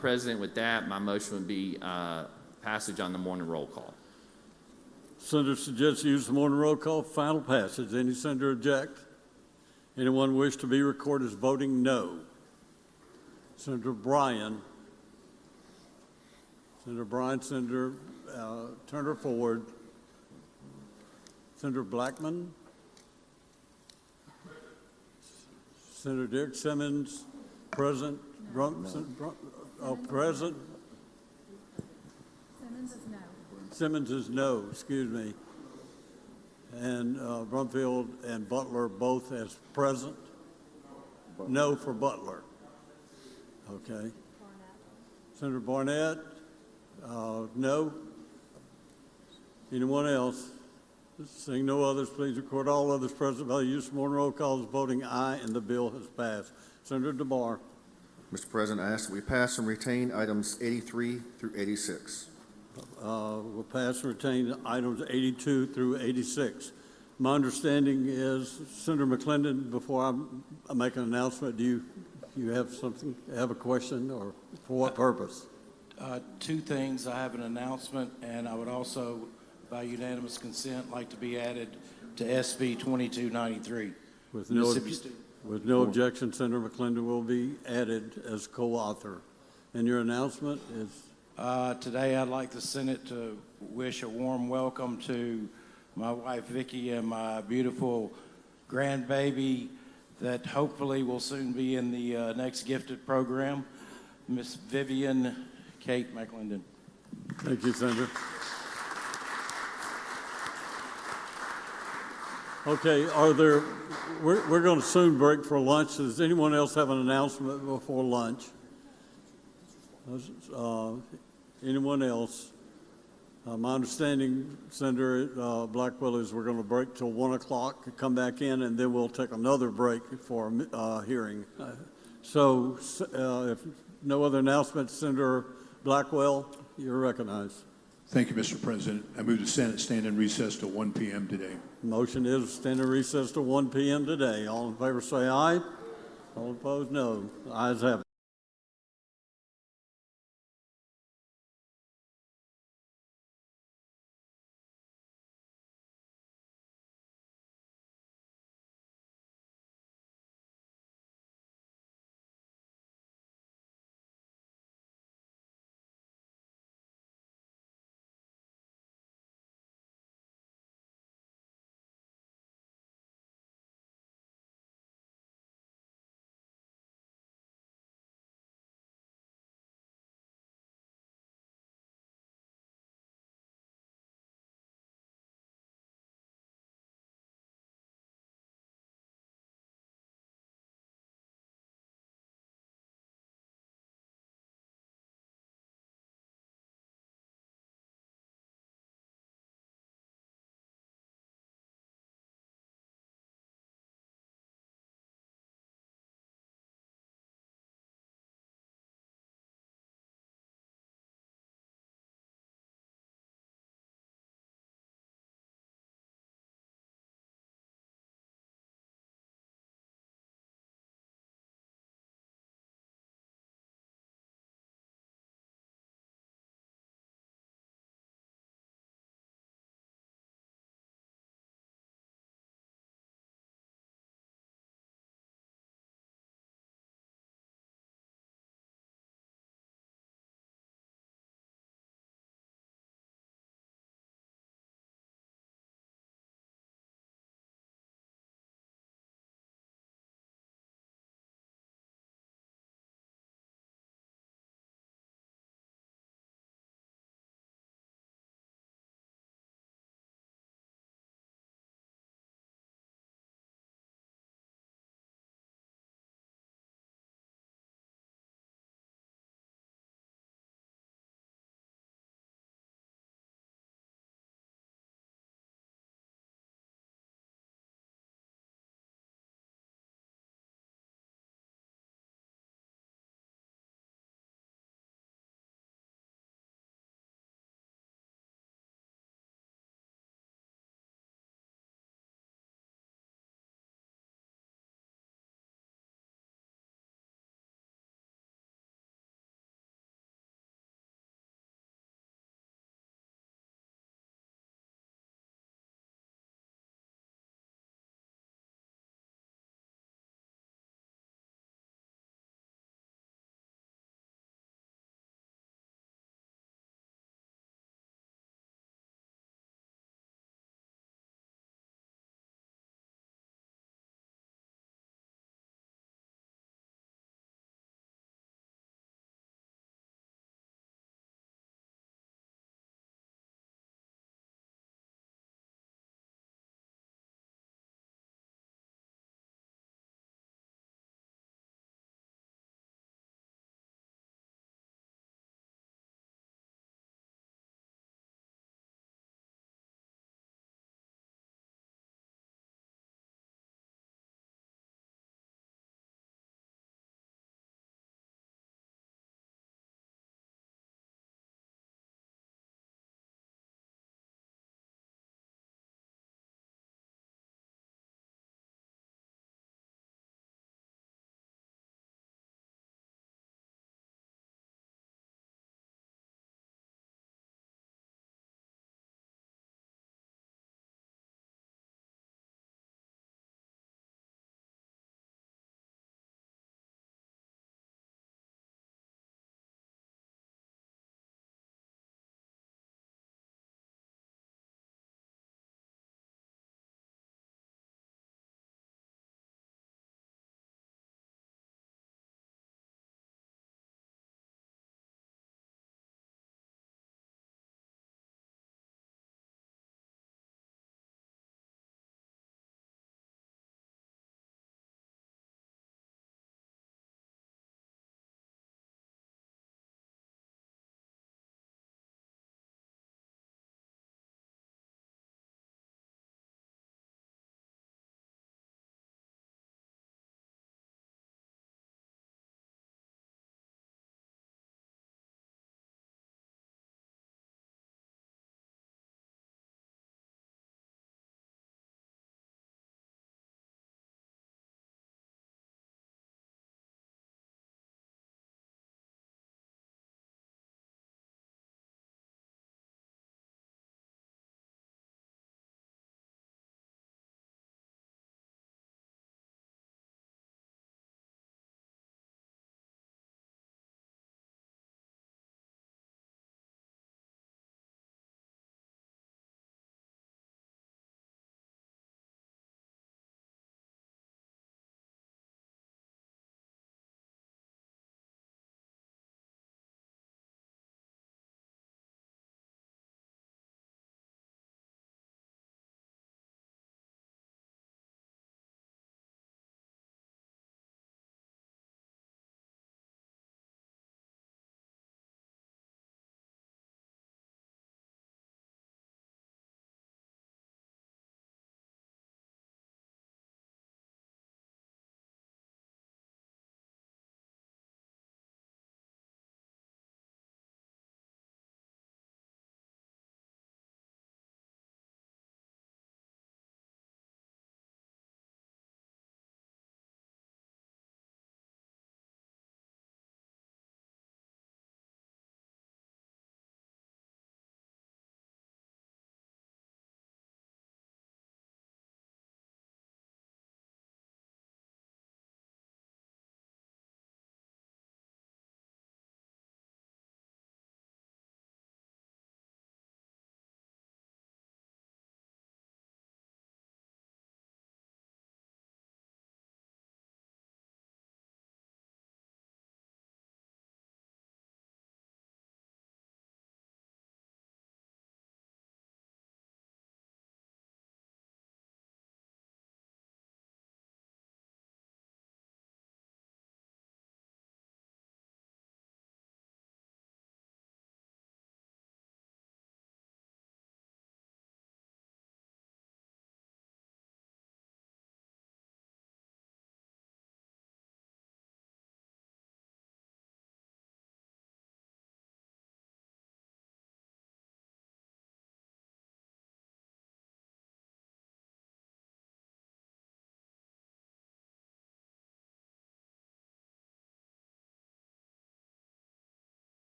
President, with that, my motion would be passage on the morning roll call. Senator suggests use the morning roll call. Final passage. Any senator object? Anyone wish to be recorded as voting no? Senator Bryan. Senator Bryan, Senator Turner Ford. Senator Blackman. Senator Derek Simmons, present. Present. Simmons is no. Simmons is no, excuse me. And Brumfield and Butler both as present. No for Butler. Okay. Senator Barnett, no. Anyone else? Seeing no others, please record all others present by the use of morning roll calls voting aye, and the bill has passed. Senator DeBar. Mr. President, I ask that we pass and retain items 83 through 86. We'll pass and retain items 82 through 86. My understanding is, Senator McClendon, before I make an announcement, do you have something, have a question, or for what purpose? Two things. I have an announcement, and I would also, by unanimous consent, like to be added to SB 2293. With no objection, Senator McClendon will be added as co-author. And your announcement is? Today, I'd like the Senate to wish a warm welcome to my wife, Vicki, and my beautiful grandbaby that hopefully will soon be in the next gifted program, Miss Vivian Kate McClendon. Thank you, Senator. Okay, we're going to soon break for lunch. Does anyone else have an announcement before lunch? Anyone else? My understanding, Senator Blackwell, is we're going to break till 1 o'clock, come back in, and then we'll take another break for hearing. So if no other announcements, Senator Blackwell, you're recognized. Thank you, Mr. President. I move the Senate stand in recess till 1 p.m. today. Motion is stand in recess to 1 p.m. today. All in favor say aye. All opposed, no. Ayes have it.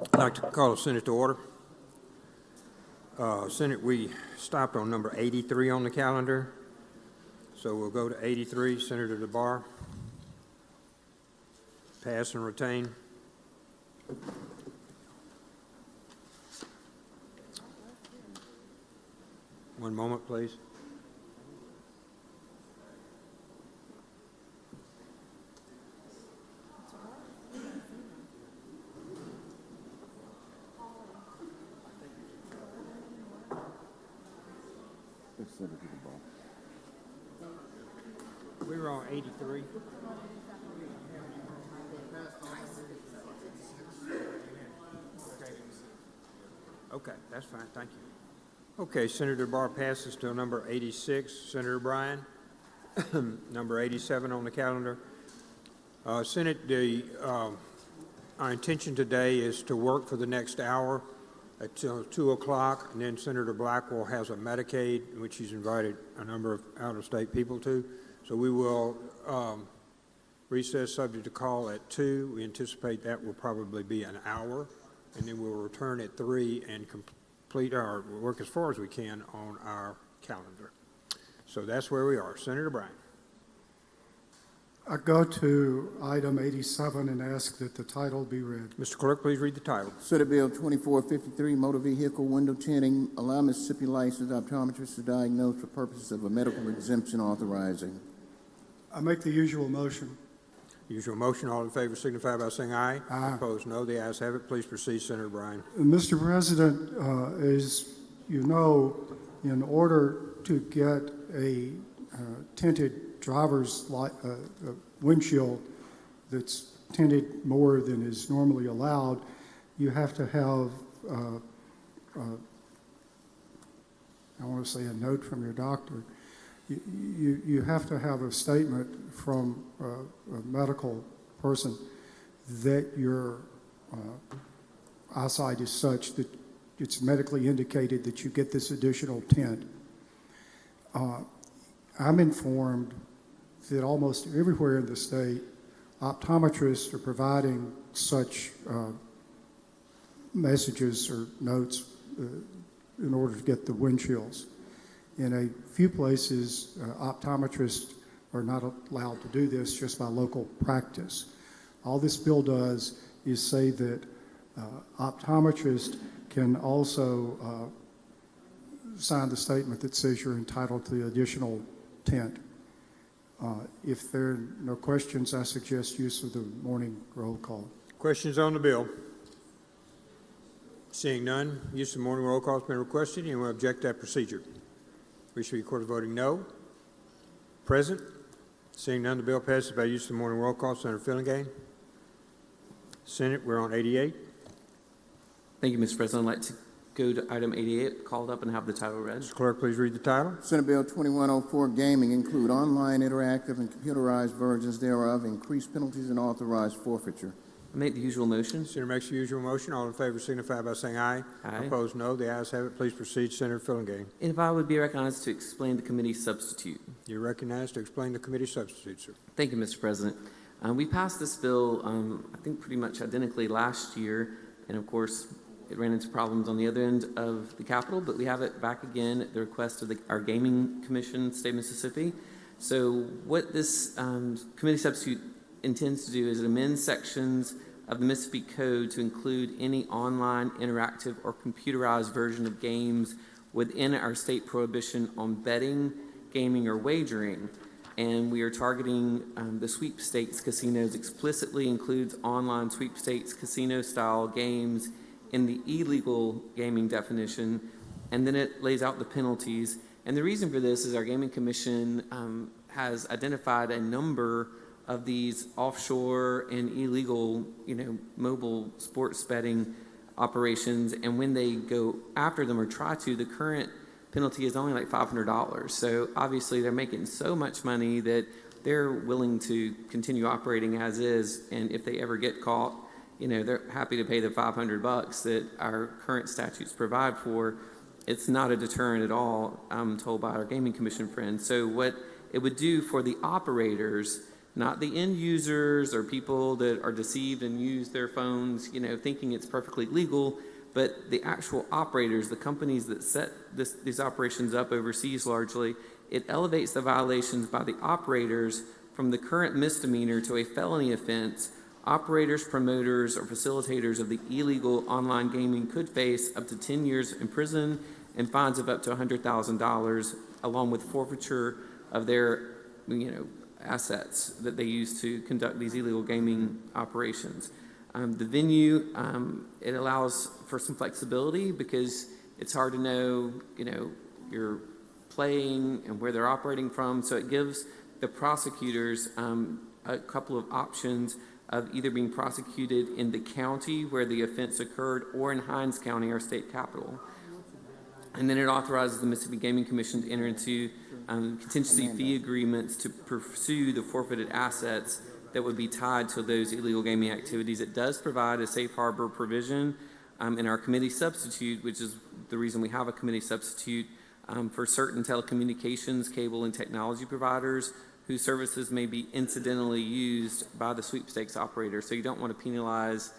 I'd like to call the Senate to order. Senate, we stopped on number 83 on the calendar, so we'll go to 83. Senator DeBar. Pass and retain. One moment, please. We were on 83. Okay, that's fine, thank you. Okay, Senator Barr passes to number 86. Senator Bryan, number 87 on the calendar. Senate, our intention today is to work for the next hour until 2 o'clock, and then Senator Blackwell has a Medicaid, which he's invited a number of out-of-state people to. So we will recess subject to call at 2. We anticipate that will probably be an hour, and then we'll return at 3 and complete our work as far as we can on our calendar. So that's where we are. Senator Bryan. I go to item 87 and ask that the title be read. Mr. Clerk, please read the title. Senate Bill 2453, Motor Vehicle Window Tinting, allow Mississippi licensed optometrists to diagnose for purposes of a medical exemption authorizing. I make the usual motion. Usual motion. All in favor signify by saying aye. Aye. Opposed, no. The ayes have it. Please proceed, Senator Bryan. Mr. President, as you know, in order to get a tinted driver's windshield that's tinted more than is normally allowed, you have to have, I want to say a note from your doctor. You have to have a statement from a medical person that your eyesight is such that it's medically indicated that you get this additional tint. I'm informed that almost everywhere in the state, optometrists are providing such messages or notes in order to get the windshields. In a few places, optometrists are not allowed to do this just by local practice. All this bill does is say that optometrists can also sign the statement that says you're entitled to the additional tint. If there are no questions, I suggest use of the morning roll call. Questions on the bill? Seeing none, use of morning roll call has been requested. Anyone object to that procedure? We should be recorded voting no. Present? Seeing none, the bill passes by use of the morning roll call. Senator Fillingane. Senate, we're on 88. Thank you, Mr. President. I'd like to go to item 88, called up and have the title read. Mr. Clerk, please read the title. Senate Bill 2104, Gaming, include online, interactive, and computerized versions thereof, increase penalties, and authorize forfeiture. I make the usual motion. Senator makes the usual motion. All in favor signify by saying aye. Aye. Opposed, no. The ayes have it. Please proceed, Senator Fillingane. And if I would be recognized to explain the committee substitute. You're recognized to explain the committee substitute, sir. Thank you, Mr. President. We passed this bill, I think, pretty much identically last year, and of course, it ran into problems on the other end of the Capitol, but we have it back again at the request of our Gaming Commission, State of Mississippi. So what this committee substitute intends to do is it amends sections of the Mississippi Code to include any online, interactive, or computerized version of games within our state prohibition on betting, gaming, or wagering. And we are targeting the sweepstakes casinos explicitly includes online sweepstakes casino-style games in the illegal gaming definition, and then it lays out the penalties. And the reason for this is our Gaming Commission has identified a number of these offshore and illegal, mobile sports betting operations, and when they go after them or try to, the current penalty is only like $500. So obviously they're making so much money that they're willing to continue operating as is, and if they ever get caught, they're happy to pay the $500 that our current statutes provide for. It's not a deterrent at all, I'm told by our Gaming Commission friends. So what it would do for the operators not the end users or people that are deceived and use their phones, thinking it's perfectly legal, but the actual operators, the companies that set these operations up overseas largely. It elevates the violations by the operators from the current misdemeanor to a felony offense. Operators, promoters, or facilitators of the illegal online gaming could face up to 10 years in prison and fines of up to $100,000, along with forfeiture of their, assets that they use to conduct these illegal gaming operations. The venue, it allows for some flexibility because it's hard to know, you're playing and where they're operating from. So it gives the prosecutors a couple of options of either being prosecuted in the county where the offense occurred or in Hinds County, our state capital. And then it authorizes the Mississippi Gaming Commission to enter into contingency fee agreements to pursue the forfeited assets that would be tied to those illegal gaming activities. It does provide a safe harbor provision in our committee substitute, which is the reason we have a committee substitute, for certain telecommunications, cable, and technology providers whose services may be incidentally used by the sweepstakes operator. So you don't want to penalize,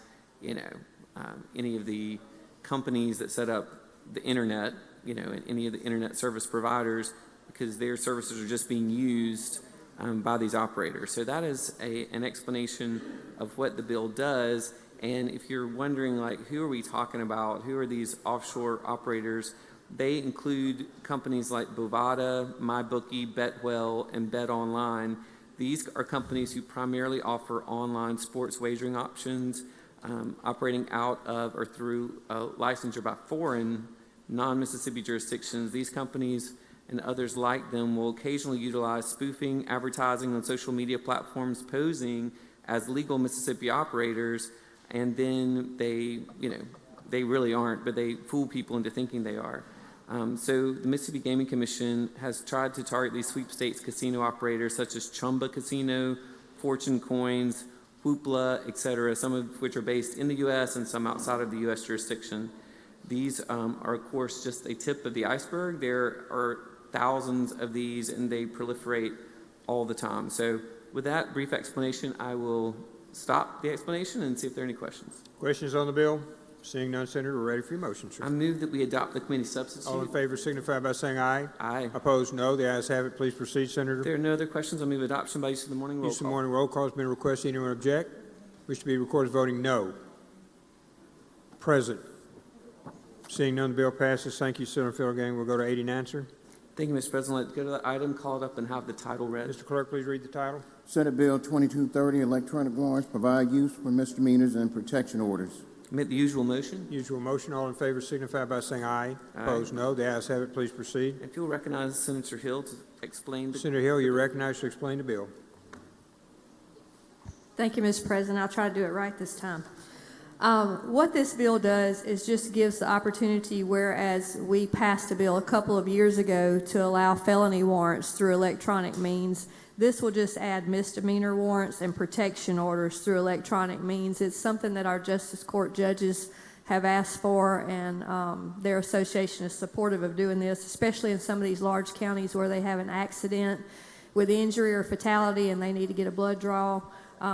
any of the companies that set up the internet, and any of the internet service providers, because their services are just being used by these operators. So that is an explanation of what the bill does. And if you're wondering, who are we talking about? Who are these offshore operators? They include companies like Bovada, MyBookie, BetWell, and BetOnline. These are companies who primarily offer online sports wagering options, operating out of or through licensure by foreign non-Mississippi jurisdictions. These companies and others like them will occasionally utilize spoofing advertising on social media platforms posing as legal Mississippi operators, and then they really aren't, but they fool people into thinking they are. So the Mississippi Gaming Commission has tried to target these sweepstakes casino operators such as Chumba Casino, Fortune Coins, Hoopla, etc., some of which are based in the U.S. and some outside of the U.S. jurisdiction. These are, of course, just a tip of the iceberg. There are thousands of these, and they proliferate all the time. So with that brief explanation, I will stop the explanation and see if there are any questions. Questions on the bill? Seeing none, Senator, we're ready for your motion, sir. I move that we adopt the committee substitute. All in favor signify by saying aye. Aye. Opposed, no. The ayes have it. Please proceed, Senator. If there are no other questions, I'll move adoption by use of the morning roll call. Use of the morning roll call has been requested. Anyone object? Wish to be recorded as voting no. Present. Seeing none, the bill passes. Thank you, Senator Philgang. We'll go to 89, sir. Thank you, Mr. President. Let's go to the item called up and have the title read. Mr. Clerk, please read the title. Senate Bill 2230, electronic warrants, provide use for misdemeanors and protection orders. Make the usual motion. Usual motion. All in favor signify by saying aye. Aye. Opposed, no. The ayes have it. Please proceed. If you'll recognize Senator Hill to explain the... Senator Hill, you're recognized to explain the bill. Thank you, Mr. President. I'll try to do it right this time. What this bill does is just gives the opportunity, whereas we passed a bill a couple of years ago to allow felony warrants through electronic means, this will just add misdemeanor warrants and protection orders through electronic means. It's something that our Justice Court judges have asked for, and their association is supportive of doing this, especially in some of these large counties where they have an accident with injury or fatality and they need to get a blood draw.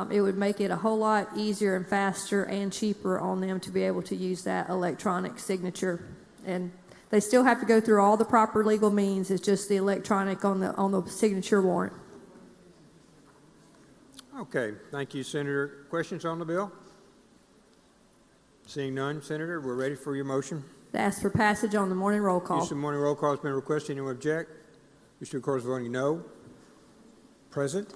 It would make it a whole lot easier and faster and cheaper on them to be able to use that electronic signature. And they still have to go through all the proper legal means. It's just the electronic on the signature warrant. Okay. Thank you, Senator. Questions on the bill? Seeing none, Senator, we're ready for your motion. To ask for passage on the morning roll call. Use of morning roll call has been requested. Anyone object? Wish to record as voting no. Present.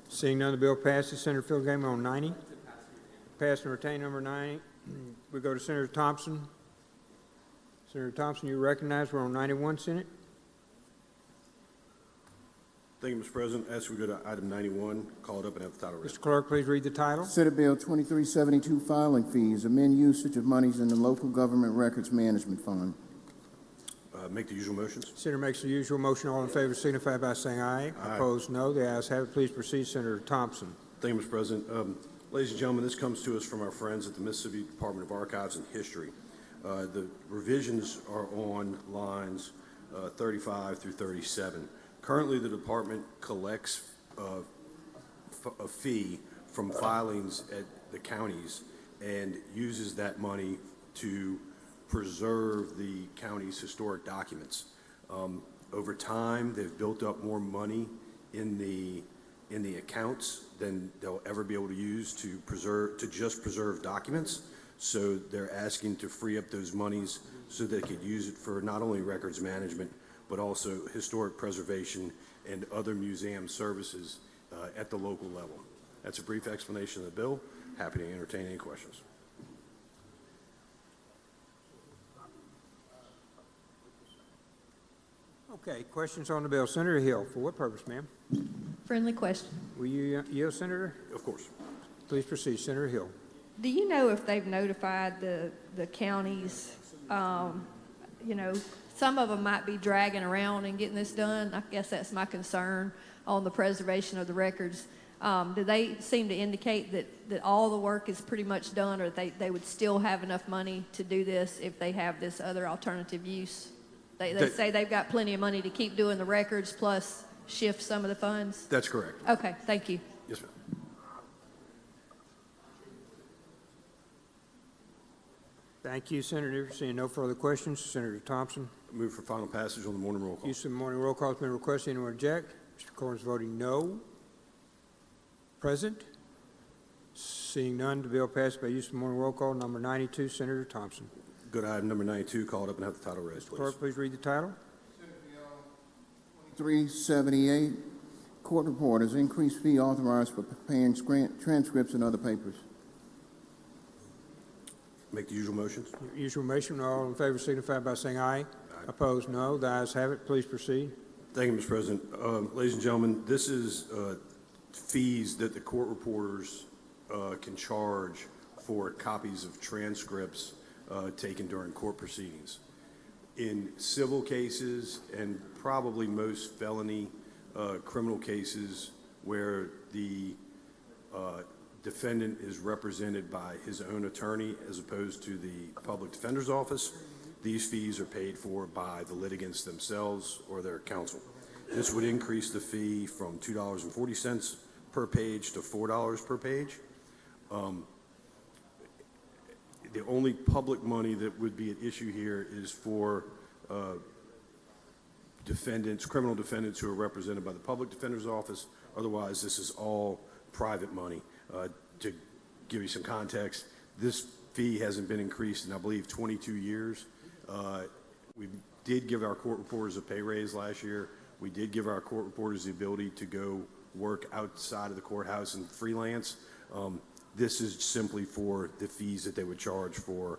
Seeing none, the bill passes. Senator Philgang on 90. Pass and retain number 90. We go to Senator Thompson. Senator Thompson, you recognize. We're on 91, Senate. Thank you, Mr. President. As we go to item 91, call it up and have the title read. Mr. Clerk, please read the title. Senate Bill 2372, filing fees, amend usage of monies in the Local Government Records Management Fund. Make the usual motions. Senator makes the usual motion. All in favor signify by saying aye. Aye. Opposed, no. The ayes have it. Please proceed, Senator Thompson. Thank you, Mr. President. Ladies and gentlemen, this comes to us from our friends at the Mississippi Department of Archives and History. The revisions are on lines 35 through 37. Currently, the department collects a fee from filings at the counties and uses that money to preserve the county's historic documents. Over time, they've built up more money in the accounts than they'll ever be able to use to just preserve documents. So they're asking to free up those monies so they could use it for not only records management, but also historic preservation and other museum services at the local level. That's a brief explanation of the bill. Happy to entertain any questions. Okay, questions on the bill. Senator Hill, for what purpose, ma'am? Friendly question. Will you yield, Senator? Of course. Please proceed, Senator Hill. Do you know if they've notified the counties, you know, some of them might be dragging around and getting this done. I guess that's my concern on the preservation of the records. Do they seem to indicate that all the work is pretty much done, or they would still have enough money to do this if they have this other alternative use? They say they've got plenty of money to keep doing the records plus shift some of the funds? That's correct. Okay, thank you. Yes, ma'am. Thank you, Senator. Seeing no further questions, Senator Thompson. Move for final passage on the morning roll call. Use of morning roll call has been requested. Anyone object? Mr. Corns voting no. Present. Seeing none, the bill passed by use of morning roll call. Number 92, Senator Thompson. Good item number 92, called up and have the title read, please. Clerk, please read the title. 378, court reporters, increased fee authorized for preparing transcripts and other papers. Make the usual motions. Usual motion. All in favor signify by saying aye. Aye. Opposed, no. The ayes have it. Please proceed. Thank you, Mr. President. Ladies and gentlemen, this is fees that the court reporters can charge for copies of transcripts taken during court proceedings. In civil cases and probably most felony criminal cases where the defendant is represented by his own attorney as opposed to the public defender's office, these fees are paid for by the litigants themselves or their counsel. This would increase the fee from $2.40 per page to $4 per page. The only public money that would be at issue here is for defendants, criminal defendants who are represented by the public defender's office. Otherwise, this is all private money. To give you some context, this fee hasn't been increased in, I believe, 22 years. We did give our court reporters a pay raise last year. We did give our court reporters the ability to go work outside of the courthouse and freelance. This is simply for the fees that they would charge for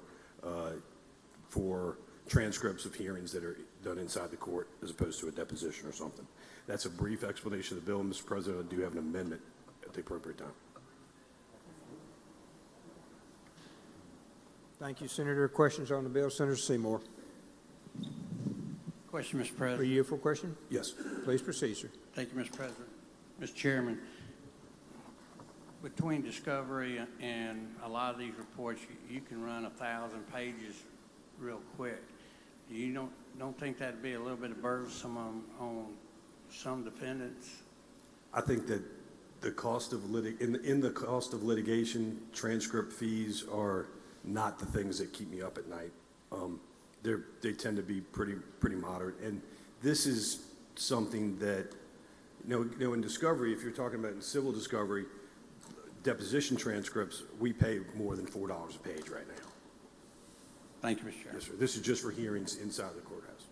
transcripts of hearings that are done inside the court as opposed to a deposition or something. That's a brief explanation of the bill. Mr. President, I do have an amendment at the appropriate time. Thank you, Senator. Questions on the bill? Senator Seymour. Question, Mr. For President. you for question? Yes. Please proceed, sir. Thank you, Mr. President. Mr. Chairman, between discovery and a lot of these reports, you can run 1,000 pages real quick. You don't think that'd be a little bit burdensome on some defendants? I think that The cost of in the cost of litigation, transcript fees are not the things that keep me up at night. They tend to be pretty moderate, and this is something that in discovery, if you're talking about in civil discovery, deposition transcripts, we pay more than $4 a page right now. Thank you, Mr. Chairman. Yes, sir. This is just for hearings inside the courthouse.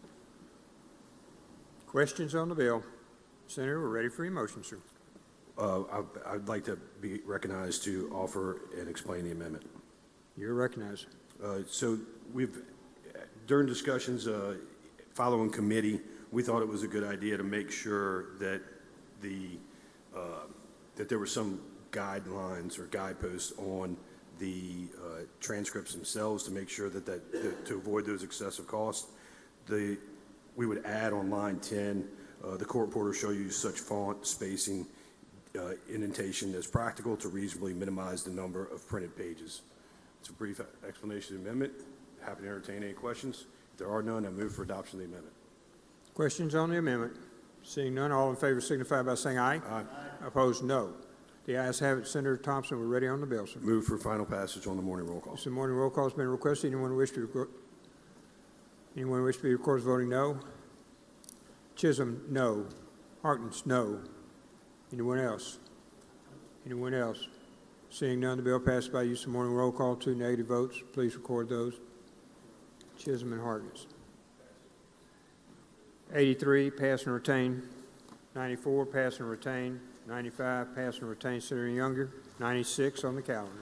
Questions on the bill? Senator, we're ready for your motion, sir. I'd like to be recognized to offer and explain the amendment. You're recognized. So during discussions following committee, we thought it was a good idea to make sure that that there were some guidelines or guideposts on the transcripts themselves to make sure that to avoid those excessive costs. We would add on line 10, the court reporter shall use such font, spacing, indentation as practical to reasonably minimize the number of printed pages. It's a brief explanation of the amendment. Happy to entertain any questions. If there are none, I move for adoption of the amendment. Questions on the amendment? Seeing none, all in favor signify by saying aye. Aye. Opposed, no. The ayes have it. Senator Thompson, we're ready on the bill, sir. Move for final passage on the morning roll call. The morning roll call has been requested. Anyone wish to be recorded as voting no? Chisholm, no. Harkins, no. Anyone else? Anyone else? Seeing none, the bill passed by use of morning roll call. 2 negative votes. Please record those. Chisholm and Harkins. 83, pass and retain. 94, pass and retain. 95, pass and retain. Senator Younger. 96 on the calendar.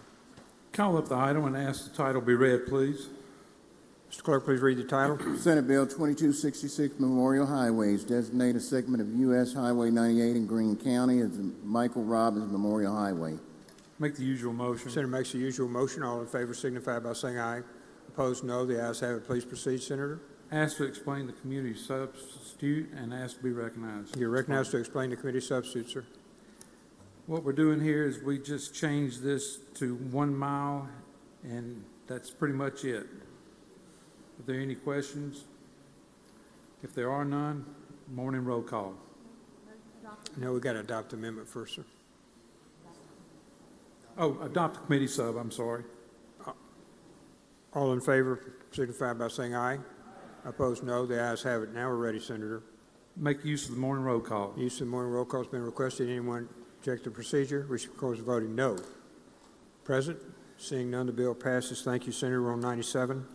Call up the item and ask the title be read, please. Mr. Clerk, please read the title. Senate Bill 2266, Memorial Highways, designate a segment of U.S. Highway 98 in Greene County as the Michael Robbins Memorial Highway. Make the usual motion. Senator makes the usual motion. All in favor signify by saying aye. Opposed, no. The ayes have it. Please proceed, Senator. Ask to explain the community substitute and ask to be recognized. You're recognized to explain the committee substitute, sir. What we're doing here is we just changed this to 1 mile, and that's pretty much it. Are there any questions? If there are none, morning roll call. No, we got to adopt the amendment first, sir. Oh, adopt the committee sub, I'm sorry. All in favor signify by saying aye. Opposed, no. The ayes have it. Now we're ready, Senator. Make use of the morning roll call. Use of the morning roll call has been requested. Anyone object to the procedure? Which records voting no. Present? Seeing none, the bill passes. Thank you, Senator. We're on 97.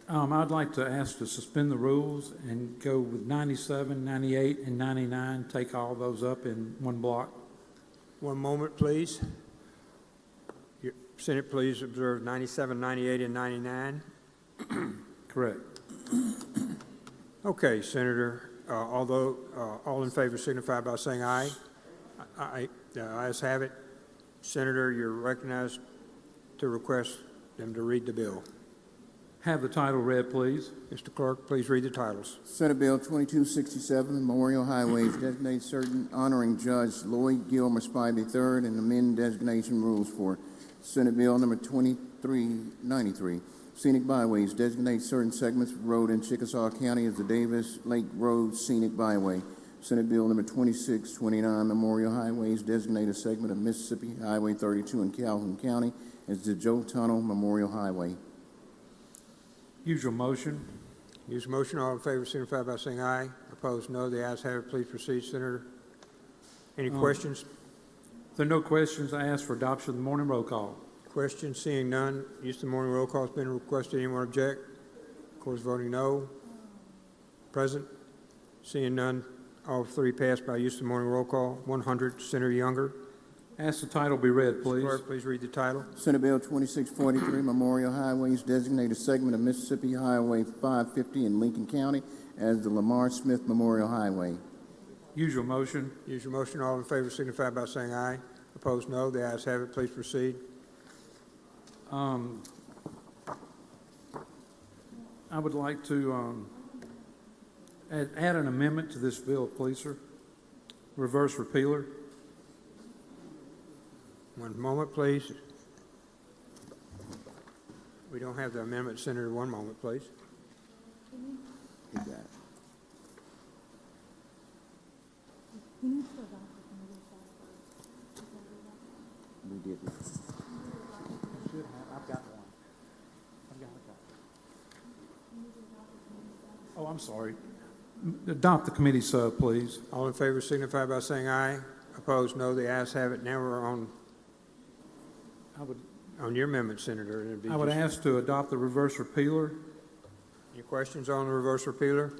I'd like to ask to suspend the rules and go with 97, 98, and 99, take all those up in one block. One moment, please. Senate, please observe 97, 98, and 99. Correct. Okay, Senator. All in favor signify by saying aye. Aye. The ayes have it. Senator, you're recognized to request them to read the bill. Have the title read, please. Mr. Clerk, please read the titles. Senate Bill 2267, Memorial Highways, designate certain honoring Judge Lloyd Gilmer Spivey III and amend designation rules for Senate Bill number 2393. Scenic Byways, designate certain segments of road in Chickasaw County as the Davis Lake Road Scenic Byway. Senate Bill number 2629, Memorial Highways, designate a segment of Mississippi Highway 32 in Calhoun County as the Joe Tunnel Memorial Highway. Usual motion. Use motion. All in favor signify by saying aye. Opposed, no. The ayes have it. Please proceed, Senator. Any questions? If there are no questions, I ask for adoption of the morning roll call. Questions? Seeing none. Use of the morning roll call has been requested. Anyone object? Of course, voting no. Present? Seeing none. All three passed by use of the morning roll call. 100, Senator Younger. Ask the title be read, please. Clerk, please read the title. Senate Bill 2643, Memorial Highways, designate a segment of Mississippi Highway 550 in Lincoln County as the Lamar Smith Memorial Highway. Usual motion. Usual motion. All in favor signify by saying aye. Opposed, no. The ayes have it. Please proceed. I would like to add an amendment to this bill, please, sir. Reverse repealer. One moment, please. We don't have the amendment, Senator. One moment, please. You got it. We did this. I've got one. Oh, I'm sorry. Adopt the committee sub, please. All in favor signify by saying aye. Opposed, no. The ayes have it. Now we're on your amendment, Senator. I would ask to adopt the reverse repealer. Any questions on the reverse repealer?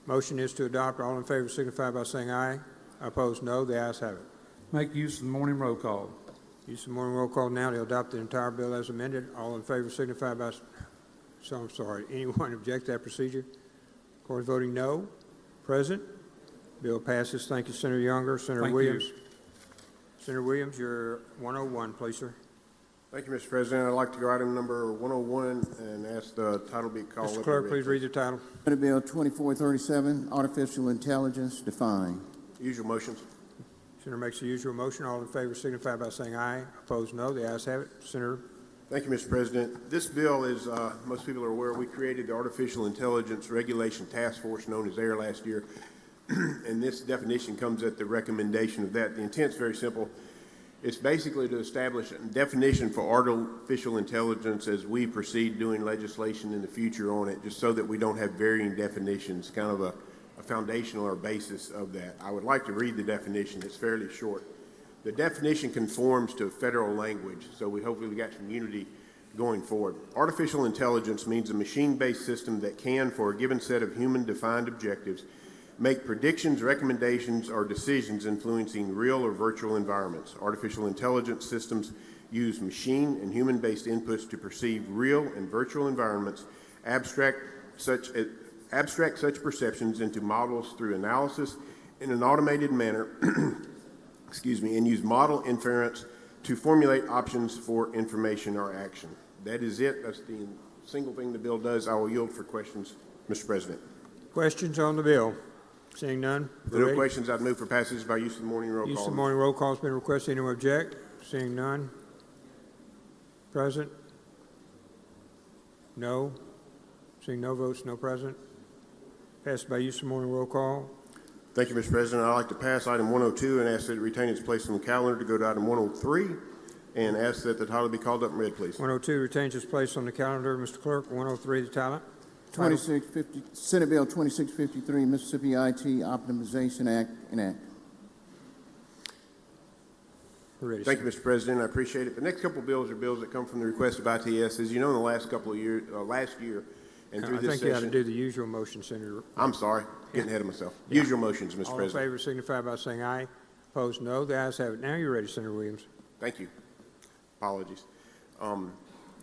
Motion is to adopt. All in favor signify by saying aye. Opposed, no. The ayes have it. Make use of the morning roll call. Use of the morning roll call now to adopt the entire bill as amended. All in favor signify by... So I'm sorry. Anyone object to that procedure? Of course, voting no. Present. Bill passes. Thank you, Senator Younger. Senator Williams. Senator Williams, you're 101, please, sir. Thank you, Mr. President. I'd like to go item number 101 and ask the title be called. Mr. Clerk, please read the title. Senate Bill 2437, Artificial Intelligence, defined. Usual motions. Senator makes the usual motion. All in favor signify by saying aye. Opposed, no. The ayes have it. Senator. Thank you, Mr. President. This bill is, most people are aware, we created the Artificial Intelligence Regulation Task Force known as AIR last year. And this definition comes at the recommendation of that. The intent's very simple. It's basically to establish a definition for artificial intelligence as we proceed doing legislation in the future on it, just so that we don't have varying definitions, kind of a foundational or basis of that. I would like to read the definition. It's fairly short. The definition conforms to federal language, so we hopefully got some unity going forward. Artificial intelligence means a machine-based system that can, for a given set of human-defined objectives, make predictions, recommendations, or decisions influencing real or virtual environments. Artificial intelligence systems use machine and human-based inputs to perceive real and virtual environments, abstract such perceptions into models through analysis in an automated manner, and use model inference to formulate options for information or action. That is it. That's the single thing the bill does. I will yield for questions, Mr. President. Questions on the bill? Seeing none? If there are no questions, I'd move for passage by use of the morning roll call. Use of the morning roll call has been requested. Anyone object? Seeing none? Present? No? Seeing no votes, no present? Passed by use of morning roll call. Thank you, Mr. President. I'd like to pass item 102 and ask that it retain its place on the calendar to go to item 103 and ask that the title be called up and read, please. 102 retains its place on the calendar. Mr. Clerk, 103, the title. 2650, Senate Bill 2653, Mississippi IT Optimization Act, enact. Thank you, Mr. President. I appreciate it. The next couple of bills are bills that come from the request of ITS. As you know, in the last couple of years, last year, and through this I think you ought to session. do the usual motion, Senator. I'm sorry, getting ahead of myself. Usual motions, Mr. All President. in favor signify by saying aye. Opposed, no. The ayes have it. Now you're ready, Senator Williams. Thank you. Apologies.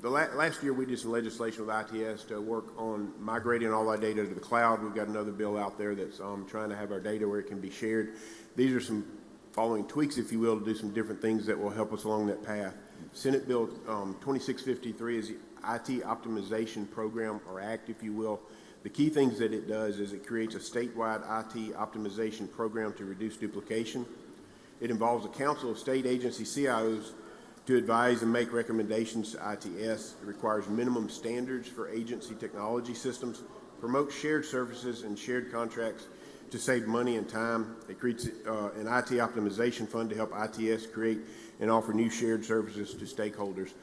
Last year, we did some legislation with ITS to work on migrating all our data to the cloud. We've got another bill out there that's trying to have our data where it can be shared. These are some following tweaks, if you will, to do some different things that will help us along that path. Senate Bill 2653 is the IT Optimization Program, or Act, if you will. The key things that it does is it creates a statewide IT optimization program to reduce duplication. It involves a council of state agency CIOs to advise and make recommendations to ITS. It requires minimum standards for agency technology systems, promotes shared services and shared contracts to save money and time. It creates an IT optimization fund to help ITS create and offer new shared services to stakeholders.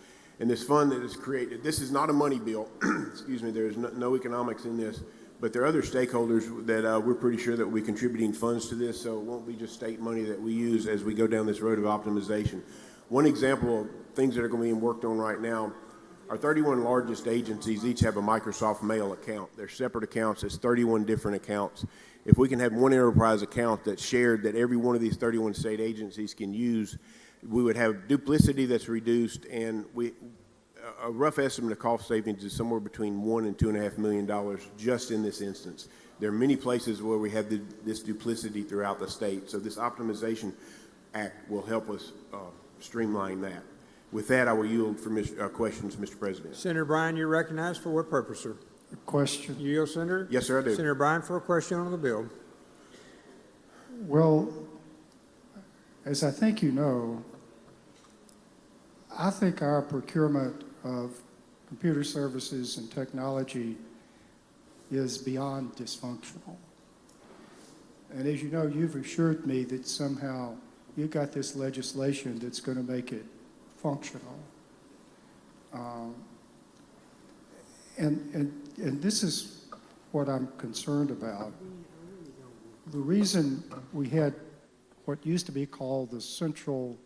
And this fund that is created, this is not a money bill, excuse me, there's no economics in this, but there are other stakeholders that we're pretty sure that will be contributing funds to this, so it won't be just state money that we use as we go down this road of optimization. One example of things that are going to be worked on right now, our 31 largest agencies each have a Microsoft Mail account. They're separate accounts. It's 31 different accounts. If we can have one enterprise account that's shared that every one of these 31 state agencies can use, we would have duplicity that's reduced, and a rough estimate of cost savings is somewhere between $1 and $2.5 million just in this instance. There are many places where we have this duplicity throughout the state, so this Optimization Act will help us streamline that. With that, I will yield for questions, Mr. President. Senator Bryan, you're recognized for what purpose, sir? A question. You yield, Senator? Yes, sir, I do. Senator Bryan for a question on the bill. Well, as I think you know, I think our procurement of computer services and technology is beyond dysfunctional. And as you know, you've assured me that somehow you got this legislation that's going to make it functional. And this is what I'm concerned about. The reason we had what used to be called the Central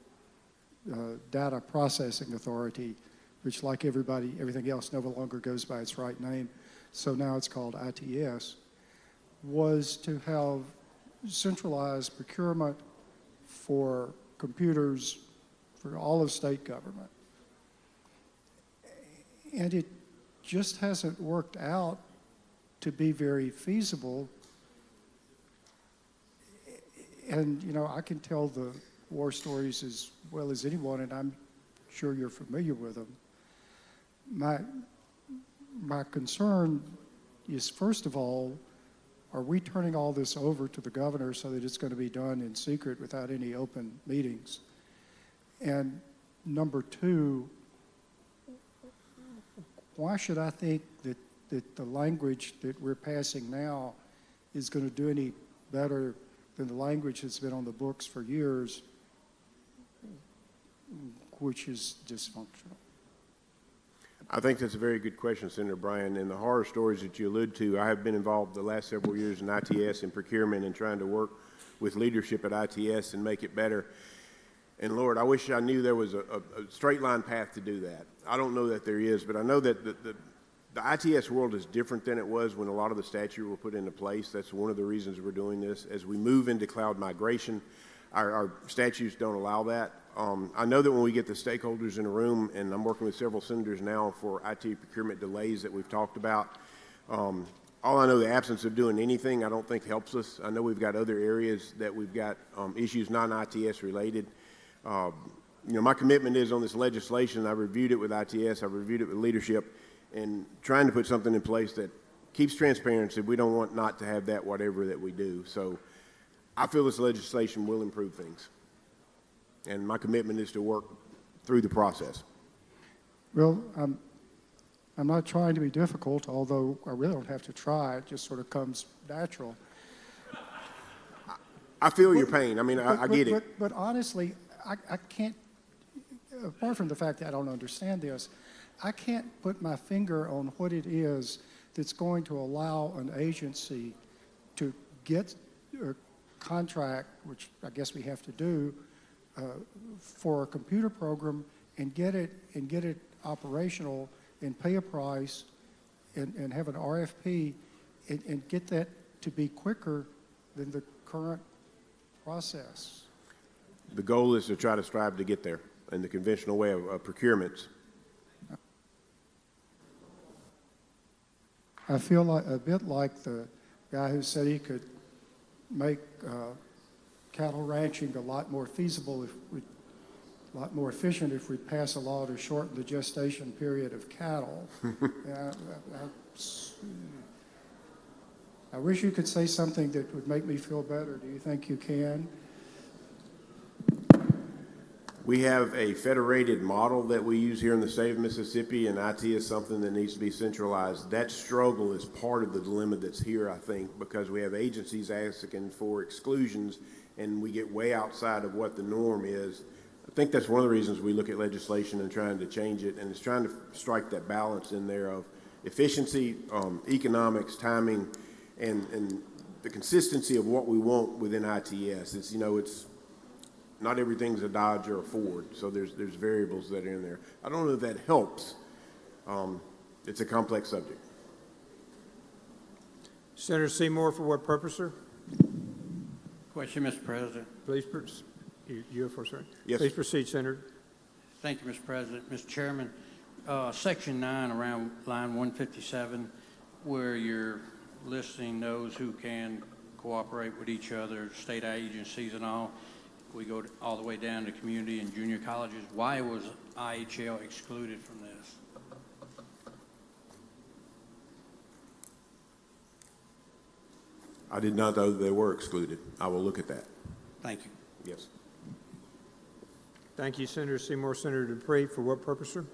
Data Processing Authority, which, like everything else, no longer goes by its right name, so now it's called ITS, was to have centralized procurement for computers for all of state government. And it just hasn't worked out to be very feasible. And, you know, I can tell the war stories as well as anyone, and I'm sure you're familiar with them. My concern is, first of all, are we turning all this over to the governor so that it's going to be done in secret without any open meetings? And number two, why should I think that the language that we're passing now is going to do any better than the language that's been on the books for years which is dysfunctional? I think that's a very good question, Senator Bryan. And the horror stories that you allude to, I have been involved the last several years in ITS and procurement and trying to work with leadership at ITS and make it better. And Lord, I wish I knew there was a straight line path to do that. I don't know that there is, but I know that the ITS world is different than it was when a lot of the statutes were put into place. That's one of the reasons we're doing this. As we move into cloud migration, our statutes don't allow that. I know that when we get the stakeholders in a room, and I'm working with several senators now for IT procurement delays that we've talked about, all I know, the absence of doing anything, I don't think helps us. I know we've got other areas that we've got issues non-ITS related. My commitment is on this legislation. I've reviewed it with ITS. I've reviewed it with leadership, and trying to put something in place that keeps transparency. We don't want not to have that, whatever that we do. So I feel this legislation will improve things, and my commitment is to work through the process. Well, I'm not trying to be difficult, although I really don't have to try. It just sort of comes natural. I feel your pain. I mean, I get it. But honestly, I can't, apart from the fact that I don't understand this, I can't put my finger on what it is that's going to allow an agency to get a contract, which I guess we have to do, for a computer program and get it operational and pay a price and have an RFP and get that to be quicker than the current process. The goal is to try to strive to get there in the conventional way of procurements. I feel like a bit like the guy who said he could make cattle ranching a lot more feasible, a lot more efficient if we pass a law to shorten the gestation period of cattle. I wish you could say something that would make me feel better. Do you think you can? We have a federated model that we use here in the state of Mississippi, and IT is something that needs to be centralized. That struggle is part of the dilemma that's here, I think, because we have agencies asking for exclusions, and we get way outside of what the norm is. I think that's one of the reasons we look at legislation and trying to change it, and it's trying to strike that balance in there of efficiency, economics, timing, and the consistency of what we want within ITS. It's, it's not everything's a Dodge or a Ford, so there's variables that are in there. I don't know if that helps. It's a complex subject. Senator Seymour, for what purpose, sir? Question, Mr. President. Please proceed. You have first, sir? Yes. Please proceed, Senator. Thank you, Mr. President. Mr. Chairman, Section 9, around line 157, where you're listing those who can cooperate with each other, state agencies and all, we go all the way down to community and junior colleges. Why was IHL excluded from this? I did not know that they were excluded. I will look at that. Thank you. Yes. Thank you, Senator Seymour. Senator Dupree, for what purpose, sir?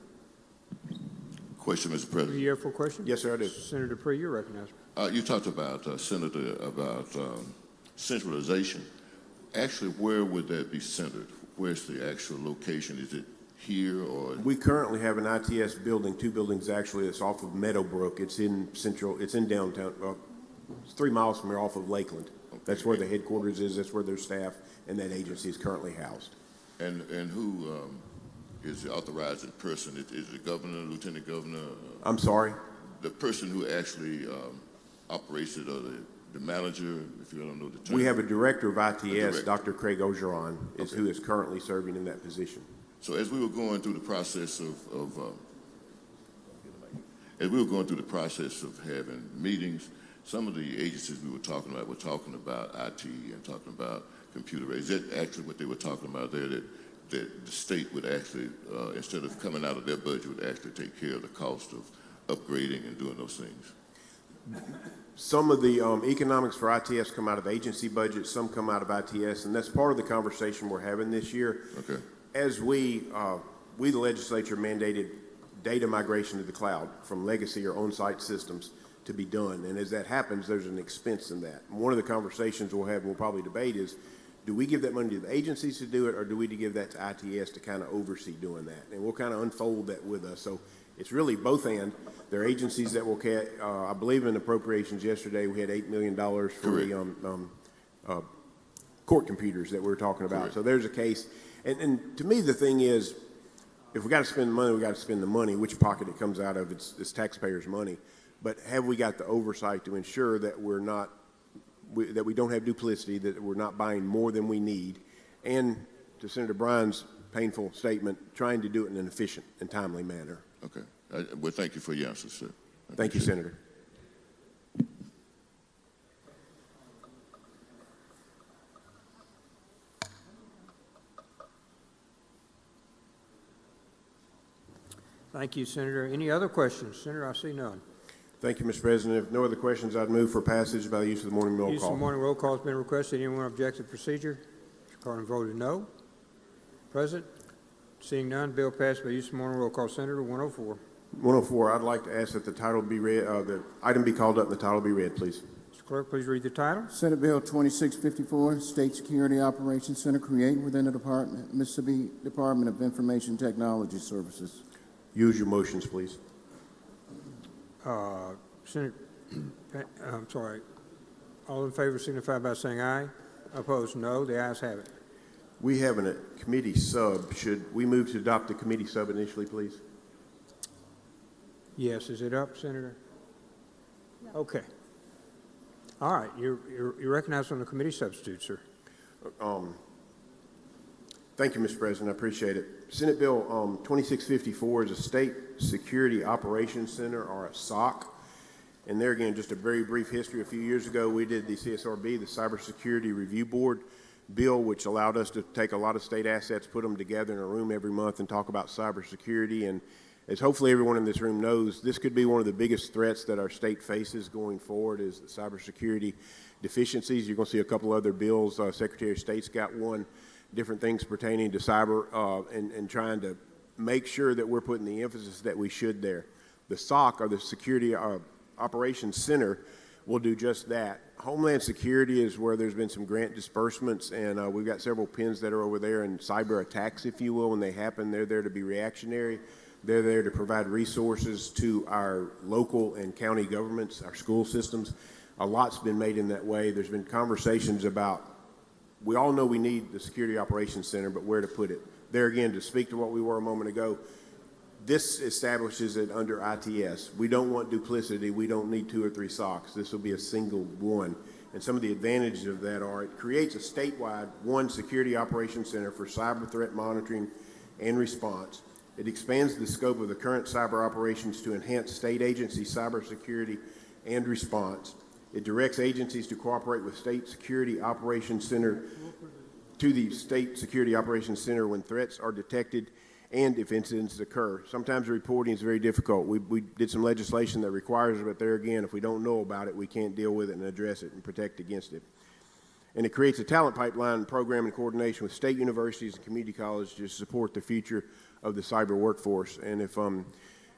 Question, Mr. President. Are you here for a question? Yes, sir, I do. Senator Dupree, you're recognized. You talked about, Senator, about centralization. Actually, where would that be centered? Where's the actual location? Is it here or? We currently have an ITS building, two buildings actually. It's off of Meadowbrook. It's in downtown. It's 3 miles from here off of Lakeland. Okay. That's where the headquarters is. That's where their staff and that agency is currently housed. And who is the authorizing person? Is it the governor, lieutenant governor? I'm sorry? The person who actually operates it, or the manager, if you don't know the term. We have a director of ITS, Dr. Craig Ogeron, who is currently serving in that position. So as we were going through the process of having meetings, some of the agencies we were talking about IT and talking about computer rates. Is that actually what they were talking about there, that the state would actually, instead of coming out of their budget, would actually take care of the cost of upgrading and doing those things? Some of the economics for ITS come out of agency budgets, some come out of ITS, and that's part of the conversation we're having this year. Okay. As we, the legislature, mandated data migration to the cloud from legacy or on-site systems to be done, and as that happens, there's an expense in that. And one of the conversations we'll have and we'll probably debate is, do we give that money to the agencies to do it, or do we give that to ITS to kind of oversee doing that? And we'll kind of unfold that with us. So it's really both and. There are agencies that will, I believe in appropriations yesterday, we had $8 million for the court computers that we were talking about. Correct. So there's a case. And to me, the thing is, if we got to spend the money, we got to spend the money. Which pocket it comes out of, it's taxpayers' money. But have we got the oversight to ensure that we're not, that we don't have duplicity, that we're not buying more than we need, and to Senator Bryan's painful statement, trying to do it in an efficient and timely manner. Okay. Well, thank you for your answer, sir. Thank you, Senator. Thank you, Senator. Any other questions? Senator, I see none. Thank you, Mr. President. If no other questions, I'd move for passage by the use of the morning roll Use call. of the morning roll call has been requested. Anyone object to the procedure? Mr. Carter voted no. President, seeing none, bill passed by use of the morning roll call. Senator, 104. 104, I'd like to ask that the title be read, the item be called up and the title be read, please. Mr. Clerk, please read the title. Senate Bill 2654, State Security Operations Center, created within the Mississippi Department of Information Technology Services. Use your motions, please. Senator, I'm sorry. All in favor signify by saying aye. Opposed, no. The ayes have it. We have a committee sub. Should we move to adopt the committee sub initially, please? Yes. Is it up, Senator? No. Okay. All right. You're recognized on the committee substitute, sir. Thank you, Mr. President. I appreciate it. Senate Bill 2654 is a State Security Operations Center, or a SOC. And there again, just a very brief history. A few years ago, we did the CSRB, the Cybersecurity Review Board bill, which allowed us to take a lot of state assets, put them together in a room every month and talk about cybersecurity. And as hopefully everyone in this room knows, this could be one of the biggest threats that our state faces going forward is the cybersecurity deficiencies. You're going to see a couple other bills. Secretary of State's got one, different things pertaining to cyber and trying to make sure that we're putting the emphasis that we should there. The SOC, or the Security Operations Center, will do just that. Homeland Security is where there's been some grant disbursements, and we've got several pins that are over there, and cyber attacks, if you will, when they happen, they're there to be reactionary. They're there to provide resources to our local and county governments, our school systems. A lot's been made in that way. There's been conversations about, we all know we need the Security Operations Center, but where to put it. There again, to speak to what we were a moment ago, this establishes it under ITS. We don't want duplicity. We don't need 2 or 3 SOCs. This will be a single one. And some of the advantages of that are it creates a statewide one Security Operations Center for cyber threat monitoring and response. It expands the scope of the current cyber operations to enhance state agency cybersecurity and response. It directs agencies to cooperate with State Security Operations Center to the State Security Operations Center when threats are detected and if incidents occur. Sometimes the reporting is very difficult. We did some legislation that requires it, but there again, if we don't know about it, we can't deal with it and address it and protect against it. And it creates a talent pipeline program in coordination with state universities and community colleges to support the future of the cyber workforce. And if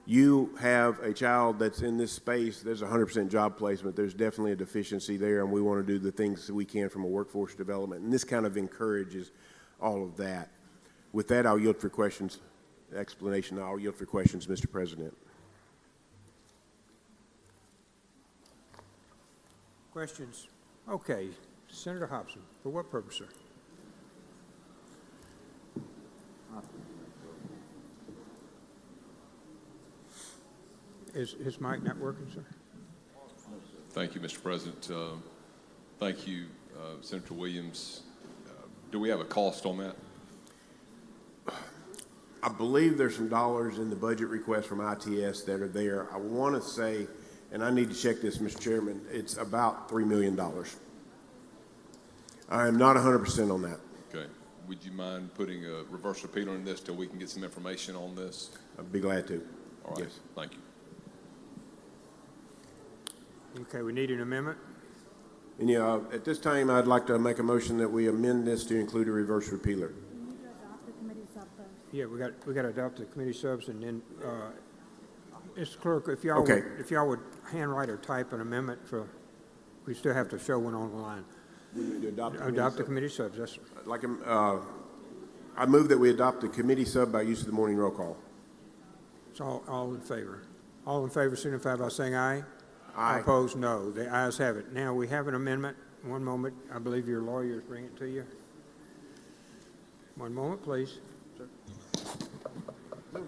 you have a child that's in this space, there's 100% job placement. There's definitely a deficiency there, and we want to do the things that we can from a workforce development. And this kind of encourages all of that. With that, I'll yield for questions. Explanation, I'll yield for questions, Mr. President. Questions? Okay. Senator Hobson, for what purpose, sir? Is his mic not working, sir? Thank you, Mr. President. Thank you, Senator Williams. Do we have a cost on that? I believe there's some dollars in the budget request from ITS that are there. I want to say, and I need to check this, Mr. Chairman, it's about $3 million. I am not 100% on that. Okay. Would you mind putting a reverse repeater on this till we can get some information on this? I'd be glad to. All right. Yes. Thank you. Okay, we need an amendment. And at this time, I'd like to make a motion that we amend this to include a reverse repealer. Yeah, we got to adopt the committee subs, and then, Mr. Clerk, if y'all would handwrite or type an amendment for, we still have to show one on the line. To Adopt the committee subs, yes, sir. I move that we adopt the committee sub by use of the morning roll call. So all in favor? All in favor signify by saying aye. Aye. Opposed, no. The ayes have it. Now, we have an amendment. One moment. I believe your lawyer is bringing it to you. One moment, please. Sir. I'll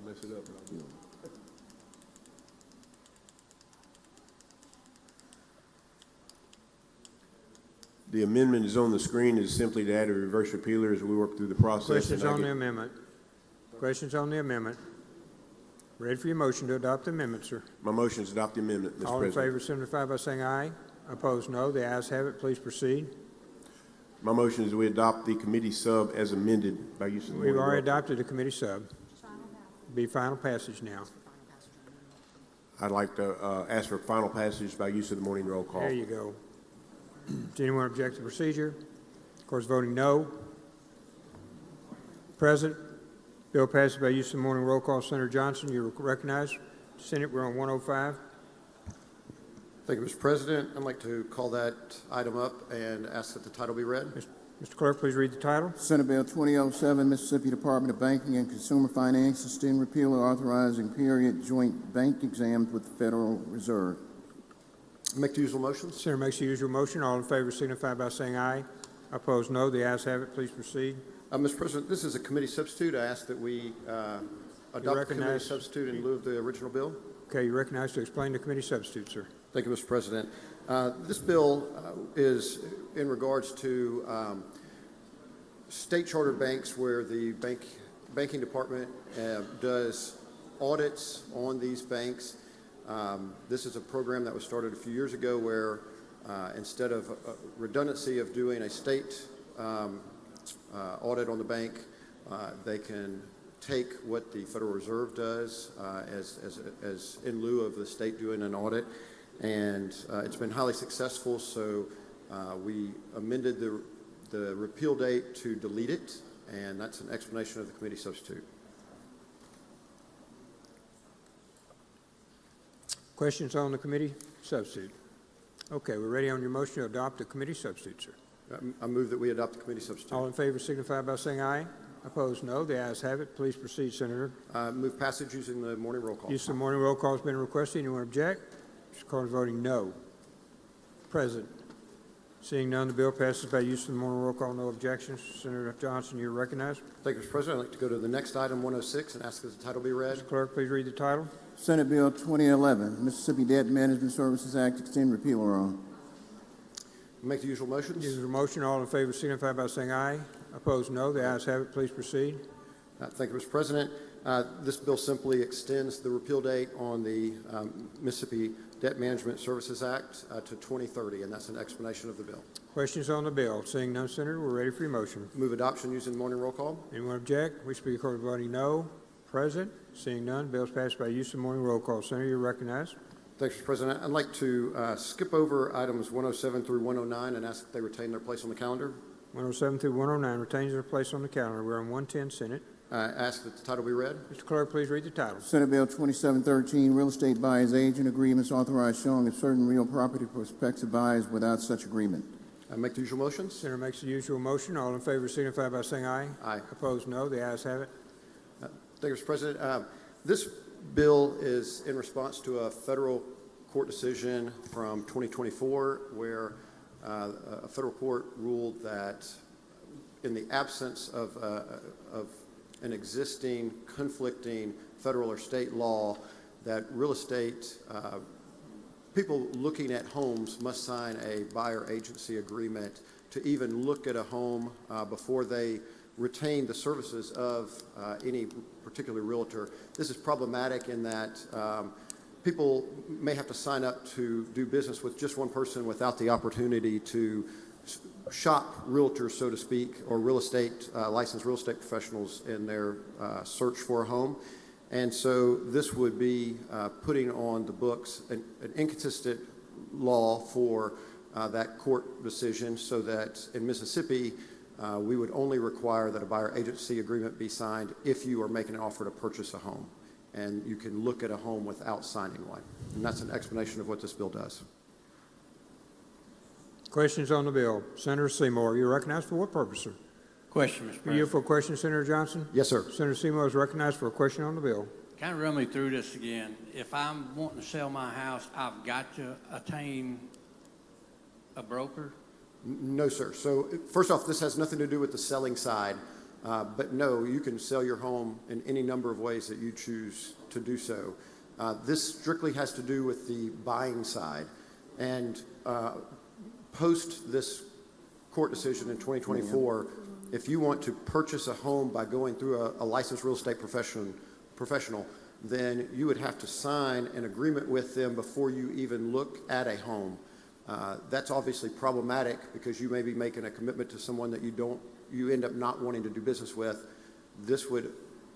mess it up. The amendment is on the screen. Is simply to add a reverse repealer as we work through the process. Questions on the amendment? Questions on the amendment? Ready for your motion to adopt the amendment, sir. My motion is to adopt the amendment, Mr. President. All in favor signify by saying aye. Opposed, no. The ayes have it. Please proceed. My motion is we adopt the committee sub as amended by use of the morning We've roll already call. adopted the committee sub. Be final passage now. I'd like to ask for final passage by use of the morning roll call. There you go. Does anyone object to the procedure? Of course, voting no. Present. Bill passes by use of the morning roll call. Senator Johnson, you're recognized. Senate, we're on 105. Thank you, Mr. President. I'd like to call that item up and ask that the title be read. Mr. Clerk, please read the title. Senate Bill 2007, Mississippi Department of Banking and Consumer Finance, sustain repeal or authorizing period joint bank exams with the Federal Reserve. Make the usual motions. Senator makes the usual motion. All in favor signify by saying aye. Opposed, no. The ayes have it. Please proceed. Mr. President, this is a committee substitute. I ask that we adopt the committee recognized. substitute in lieu of the original bill. Okay, you're recognized to explain the committee substitute, sir. Thank you, Mr. President. This bill is in regards to state charter banks where the banking department does audits on these banks. This is a program that was started a few years ago where instead of redundancy of doing a state audit on the bank, they can take what the Federal Reserve does as in lieu of the state doing an audit. And it's been highly successful, so we amended the repeal date to delete it, and that's an explanation of the committee substitute. Questions on the committee substitute? Okay, we're ready on your motion to adopt the committee substitute, sir. I move that we adopt the committee substitute. All in favor signify by saying aye. Opposed, no. The ayes have it. Please proceed, Senator. Move passage using the morning roll call. Use of the morning roll call has been requested. Anyone object? Mr. Carter voting no. Present. Seeing none, the bill passes by use of the morning roll call. No objections. Senator Johnson, you're recognized. Thank you, Mr. President. I'd like to go to the next item, 106, and ask that the title be read. Mr. Clerk, please read the title. Senate Bill 2011, Mississippi Debt Management Services Act, extend repeal or on. Make the usual motions. Usual motion. All in favor signify by saying aye. Opposed, no. The ayes have it. Please proceed. Thank you, Mr. President. This bill simply extends the repeal date on the Mississippi Debt Management Services Act to 2030, and that's an explanation of the bill. Questions on the bill? Seeing none, Senator, we're ready for your motion. Move adoption using the morning roll call. Anyone object? We speak according to voting no. Present. Seeing none, bills passed by use of morning roll call. Senator, you're recognized. Thanks, Mr. President. I'd like to skip over items 107 through 109 and ask that they retain their place on the calendar. 107 through 109 retains their place on the calendar. We're on 110, Senate. Ask that the title be read. Mr. Clerk, please read the title. Senate Bill 2713, real estate buyer's agent agreements authorized showing of certain real property prospective buyers without such agreement. Make the usual motions. Senator makes the usual motion. All in favor signify by saying aye. Aye. Opposed, no. The ayes have it. Thank you, Mr. President. This bill is in response to a federal court decision from 2024 where a federal court ruled that in the absence of an existing conflicting federal or state law, that real estate people looking at homes must sign a buyer agency agreement to even look at a home before they retain the services of any particular realtor. This is problematic in that people may have to sign up to do business with just one person without the opportunity to shop realtors, so to speak, or real estate, licensed real estate professionals in their search for a home. And so this would be putting on the books an inconsistent law for that court decision, so that in Mississippi, we would only require that a buyer agency agreement be signed if you are making an offer to purchase a home. And you can look at a home without signing one. And that's an explanation of what this bill does. Questions on the bill? Senator Seymour, you're recognized for what purpose, sir? Question, Mr. You President. for a question, Senator Johnson? Yes, sir. Senator Seymour is recognized for a question on the bill. Kind of run me through this again. If I'm wanting to sell my house, I've got to attain a broker? No, sir. So first off, this has nothing to do with the selling side. But no, you can sell your home in any number of ways that you choose to do so. This strictly has to do with the buying side. And post this court decision in 2024, if you want to purchase a home by going through a licensed real estate professional, then you would have to sign an agreement with them before you even look at a home. That's obviously problematic because you may be making a commitment to someone that you end up not wanting to do business with. This would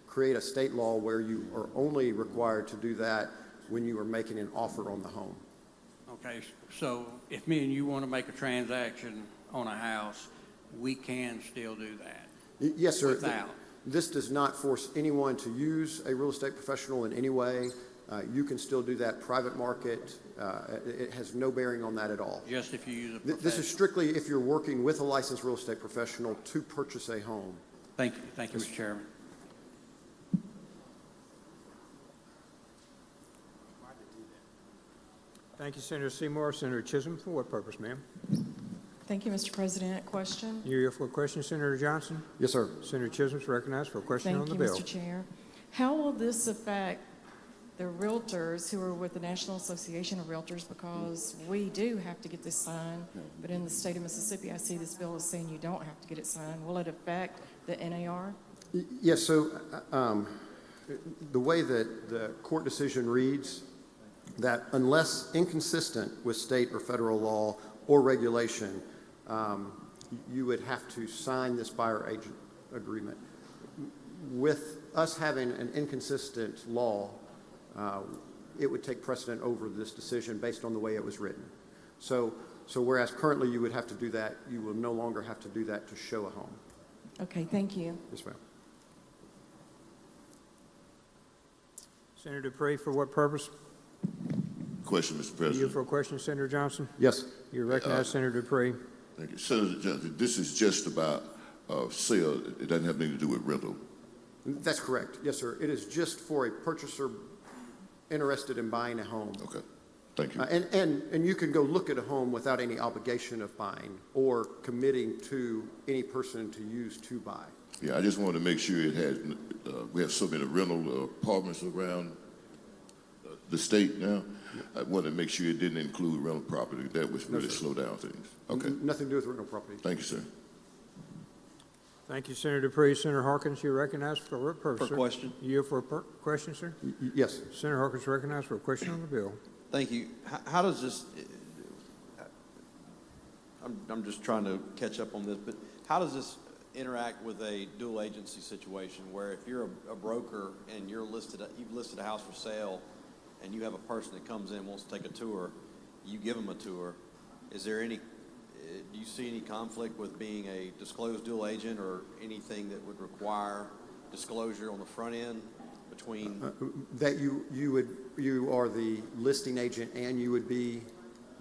create a state law where you are only required to do that when you are making an offer on the home. Okay, so if me and you want to make a transaction on a house, we can still do that? Yes, sir. Without? This does not force anyone to use a real estate professional in any way. You can still do that private market. It has no bearing on that at all. Just if you use a professional? This is strictly if you're working with a licensed real estate professional to purchase a home. Thank you. Thank you, Mr. Chairman. Thank you, Senator Seymour. Senator Chisholm, for what purpose, ma'am? Thank you, Mr. President. Question? You're here for a question, Senator Johnson? Yes, sir. Senator Chisholm is recognized for a question on the bill. Thank you, Mr. Chair. How will this affect the realtors who are with the National Association of Realtors? Because we do have to get this signed, but in the state of Mississippi, I see this bill is saying you don't have to get it signed. Will it affect the NAR? Yes, so the way that the court decision reads, that unless inconsistent with state or federal law or regulation, you would have to sign this buyer-agent agreement. With us having an inconsistent law, it would take precedent over this decision based on the way it was written. So whereas currently you would have to do that, you will no longer have to do that to show a home. Okay, thank you. Yes, ma'am. Senator Dupree, for what purpose? Question, Mr. You President. for a question, Senator Johnson? Yes. You're recognized, Senator Dupree. Thank you. Senator Johnson, this is just about sale. It doesn't have anything to do with rental. That's correct. Yes, sir. It is just for a purchaser interested in buying a home. Okay. Thank you. And you can go look at a home without any obligation of buying or committing to any person to use to buy. Yeah, I just wanted to make sure it had, we have so many rental apartments around the state now. I wanted to make sure it didn't include rental property. That would really slow down things. Okay. Nothing to do with rental property. Thank you, sir. Thank you, Senator Dupree. Senator Harkins, you're recognized for what purpose, For sir? question. You for a question, sir? Yes. Senator Harkins recognized for a question on the bill. Thank you. How does this, I'm just trying to catch up on this, but how does this interact with a dual agency situation where if you're a broker and you've listed a house for sale and you have a person that comes in and wants to take a tour, you give them a tour, is there any, do you see any conflict with being a disclosed dual agent or anything that would require disclosure on the front end between? That you are the listing agent and you would be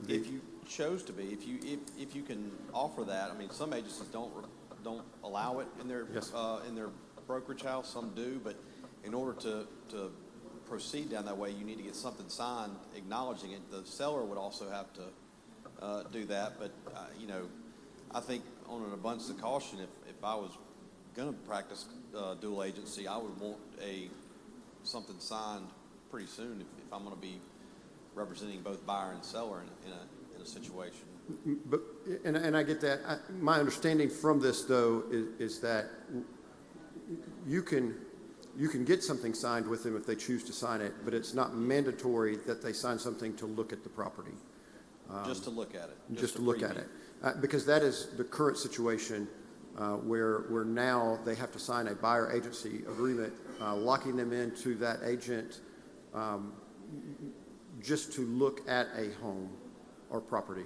the... If you chose to be, if you can offer that, I mean, some agencies don't allow it in their brokerage house, some do, but in order to proceed down that way, you need to get something signed acknowledging it. The seller would also have to do that, but I think on an abundance of caution, if I was going to practice dual agency, I would want something signed pretty soon if I'm going to be representing both buyer and seller in a situation. But and I get that. My understanding from this, though, is that you can get something signed with them if they choose to sign it, but it's not mandatory that they sign something to look at the property. Just to look at it. Just to look at it. Because that is the current situation where now they have to sign a buyer agency agreement, locking them into that agent just to look at a home or property.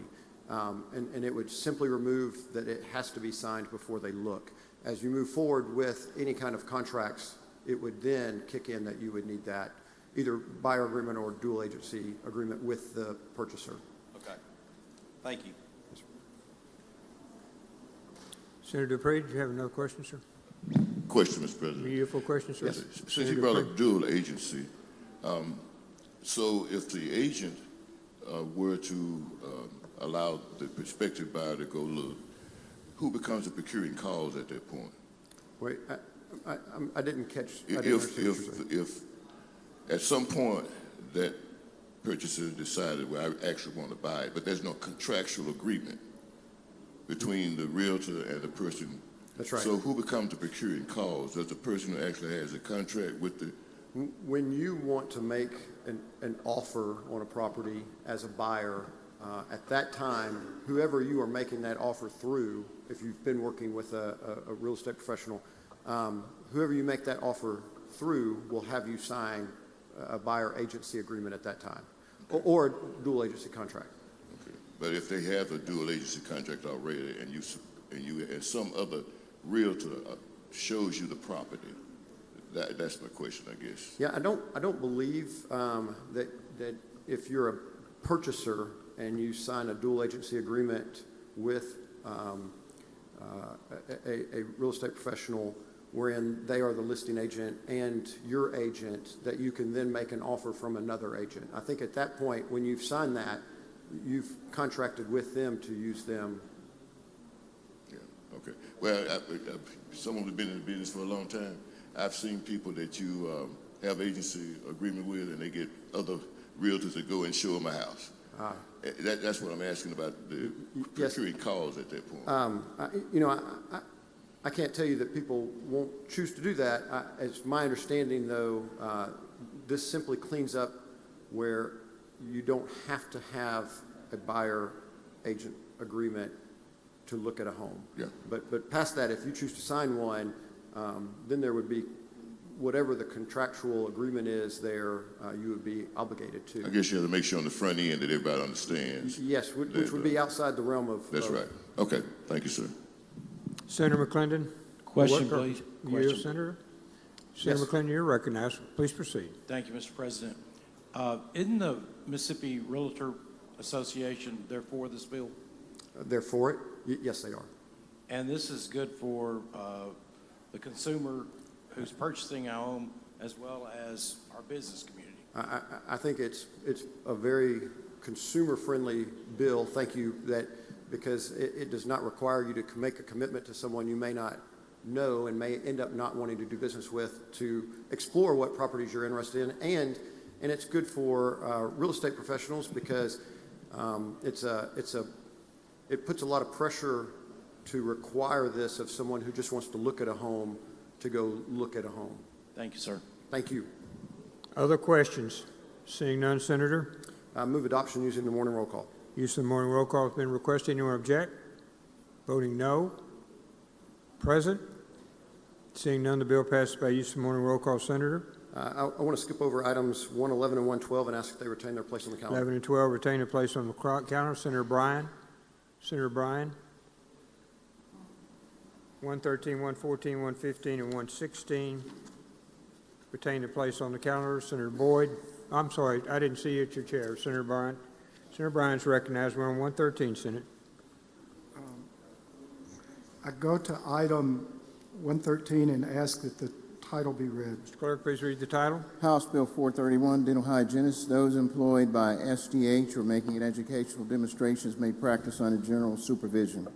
And it would simply remove that it has to be signed before they look. As you move forward with any kind of contracts, it would then kick in that you would need that, either buyer agreement or dual agency agreement with the purchaser. Okay. Thank you. Senator Dupree, did you have another question, sir? Question, Mr. President. Beautiful question, sir. Yes. Since Senator you brought Dupree. up dual agency, so if the agent were to allow the prospective buyer to go look, who becomes the procuring cause at that point? Wait, I didn't catch. I didn't understand what you're saying. If at some point that purchaser decided, well, I actually want to buy it, but there's no contractual agreement between the realtor and the person. That's right. So who becomes the procuring cause? Does the person who actually has a contract with the... When you want to make an offer on a property as a buyer, at that time, whoever you are making that offer through, if you've been working with a real estate professional, whoever you make that offer through will have you sign a buyer agency agreement at that time, or a dual agency contract. Okay. But if they have a dual agency contract already, and some other realtor shows you the property, that's my question, I guess. Yeah, I don't believe that if you're a purchaser and you sign a dual agency agreement with a real estate professional wherein they are the listing agent and your agent, that you can then make an offer from another agent. I think at that point, when you've signed that, you've contracted with them to use them. Yeah, okay. Well, someone who's been in the business for a long time, I've seen people that you have agency agreement with, and they get other realtors to go and show them a house. That's what I'm asking about, the procuring cause at that point. I can't tell you that people won't choose to do that. It's my understanding, though, this simply cleans up where you don't have to have a buyer-agent agreement to look at a home. Yeah. But past that, if you choose to sign one, then there would be whatever the contractual agreement is there, you would be obligated to. I guess you have to make sure on the front end that everybody understands. Yes, which would be outside the realm of... That's right. Okay. Thank you, sir. Senator McClendon? Question, What- please. You, Question. Senator? Senator Yes. McClendon, you're recognized. Please proceed. Thank you, Mr. President. Isn't the Mississippi Realtor Association there for this bill? They're for it? Yes, they are. And this is good for the consumer who's purchasing a home as well as our business community. I think it's a very consumer-friendly bill, thank you, because it does not require you to make a commitment to someone you may not know and may end up not wanting to do business with, to explore what properties you're interested in. And it's good for real estate professionals because it puts a lot of pressure to require this of someone who just wants to look at a home to go look at a home. Thank you, sir. Thank you. Other questions? Seeing none, Senator? Move adoption using the morning roll call. Use of the morning roll call has been requested. Anyone object? Voting no. Present? Seeing none, the bill passes by use of the morning roll call. Senator? I want to skip over items 111 and 112 and ask if they retain their place on the calendar. 11 and 12 retain their place on the calendar. Senator Bryan? Senator Bryan? 113, 114, 115, and 116 retain their place on the calendar. Senator Boyd? I'm sorry, I didn't see you at your chair. Senator Bryan? Senator Bryan's recognized. We're on 113, Senate. I go to item 113 and ask that the title be read. Mr. Clerk, please read the title. House Bill 431, dental hygienists, those employed by SDH or making it educational demonstrations may practice under general supervision.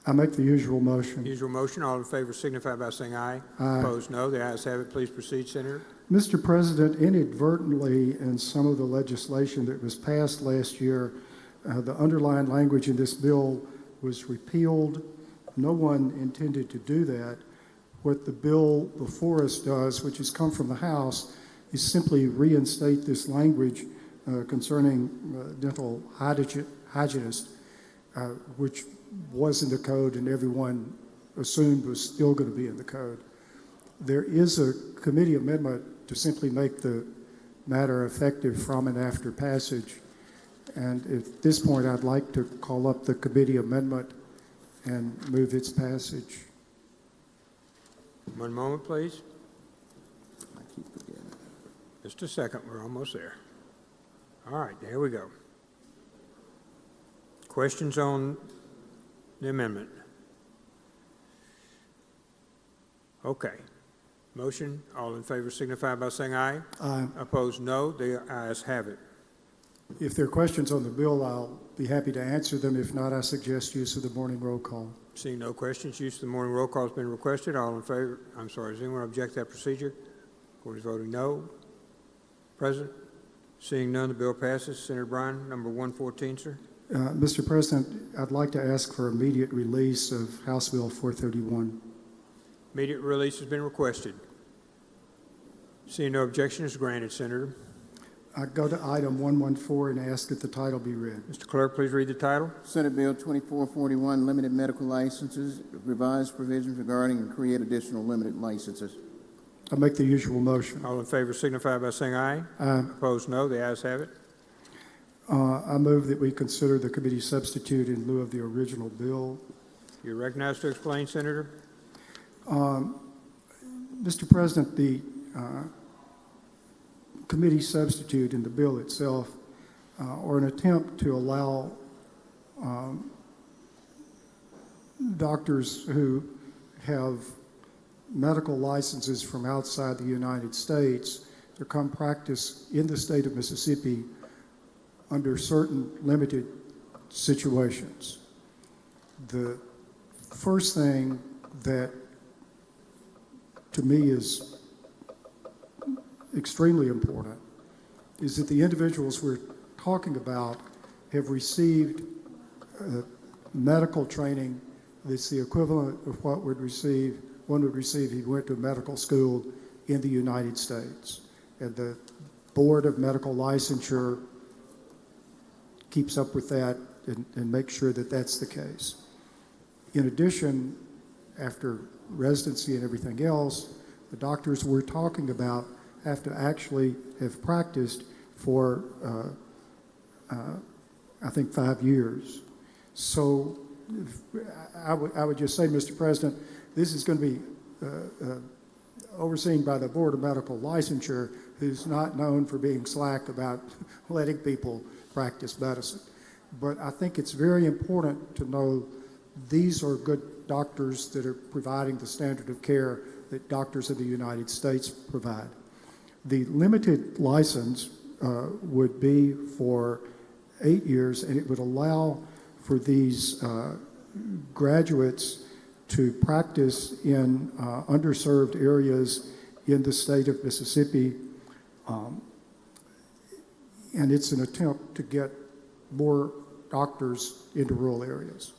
I make the usual motion. Usual motion. All in favor signify by saying aye. Aye. Opposed, no. The ayes have it. Please proceed, Senator. Mr. President, inadvertently in some of the legislation that was passed last year, the underlying language in this bill was repealed. No one intended to do that. What the bill before us does, which has come from the House, is simply reinstate this language concerning dental hygienist, which was in the code and everyone assumed was still going to be in the code. There is a committee amendment to simply make the matter effective from and after passage. And at this point, I'd like to call up the committee amendment and move its passage. One moment, please. Just a second. We're almost there. All right, there we go. Questions on the amendment? Okay. Motion, all in favor signify by saying aye. Aye. Opposed, no. The ayes have it. If there are questions on the bill, I'll be happy to answer them. If not, I suggest use of the morning roll call. Seeing no questions, use of the morning roll call has been requested. All in favor, I'm sorry, does anyone object to that procedure? Court is voting no. President? Seeing none, the bill passes. Senator Bryan, number 114, sir. Mr. President, I'd like to ask for immediate release of House Bill 431. Immediate release has been requested. Seeing no objection is granted, Senator. I go to item 114 and ask that the title be read. Mr. Clerk, please read the title. Senate Bill 2441, limited medical licenses, revised provisions regarding and create additional limited licenses. I make the usual motion. All in favor signify by saying aye. Aye. Opposed, no. The ayes have it. I move that we consider the committee substitute in lieu of the original bill. You're recognized to explain, Senator. Mr. President, the committee substitute in the bill itself or an attempt to allow doctors who have medical licenses from outside the United States to come practice in the state of Mississippi under certain limited situations. The first thing that to me is extremely important is that the individuals we're talking about have received medical training that's the equivalent of what one would receive if he went to medical school in the United States. And the Board of Medical Licensure keeps up with that and makes sure that that's the case. In addition, after residency and everything else, the doctors we're talking about have to actually have practiced for, I think, 5 years. So I would just say, Mr. President, this is going to be overseen by the Board of Medical Licensure, who's not known for being slack about letting people practice medicine. But I think it's very important to know these are good doctors that are providing the standard of care that doctors in the United States provide. The limited license would be for 8 years, and it would allow for these graduates to practice in underserved areas in the state of Mississippi. And it's an attempt to get more doctors into rural areas.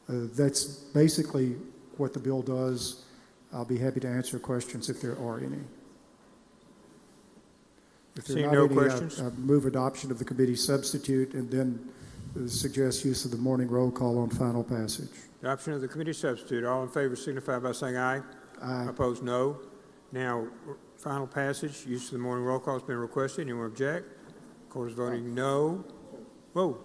That's basically what the bill does. I'll be happy to answer questions if there are any. If there Seeing are no not any, questions. I move adoption of the committee substitute and then suggest use of the morning roll call on final passage. Adoption of the committee substitute. All in favor signify by saying aye. Aye. Opposed, no. Now, final passage. Use of the morning roll call has been requested. Anyone object? Court is voting no. Whoa.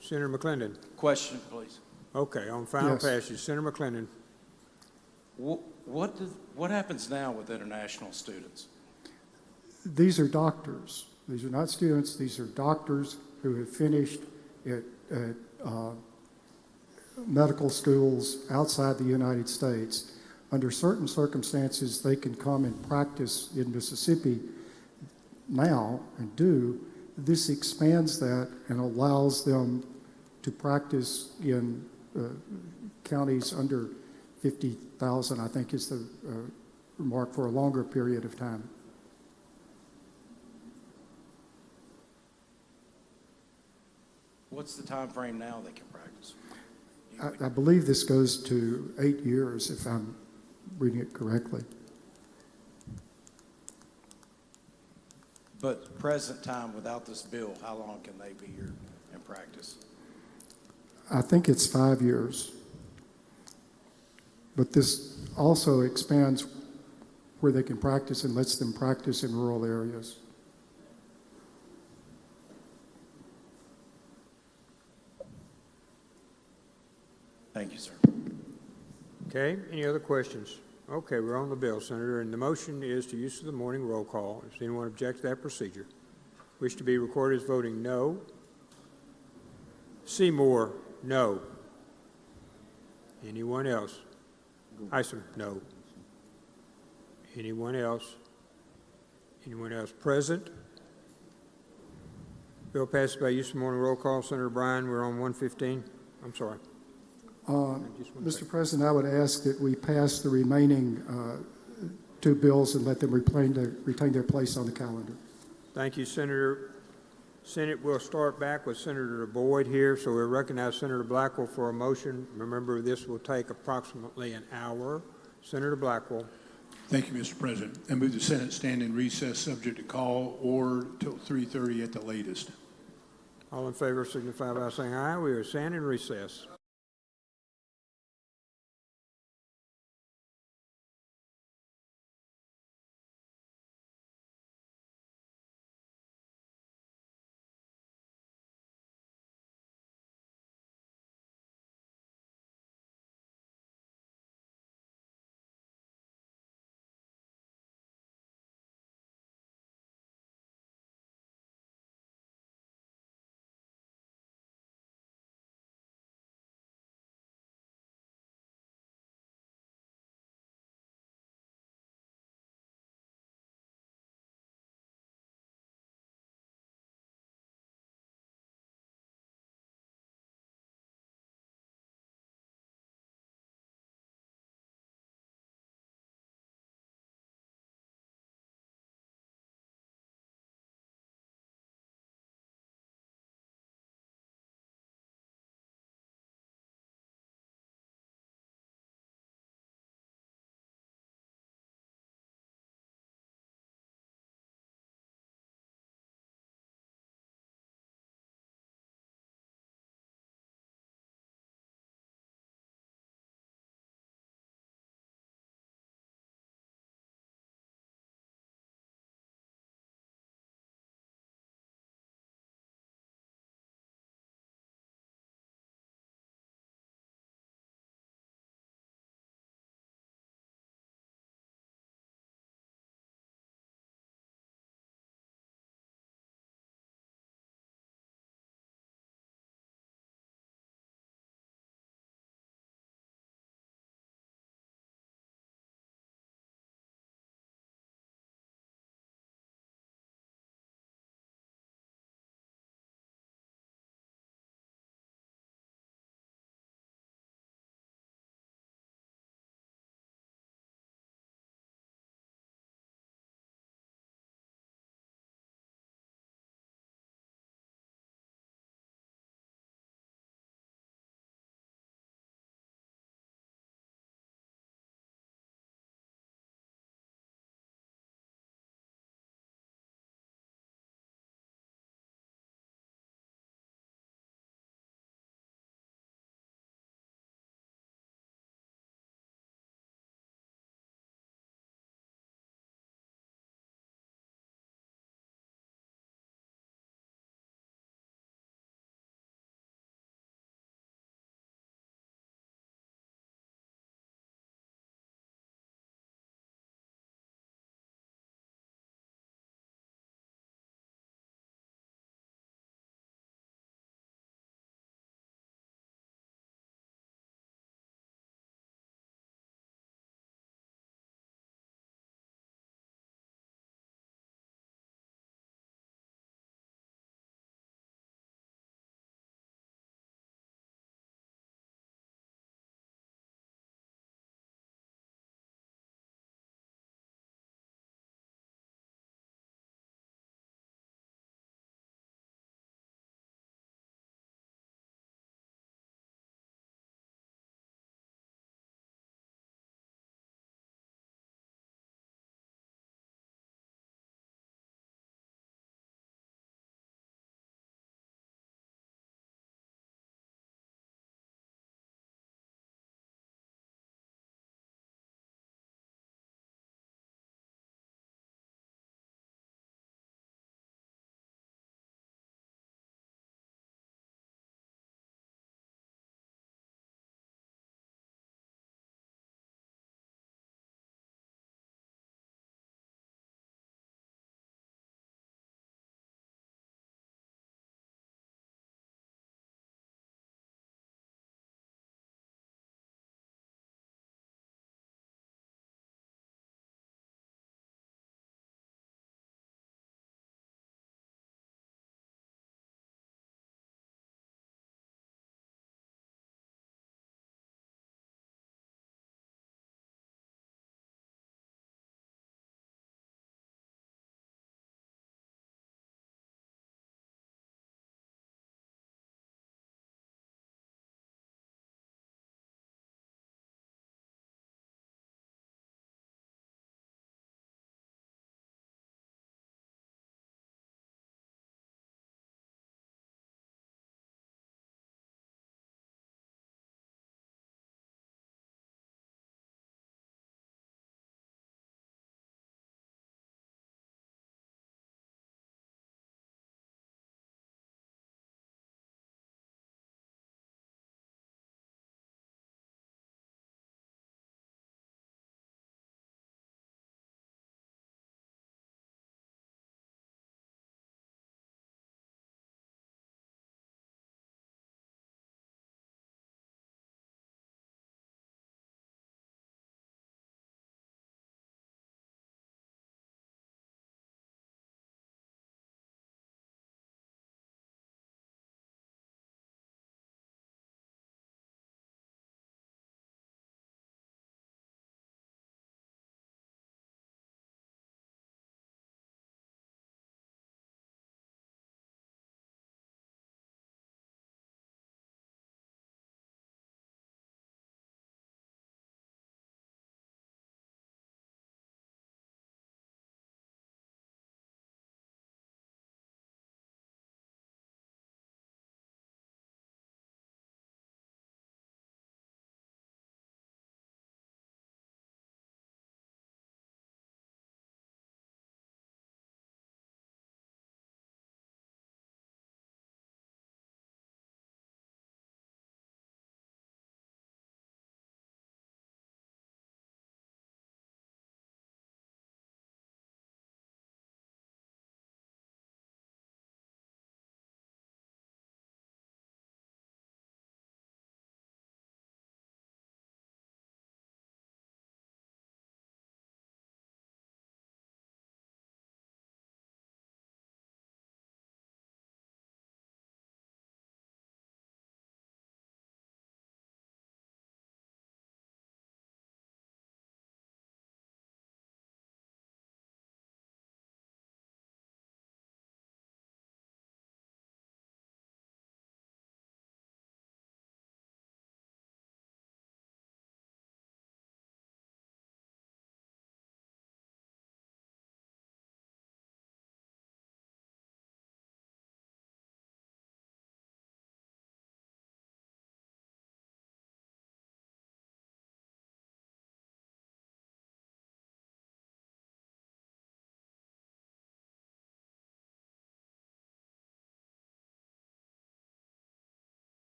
Senator McClendon. Question, please. Okay, on final Yes. passage, Senator McClendon. What happens now with international students? These are doctors. These are not students. These are doctors who have finished at medical schools outside the United States. Under certain circumstances, they can come and practice in Mississippi now and do. This expands that and allows them to practice in counties under 50,000, I think is the mark, for a longer period of time. What's the time frame now they can practice? I believe this goes to 8 years, if I'm reading it correctly. But present time, without this bill, how long can they be here and practice? I think it's 5 years. But this also expands where they can practice and lets them practice in rural areas. Thank you, sir. Okay, any other questions? Okay, we're on the bill, Senator, and the motion is to use of the morning roll call. Does anyone object to that procedure? Wish to be recorded as voting no. Seymour, no. Anyone else? Isom, no. Anyone else? Anyone else present? Bill passes by use of morning roll call. Senator Bryan, we're on 115. I'm sorry. Mr. President, I would ask that we pass the remaining two bills and let them retain their place on the calendar. Thank you, Senator. Senate will start back with Senator Boyd here, so we'll recognize Senator Blackwell for a motion. Remember, this will take approximately an hour. Senator Blackwell. Thank you, Mr. President. I move the Senate stand in recess subject to call or till 3:30 at the latest. All in favor signify by saying aye. We are standing in recess.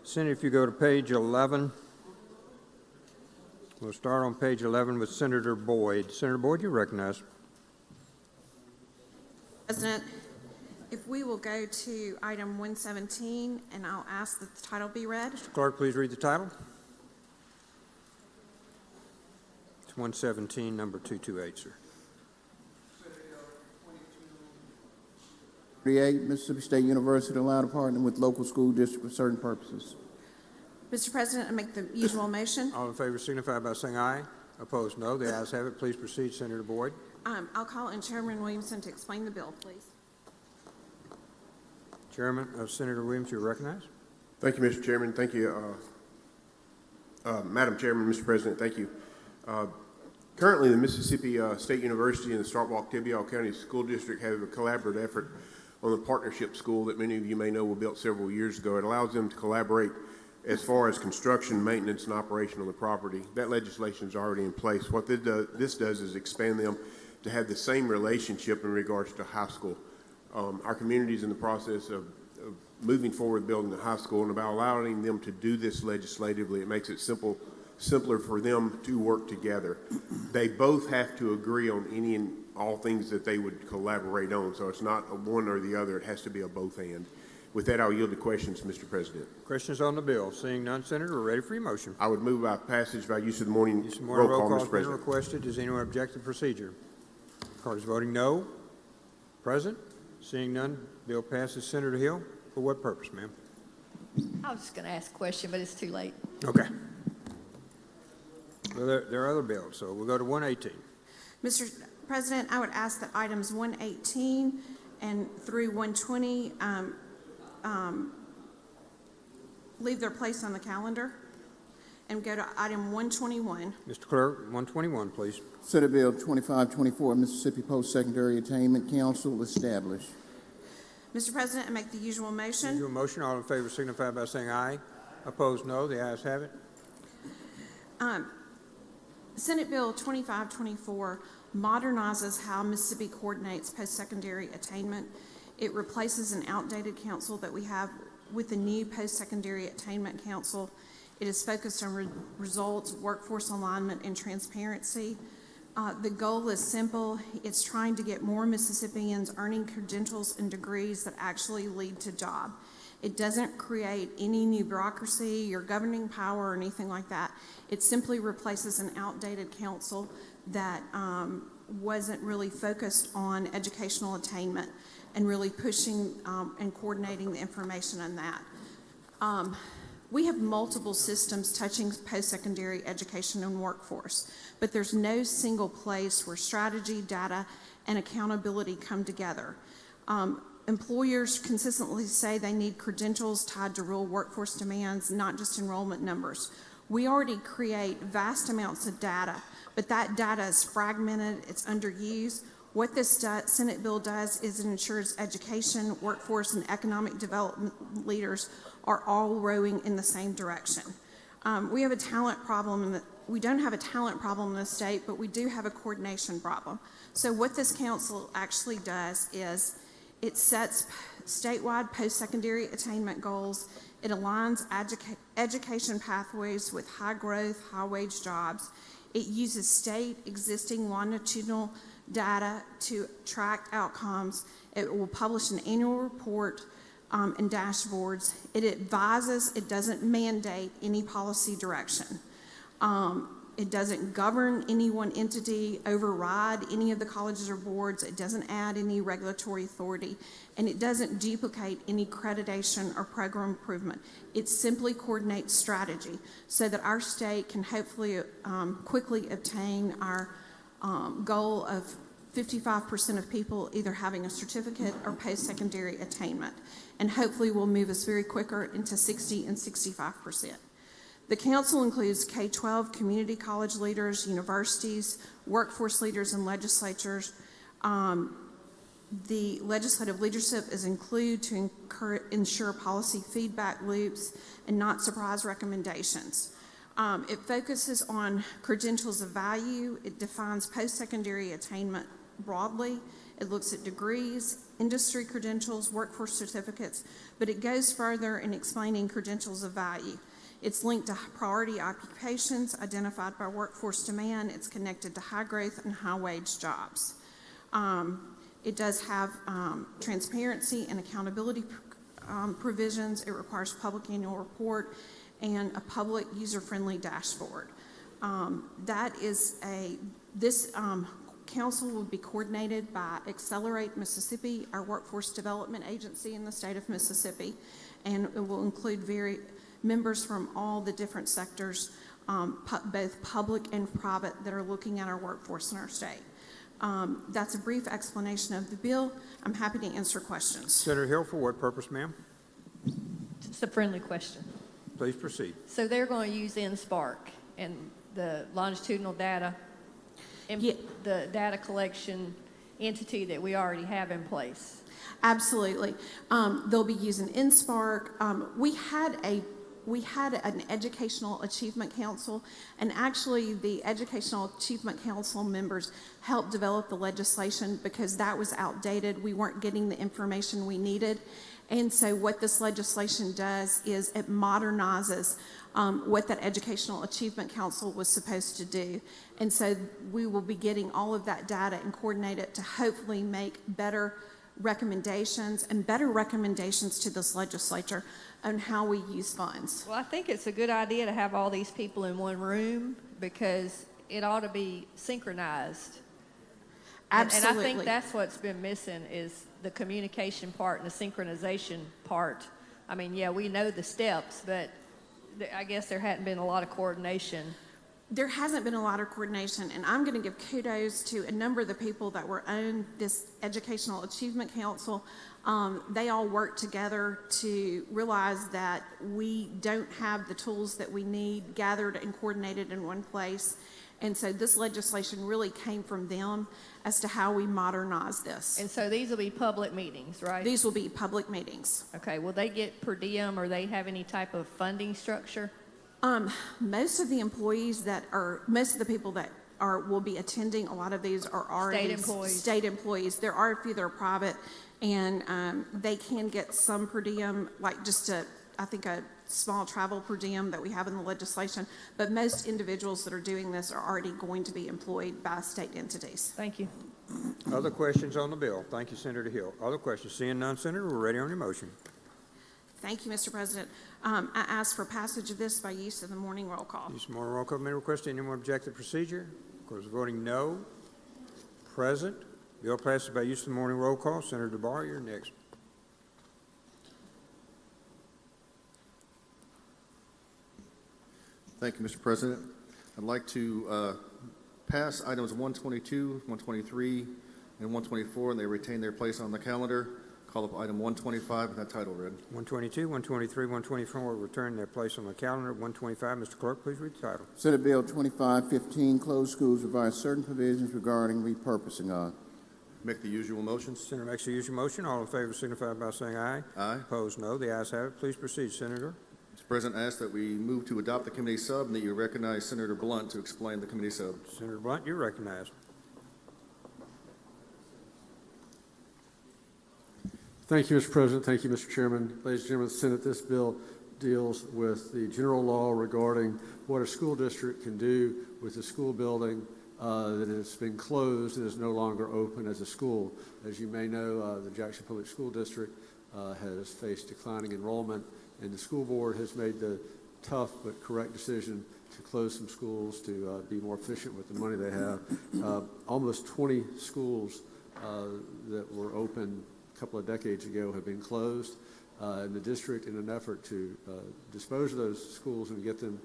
Senate, if you go to page 11, we'll start on page 11 with Senator Boyd. Senator Boyd, you recognize. President, if we will go to item 117, and I'll ask that the title be read. Mr. Clerk, please read the title. It's 117, number 228, sir. 38, Mississippi State University allowed to partner with local school district for certain purposes. Mr. President, I make the usual motion. All in favor signify by saying aye. Opposed, no. The ayes have it. Please proceed, Senator Boyd. I'll call on Chairman Williamson to explain the bill, please. Chairman, Senator Williams, you're recognized. Thank you, Mr. Chairman. Thank you, Madam Chairman, Mr. President. Thank you. Currently, the Mississippi State University and the Starkville-Tibial County School District have a collaborative effort on the partnership school that many of you may know was built several years ago. It allows them to collaborate as far as construction, maintenance, and operation on the property. That legislation is already in place. What this does is expand them to have the same relationship in regards to high school. Our community is in the process of moving forward building the high school, and about allowing them to do this legislatively, it makes it simpler for them to work together. They both have to agree on any and all things that they would collaborate on, so it's not a one or the other. It has to be a both and. With that, I'll yield to questions, Mr. President. Questions on the bill? Seeing none, Senator, we're ready for your motion. I would move by passage by use of the morning Roll roll call, has Mr. been President. requested. Does anyone object to the procedure? Card is voting no. Present? Seeing none, bill passes. Senator Hill, for what purpose, ma'am? I was just going to ask a question, but it's too late. Okay. Well, there are other bills, so we'll go to 118. Mr. President, I would ask that items 118 and through 120 leave their place on the calendar and go to item 121. Mr. Clerk, 121, please. Senate Bill 2524, Mississippi Post-Secondary Attainment Council established. Mr. President, I make the usual motion. Usual motion. All in favor signify by saying aye. Opposed, no. The ayes have it. Senate Bill 2524 modernizes how Mississippi coordinates post-secondary attainment. It replaces an outdated council that we have with the new post-secondary attainment council. It is focused on results, workforce alignment, and transparency. The goal is simple. It's trying to get more Mississippians earning credentials and degrees that actually lead to job. It doesn't create any new bureaucracy or governing power or anything like that. It simply replaces an outdated council that wasn't really focused on educational attainment and really pushing and coordinating the information on that. We have multiple systems touching post-secondary education and workforce, but there's no single place where strategy, data, and accountability come together. Employers consistently say they need credentials tied to real workforce demands, not just enrollment numbers. We already create vast amounts of data, but that data is fragmented, it's underused. What this Senate bill does is it ensures education, workforce, and economic development leaders are all rowing in the same direction. We have a talent problem we don't have a talent problem in the state, but we do have a coordination problem. So what this council actually does is it sets statewide post-secondary attainment goals. It aligns education pathways with high-growth, high-wage jobs. It uses state existing longitudinal data to track outcomes. It will publish an annual report and dashboards. It advises. It doesn't mandate any policy direction. It doesn't govern any one entity, override any of the colleges or boards. It doesn't add any regulatory authority, and it doesn't duplicate any accreditation or program improvement. It simply coordinates strategy so that our state can hopefully quickly obtain our goal of 55% of people either having a certificate or post-secondary attainment, and hopefully will move us very quicker into 60 and 65%. The council includes K-12 community college leaders, universities, workforce leaders, and legislatures. The legislative leadership is included to ensure policy feedback loops and not surprise recommendations. It focuses on credentials of value. It defines post-secondary attainment broadly. It looks at degrees, industry credentials, workforce certificates, but it goes further in explaining credentials of value. It's linked to priority occupations identified by workforce demand. It's connected to high growth and high wage jobs. It does have transparency and accountability provisions. It requires public annual report and a public user-friendly dashboard. This council will be coordinated by Accelerate Mississippi, our workforce development agency in the state of Mississippi, and it will include members from all the different sectors, both public and private, that are looking at our workforce in our state. That's a brief explanation of the bill. I'm happy to answer questions. Senator Hill, for what purpose, ma'am? Just a friendly question. Please proceed. So they're going to use NSPARC and the longitudinal data, and the data collection entity that we already have in place? Absolutely. They'll be using NSPARC. We had an Educational Achievement Council, and actually the Educational Achievement Council members helped develop the legislation because that was outdated. We weren't getting the information we needed. And so what this legislation does is it modernizes what that Educational Achievement Council was supposed to do. And so we will be getting all of that data and coordinate it to hopefully make better recommendations to this legislature on how we use funds. Well, I think it's a good idea to have all these people in one room because it ought to be synchronized. Absolutely. And I think that's what's been missing is the communication part and the synchronization part. I mean, yeah, we know the steps, but I guess there hadn't been a lot of coordination. There hasn't been a lot of coordination, and I'm going to give kudos to a number of the people that were on this Educational Achievement Council. They all worked together to realize that we don't have the tools that we need gathered and coordinated in one place. And so this legislation really came from them as to how we modernize this. And so these will be public meetings, right? These will be public meetings. Okay, will they get per diem or they have any type of funding structure? Most of the people that will be attending, a lot of these are already state employees. There are a few that are private, and they can get some per diem, like just I think a small travel per diem that we have in the legislation, but most individuals that are doing this are already going to be employed by state entities. Thank you. Other questions on the bill? Thank you, Senator Hill. Other questions? Seeing none, Senator, we're ready on your motion. Thank you, Mr. President. I ask for passage of this by use of the morning roll call. Use morning roll call. May request anyone object to the procedure? Of course, voting no. Present. Bill passes by use of the morning roll call. Senator DeBar, you're next. Thank you, Mr. President. I'd like to pass items 122, 123, and 124, and they retain their place on the calendar. Call up item 125 with that title read. 122, 123, 124 will return their place on the calendar. 125, Mr. Clerk, please read the title. Senate Bill 2515, Closed Schools, revise certain provisions regarding repurposing of. Make the usual motions. Senator makes the usual motion. All in favor signify by saying aye. Aye. Opposed, no. The ayes have it. Please proceed, Senator. Mr. President, I ask that we move to adopt the committee sub and that you recognize Senator Blunt to explain the committee sub. Senator Blunt, you're recognized. Thank you, Mr. President. Thank you, Mr. Chairman. Ladies and gentlemen of the Senate, this bill deals with the general law regarding what a school district can do with a school building that has been closed and is no longer open as a school. As you may know, the Jackson Public School District has faced declining enrollment, and the school board has made the tough but correct decision to close some schools to be more efficient with the money they have. Almost 20 schools that were open a couple of decades ago have been closed, and the district, in an effort to dispose of those schools and get them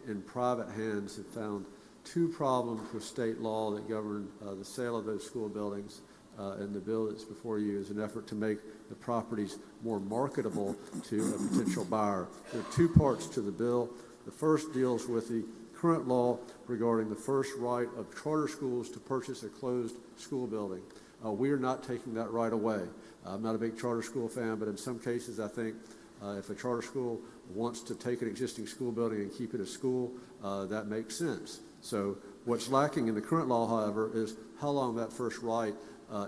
in private hands, have found two problems with state law that govern the sale of those school buildings, and the bill that's before you is an effort to make the properties more marketable to a potential buyer. There are two parts to the bill. The first deals with the current law regarding the first right of charter schools to purchase a closed school building. We are not taking that right away. I'm not a big charter school fan, but in some cases I think if a charter school wants to take an existing school building and keep it a school, that makes sense. So what's lacking in the current law, however, is how long that first right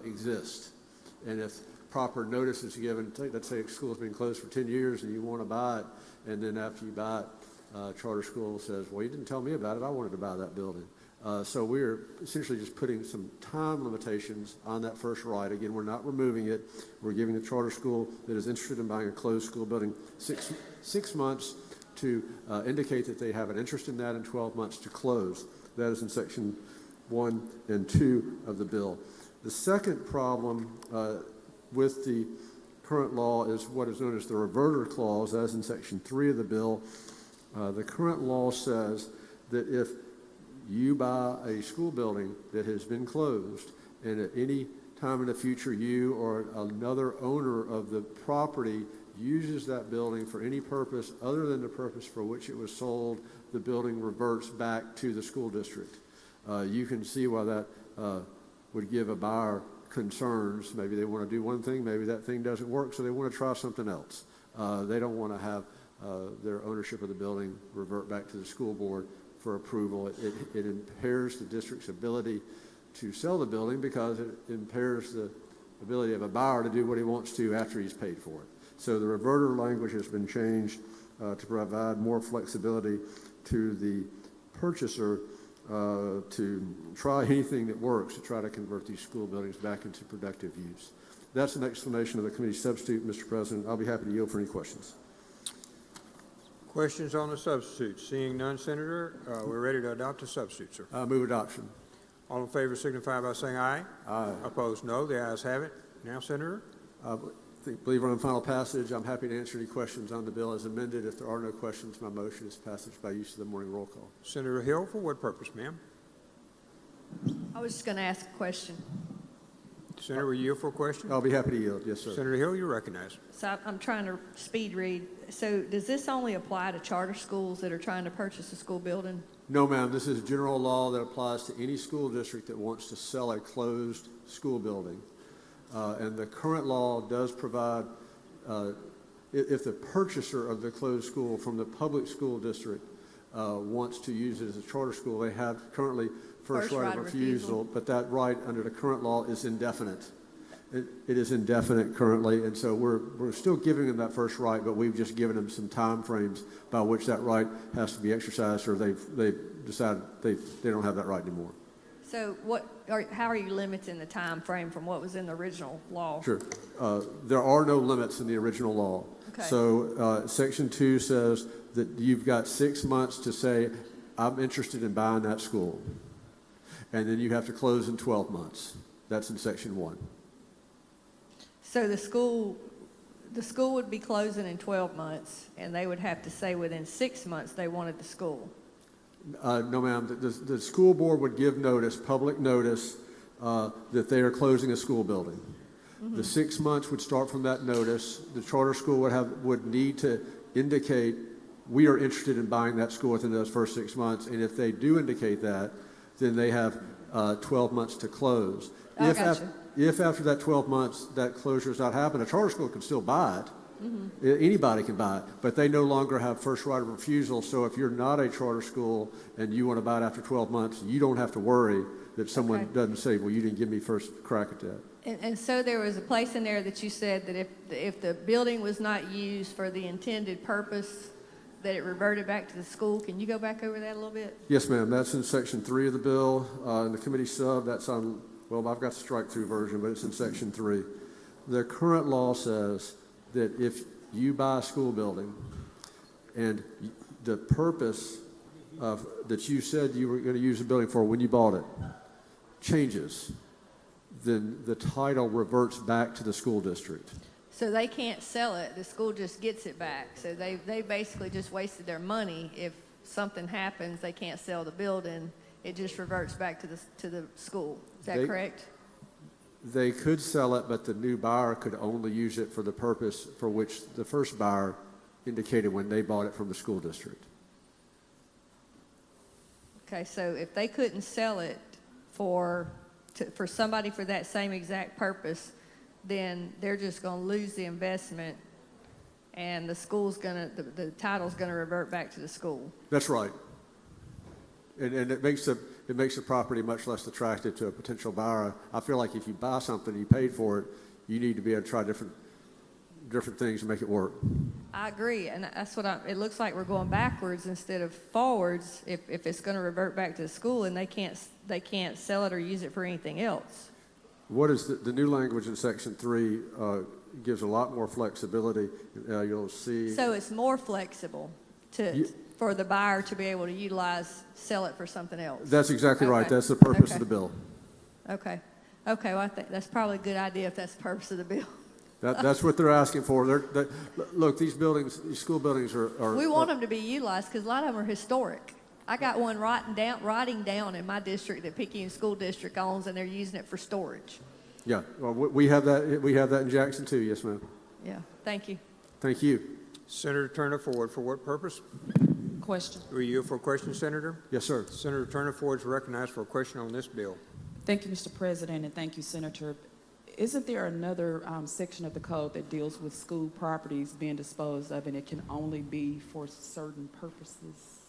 exist. And if proper notice is given, let's say a school's been closed for 10 years and you want to buy it, and then after you buy it, charter school says, well, you didn't tell me about it, I wanted to buy that building. So we're essentially just putting some time limitations on that first right. Again, we're not removing it. We're giving the charter school that is interested in buying a closed school building six months to indicate that they have an interest in that, and 12 months to close. That is in section 1 and 2 of the bill. The second problem with the current law is what is known as the reverter clause, as in section 3 of the bill. The current law says that if you buy a school building that has been closed, and at any time in the future you or another owner of the property uses that building for any purpose other than the purpose for which it was sold, the building reverts back to the school district. You can see why that would give a buyer concerns. Maybe they want to do one thing, maybe that thing doesn't work, so they want to try something else. They don't want to have their ownership of the building revert back to the school board for approval. It impairs the district's ability to sell the building because it impairs the ability of a buyer to do what he wants to after he's paid for it. So the reverter language has been changed to provide more flexibility to the purchaser to try anything that works to try to convert these school buildings back into productive use. That's an explanation of the committee substitute, Mr. President. I'll be happy to yield for any questions. Questions on the substitute? Seeing none, Senator, we're ready to adopt the substitute, sir. Move adoption. All in favor signify by saying aye. Aye. Opposed, no. The ayes have it. Now, Senator. Believe we're on final passage. I'm happy to answer any questions on the bill as amended. If there are no questions, my motion is passage by use of the morning roll call. Senator Hill, for what purpose, ma'am? I was just going to ask a question. Senator, will you yield for a question? I'll be happy to yield. Yes, sir. Senator Hill, you're recognized. So I'm trying to speed read. So does this only apply to charter schools that are trying to purchase a school building? No, ma'am. This is general law that applies to any school district that wants to sell a closed school building. And the current law does provide, if the purchaser of the closed school from the public school district wants to use it as a charter school, they have currently first right of refusal, but that right under the current law is indefinite. It is indefinite currently, and so we're still giving them that first right, but we've just given them some time frames by which that right has to be exercised, or they've decided they don't have that right anymore. So how are you limiting the time frame from what was in the original law? Sure. There are no limits in the original law. Okay. So Section 2 says that you've got 6 months to say, I'm interested in buying that school. And then you have to close in 12 months. That's in Section 1. So the school would be closing in 12 months, and they would have to say within 6 months they wanted the school. No, ma'am. The school board would give notice, public notice, that they are closing a school building. Mm-hmm. The 6 months would start from that notice. The charter school would need to indicate, we are interested in buying that school within those first 6 months. And if they do indicate that, then they have 12 months to close. If after that 12 months that closure has not happened, a charter school can still buy it. Mm-hmm. Anybody can buy it, but they no longer have first right of refusal. So if you're not a charter school and you want to buy it after 12 months, you don't have to worry that someone doesn't say, well, you didn't give me first crack at that. And so there was a place in there that you said that if the building was not used for the intended purpose, that it reverted back to the school. Can you go back over that a little bit? Yes, ma'am. That's in Section 3 of the bill. In the committee sub, that's on, well, I've got the strike-through version, but it's in Section 3. The current law says that if you buy a school building and the purpose that you said you were going to use the building for when you bought it changes, then the title reverts back to the school district. So they can't sell it. The school just gets it back. So they basically just wasted their money. If something happens, they can't sell the building. It just reverts back to the school. Is that correct? They could sell it, but the new buyer could only use it for the purpose for which the first buyer indicated when they bought it from the school district. Okay, so if they couldn't sell it for somebody for that same exact purpose, then they're just going to lose the investment, and the title's going to revert back to the school. That's right. And it makes it makes the property much less attractive to a potential buyer. I feel like if you buy something, you paid for it, you need to be able to try different things to make it work. I agree, and that's what it looks like we're going backwards instead of forwards if it's going to revert back to the school and they can't sell it or use it for anything else. What is the new language in Section 3 gives a lot more flexibility. You'll see. So it's more flexible for the buyer to be able to sell it for something else. That's exactly right. Okay. That's the purpose of Okay. the bill. Okay. Okay, well, I think that's probably a good idea if that's the purpose of the bill. That's what they're asking for. Look, these buildings, these school buildings are. We want them to be utilized because a lot of them are historic. I got one rotting down in my district that Picayune School District owns, and they're using it for storage. Yeah, well, we have that. We have that in Jackson too. Yes, ma'am. Yeah, thank you. Thank you. Senator Turner Ford, for what purpose? Question. Were you for a question, Senator? Yes, sir. Senator Turner Ford is recognized for a question on this bill. Thank you, Mr. President, and thank you, Senator. Isn't there another section of the code that deals with school properties being disposed of, and it can only be for certain purposes?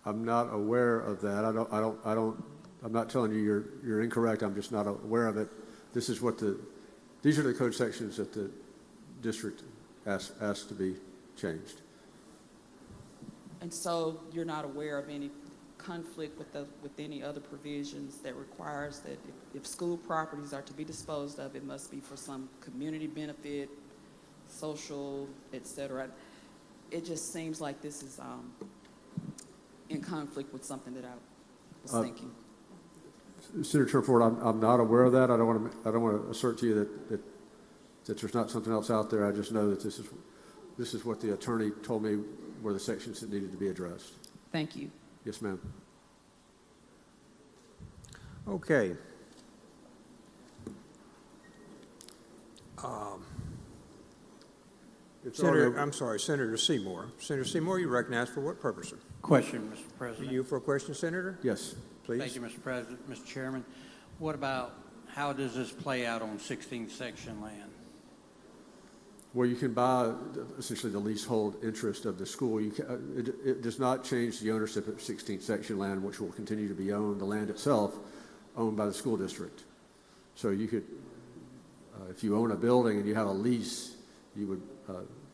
I'm not aware of that. I'm not telling you you're incorrect. I'm just not aware of it. These are the code sections that the district asked to be changed. And so you're not aware of any conflict with any other provisions that requires that if school properties are to be disposed of, it must be for some community benefit, social, et cetera. It just seems like this is in conflict with something that I was thinking. Senator Ford, I'm not aware of that. I don't want to assert to you that there's not something else out there. I just know that this is what the attorney told me were the sections that needed to be addressed. Thank you. Yes, ma'am. Okay. Senator Seymour. Senator Seymour, you recognized for what purpose, sir? Question, Mr. President. You for a question, Senator? Yes. Please. Thank you, Mr. President. Mr. Chairman, what about, how does this play out on 16th section land? Where you can buy essentially the leasehold interest of the school. It does not change the ownership of 16th section land, which will continue to be owned, the land itself, owned by the school district. So you could, if you own a building and you have a lease, you would,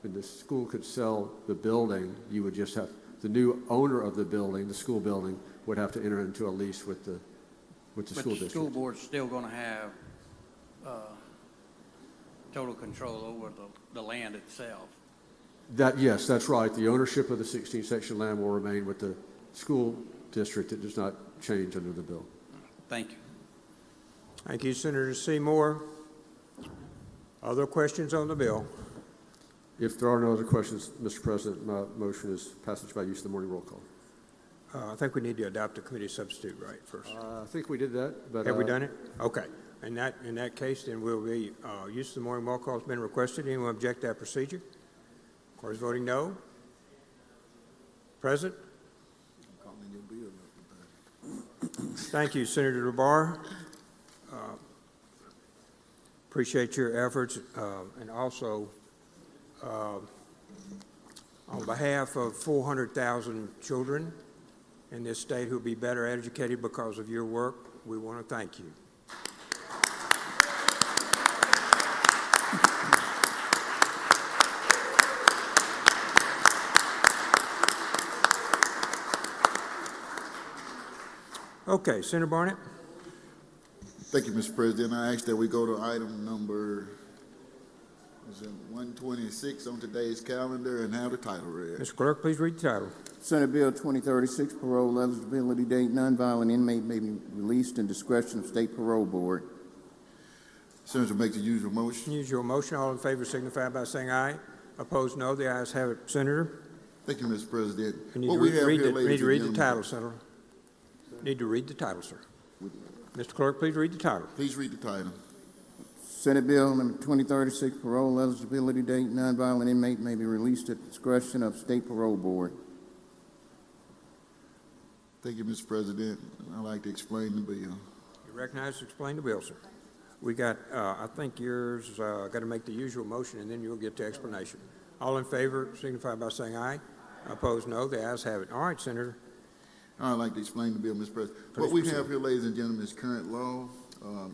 and the school could sell the building, you would just have, the new owner of the building, the school building, would have to enter into a lease with the school district. But the school board's still going to have total control over the land itself. Yes, that's right. The ownership of the 16th section land will remain with the school district. It does not change under the bill. Thank you. Thank you, Senator Seymour. Other questions on the bill? If there are no other questions, Mr. President, my motion is passage by use of the morning roll call. I think we need to adopt the committee substitute right first. I think we did that, but have we done it? Okay. In that case, then we'll be use of the morning roll call has been requested. Anyone object to that procedure? Court is voting no. Present. Thank you, Senator DeBar. Appreciate your efforts, and also on behalf of 400,000 children in this state who will be better educated because of your work, we want to thank you. Okay, Senator Barnett. Thank you, Mr. President. I ask that we go to item number 126 on today's calendar and have the title read. Mr. Clerk, please read the title. Senate Bill 2036, parole eligibility date, nonviolent inmate may be released in discretion of State Parole Board. Senator, make the usual motion. Usual motion. All in favor signify by saying aye. Opposed, no. The ayes have it. Senator? Thank you, Mr. President. You need to read the title, Senator. Need to read the title, sir. Mr. Clerk, please read the title. Please read the title. Senate Bill number 2036, parole eligibility date, nonviolent inmate may be released at discretion of State Parole Board. Thank you, Mr. President. I'd like to explain the bill. You recognize to explain the bill, sir. We got, I think yours, got to make the usual motion, and then you'll get the explanation. All in favor signify by saying aye. Opposed, no. The ayes have it. All right, Senator. I'd like to explain the bill, Mr. President. What we have here, ladies and gentlemen, is current law.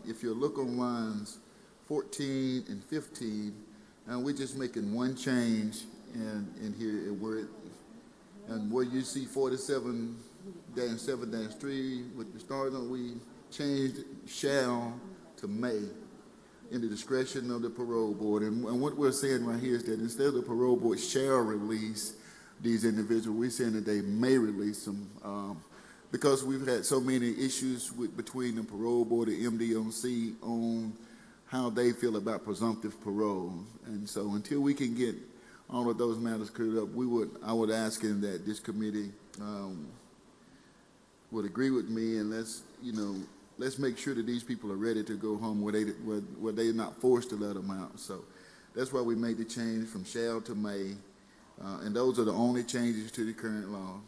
If you look on lines 14 and 15, we're just making one change in here where you see 47-7-3 with the start on, we changed shall to may in the discretion of the parole board. And what we're saying right here is that instead of the parole board shall release these individuals, we're saying that they may release them because we've had so many issues between the parole board and MDOC on how they feel about presumptive parole. And so until we can get all of those matters cleared up, I would ask him that this committee would agree with me, and let's make sure that these people are ready to go home where they're not forced to let them out. So that's why we made the change from shall to may, and those are the only changes to the current law,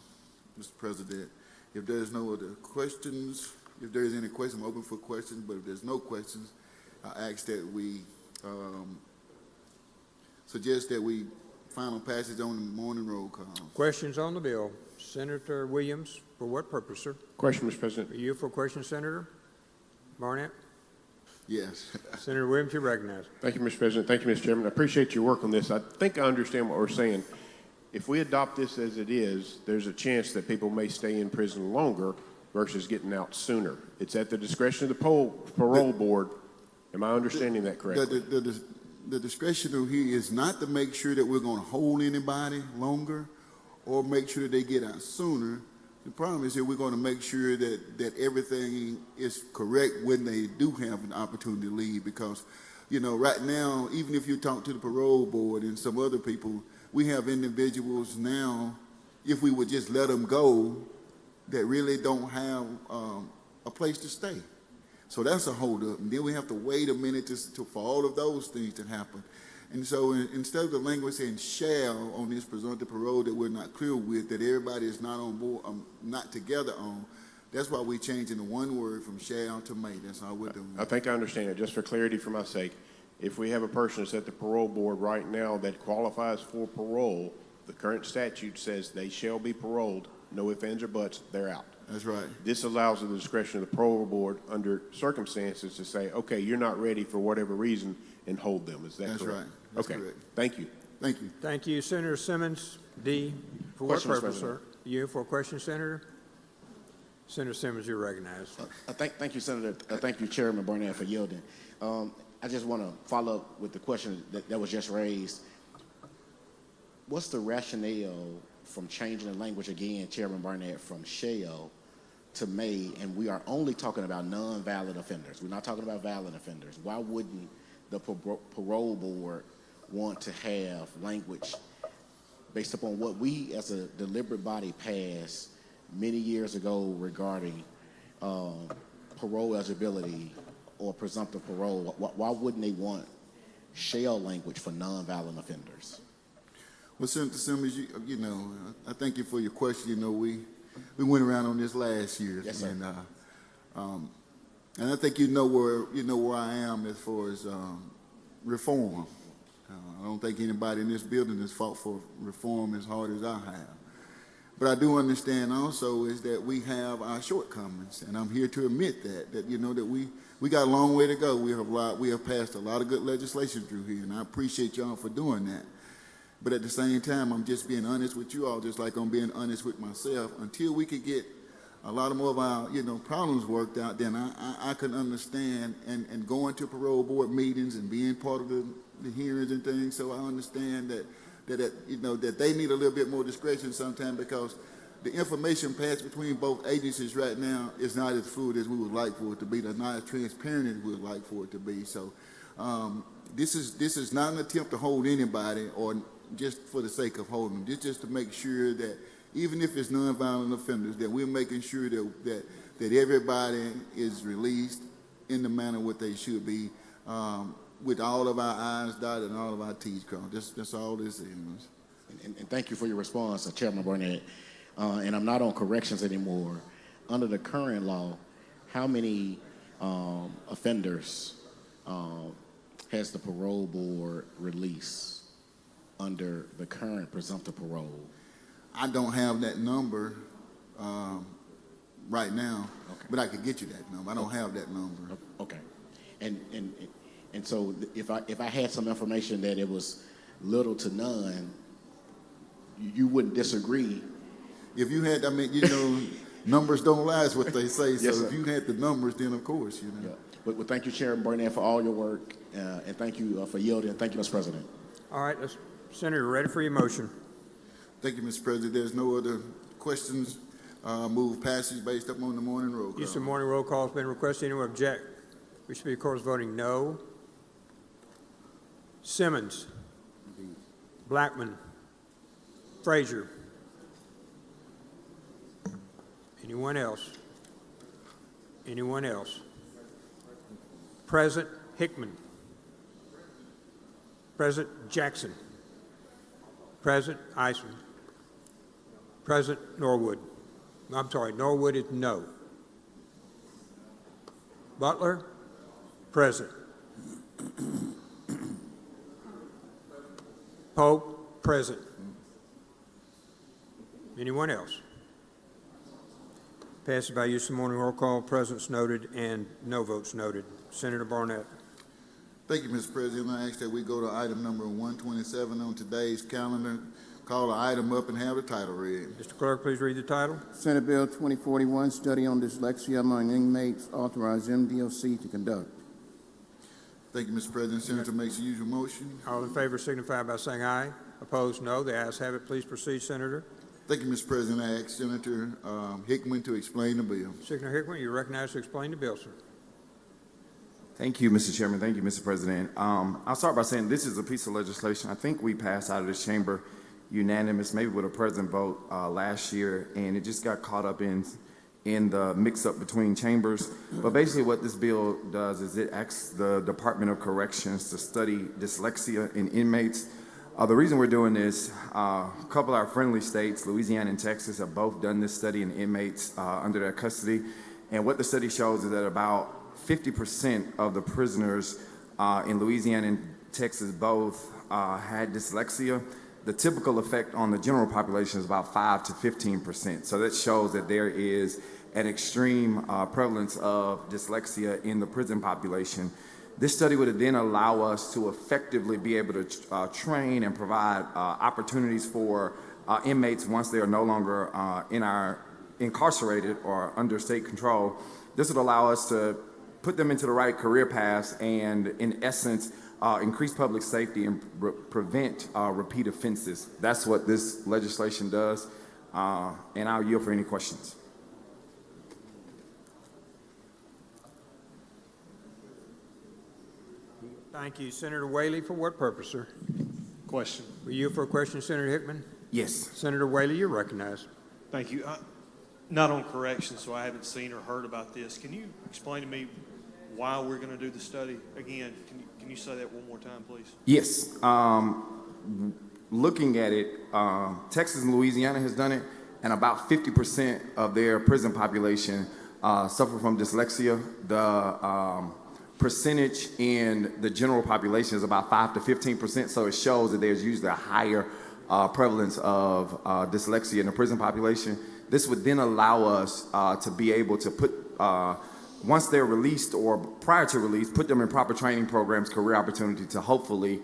Mr. President. If there's no other questions, if there's any questions, I'm open for questions, but if there's no questions, I ask that we suggest that we final passage on the morning roll call. Questions on the bill. Senator Williams, for what purpose, sir? Question, Mr. President. Are you for question, Senator Barnett? Yes. Senator Williams, you're recognized. Thank you, Mr. President. Thank you, Mr. Chairman. I appreciate your work on this. I think I understand what we're saying. If we adopt this as it is, there's a chance that people may stay in prison longer versus getting out sooner. It's at the discretion of the parole board. Am I understanding that correctly? The discretion of here is not to make sure that we're going to hold anybody longer or make sure that they get out sooner. The problem is that we're going to make sure that everything is correct when they do have an opportunity to leave, because, right now, even if you talk to the parole board and some other people, we have individuals now, if we would just let them go, that really don't have a place to stay. So that's a holdup. And then we have to wait a minute for all of those things to happen. And so instead of the language saying shall on this presumptive parole that we're not clear with, that everybody is not on board, not together on, that's why we're changing the one word from shall to may. That's all we're doing. I think I understand it. Just for clarity for my sake, if we have a person that's at the parole board right now that qualifies for parole, the current statute says they shall be paroled, no ifs, ands, or buts, they're out. That's right. This allows the discretion of the parole board under circumstances to say, okay, you're not ready for whatever reason, and hold them. Is that correct? That's right. That's okay. correct. Thank you. Thank you. Thank you. Senator Simmons, D. For Question, what Mr. purpose, sir? President. You for a question, Senator? Senator Simmons, you're recognized. Thank you, Senator. Thank you, Chairman Barnett, for yielding. I just want to follow up with the question that was just raised. What's the rationale from changing the language again, Chairman Barnett, from shall to may, and we are only talking about non-valid offenders? We're not talking about valid offenders. Why wouldn't the parole board want to have language based upon what we as a deliberate body passed many years ago regarding parole eligibility or presumptive parole? Why wouldn't they want shall language for non-violent offenders? Well, Senator Simmons, I thank you for your question. We went around on this last year. Yes, sir. And I think where I am as far as reform. I don't think anybody in this building has fought for reform as hard as I have. But I do understand also is that we have our shortcomings, and I'm here to admit that we got a long way to go. We have passed a lot of good legislation through here, and I appreciate y'all for doing that. But at the same time, I'm just being honest with you all, just like I'm being honest with myself. Until we could get a lot more of our problems worked out, then I can understand and going to parole board meetings and being part of the hearings and things. So I understand that they need a little bit more discretion sometimes, because the information passed between both agencies right now is not as fluid as we would like for it to be. They're not as transparent as we would like for it to be. So this is not an attempt to hold anybody or just for the sake of holding them. This just to make sure that even if it's nonviolent offenders, that we're making sure that everybody is released in the manner what they should be, with all of our I's dotted and all of our T's crossed. That's all this is. And thank you for your response, Chairman Barnett. And I'm not on corrections anymore. Under the current law, how many offenders has the parole board released under the current presumptive parole? I don't have that number. right now, but I could get you that number. I don't have that number. Okay. And so if I had some information that it was little to none, you wouldn't disagree. If you had, I mean, you know, numbers don't lie is what they say. So Yes, sir. if you had the numbers, then of course, you know. Yeah. But thank you, Chairman Barnett, for all your work, and thank you for yielding. Thank you, Mr. President. All right, Senator, ready for your motion. Thank you, Mr. President. There's no other questions. Move passage based upon the morning roll call. Use of morning roll call has been requested. Anyone object? We should be, of course, voting no. Simmons. Blackman. Frazier. Anyone else? Anyone else? President Hickman. President Jackson. President Iceman. President Norwood. I'm sorry, Norwood is no. Butler, present. Pope, present. Anyone else? Passed by use of morning roll call, presence noted and no votes noted. Senator Barnett. Thank you, Mr. President. I ask that we go to item number 127 on today's calendar. Call the item up and have the title read. Mr. Clerk, please read the title. Senate Bill 2041, Study on Dyslexia Among Inmates, authorize MDOC to conduct. Thank you, Mr. President. Senator makes the usual motion. All in favor signify by saying aye. Opposed, no. The ayes have it. Please proceed, Senator. Thank you, Mr. President. I ask Senator Hickman to explain the bill. Senator Hickman, you're recognized to explain the bill, sir. Thank you, Mr. Chairman. Thank you, Mr. President. I'll start by saying this is a piece of legislation I think we passed out of this chamber unanimous, maybe with a president vote last year, and it just got caught up in the mix-up between chambers. But basically what this bill does is it asks the Department of Corrections to study dyslexia in inmates. The reason we're doing this, a couple of our friendly states, Louisiana and Texas, have both done this study in inmates under their custody. And what the study shows is that about 50% of the prisoners in Louisiana and Texas both had dyslexia. The typical effect on the general population is about 5 to 15%. So that shows that there is an extreme prevalence of dyslexia in the prison population. This study would then allow us to effectively be able to train and provide opportunities for inmates once they are no longer incarcerated or under state control. This would allow us to put them into the right career paths and, in essence, increase public safety and prevent repeat offenses. That's what this legislation does, and I'll yield for any questions. Thank you. Senator Whaley, for what purpose, sir? Question. Will you for a question, Senator Hickman? Yes. Senator Whaley, you're recognized. Thank you. Not on corrections, so I haven't seen or heard about this. Can you explain to me why we're going to do the study again? Can you say that one more time, please? Yes. Looking at it, Texas and Louisiana has done it, and about 50% of their prison population suffer from dyslexia. The percentage in the general population is about 5 to 15%, so it shows that there's usually a higher prevalence of dyslexia in the prison population. This would then allow us to be able to put, once they're released or prior to release, put them in proper training programs, career opportunity to hopefully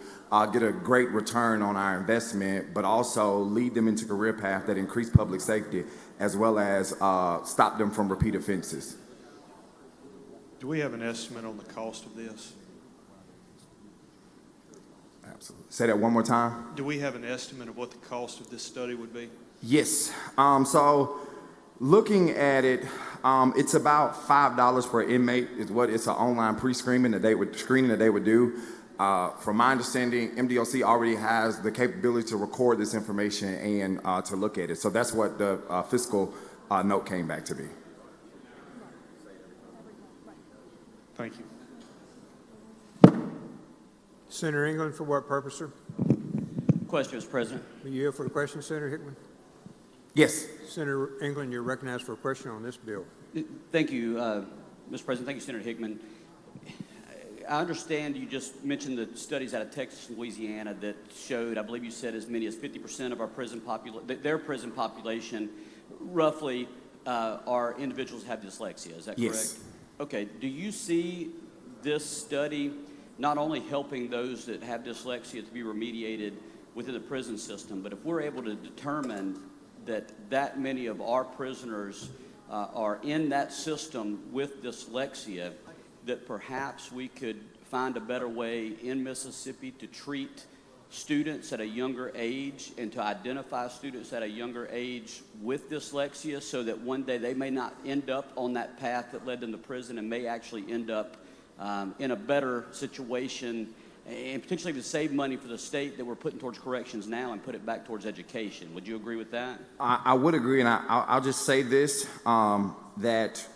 get a great return on our investment, but also lead them into career path that increase public safety as well as stop them from repeat offenses. Do we have an estimate on the cost of this? Absolutely. Say that one more time. Do we have an estimate of what the cost of this study would be? Yes. So looking at it, it's about $5 per inmate is what it's an online pre-screening that they would do. From my understanding, MDOC already has the capability to record this information and to look at it. So that's what the fiscal note came back to be. Thank you. Senator England, for what purpose, sir? Question, Mr. President. Will you yield for the question, Senator Hickman? Yes. Senator England, you're recognized for a question on this bill. Thank you, Mr. President. Thank you, Senator Hickman. I understand you just mentioned the studies out of Texas and Louisiana that showed, I believe you said, as many as 50% of our prison their prison population, roughly are individuals who have dyslexia, is that correct? Yes. Okay, do you see this study not only helping those that have dyslexia to be remediated within the prison system, but if we're able to determine that many of our prisoners are in that system with dyslexia, that perhaps we could find a better way in Mississippi to treat students at a younger age and to identify students at a younger age with dyslexia so that one day they may not end up on that path that led them to prison and may actually end up in a better situation and potentially to save money for the state that we're putting towards corrections now and put it back towards education. Would you agree with that? I would agree, and I'll just say this, that